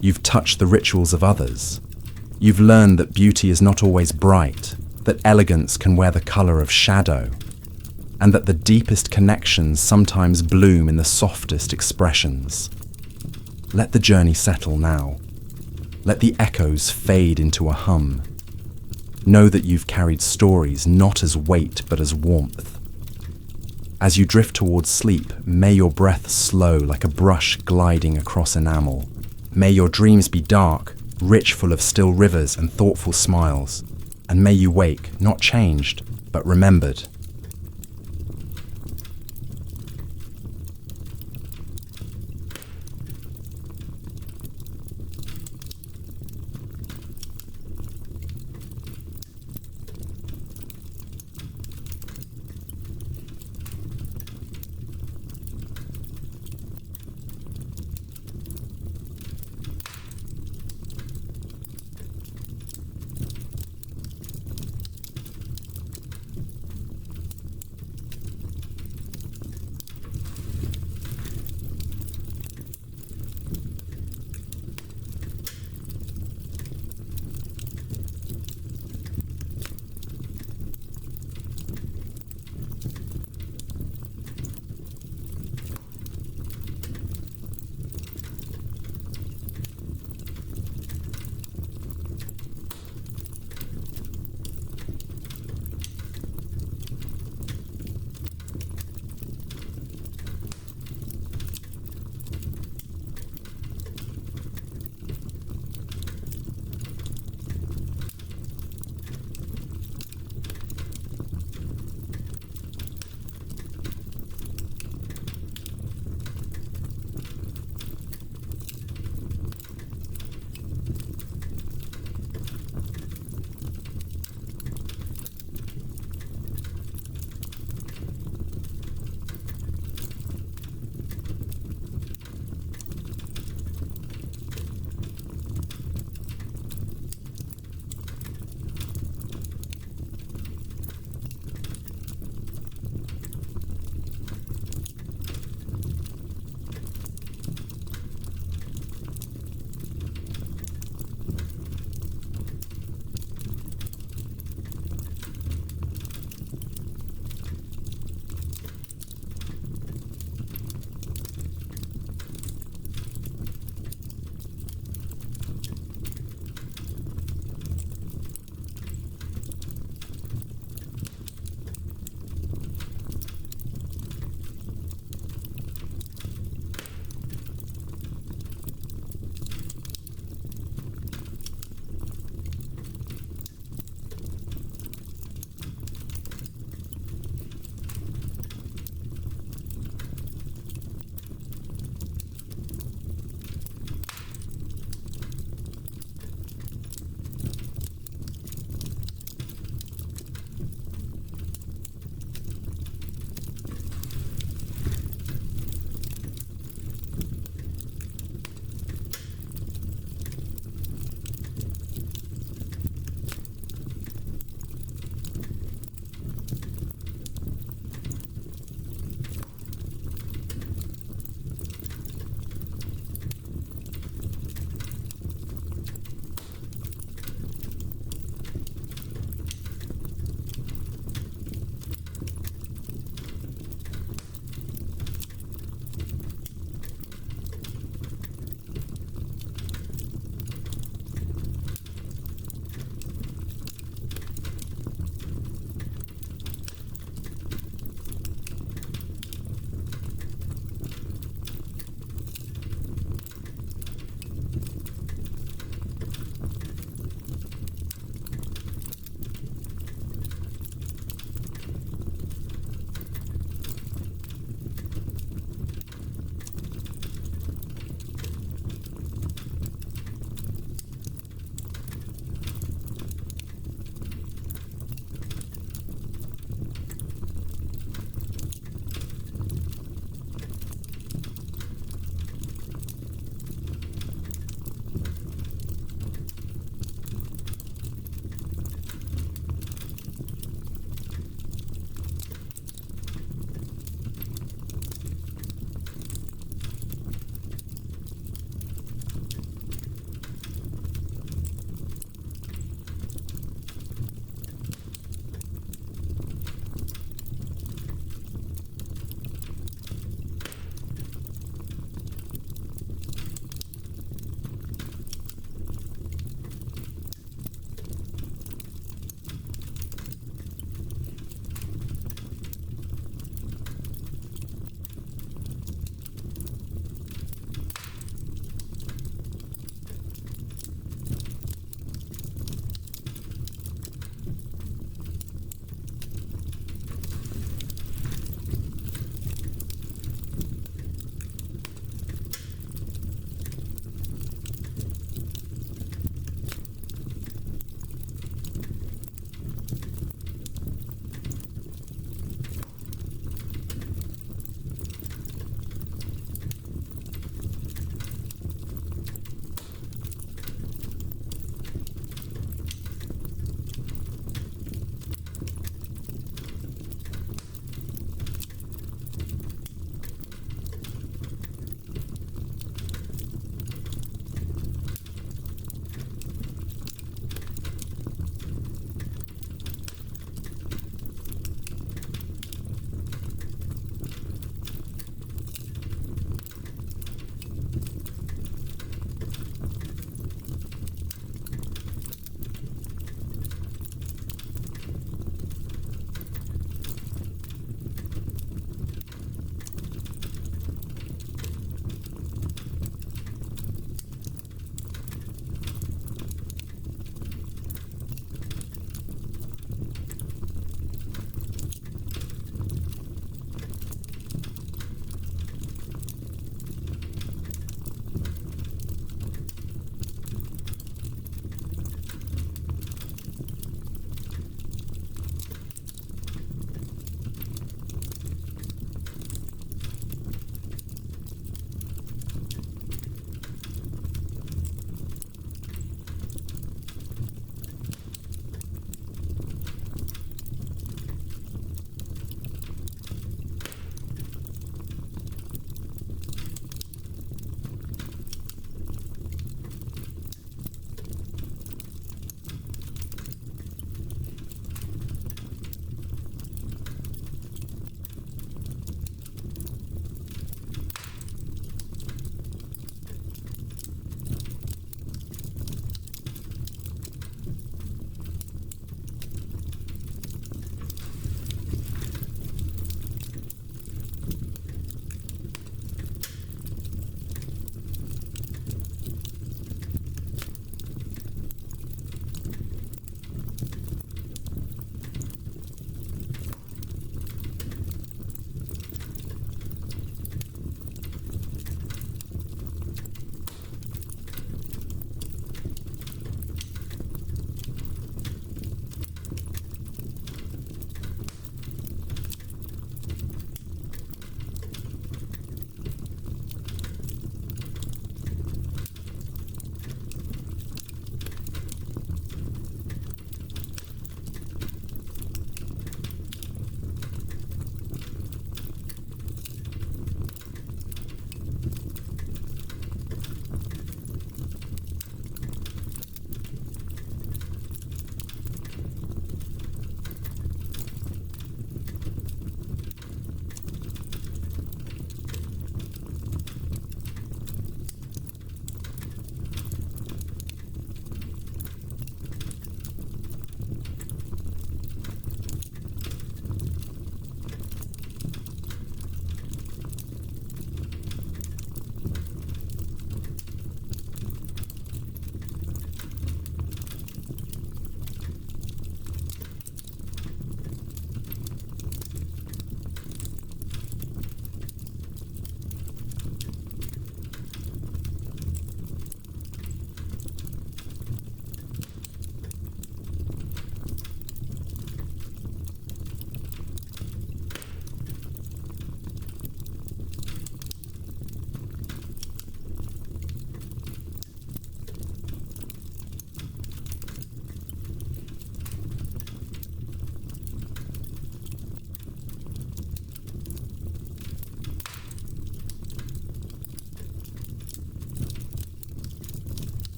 You've touched the rituals of others. You've learned that beauty is not always bright, that elegance can wear the colour of shadow, and that the deepest connections sometimes bloom in the softest expressions. Let the journey settle now. Let the echoes fade into a hum. Know that you've carried stories not as weight but as warmth. As you drift towards sleep, may your breath slow like a brush gliding across enamel. May your dreams be dark, rich full of still rivers and thoughtful smiles. And may you wake, not changed, but remembered.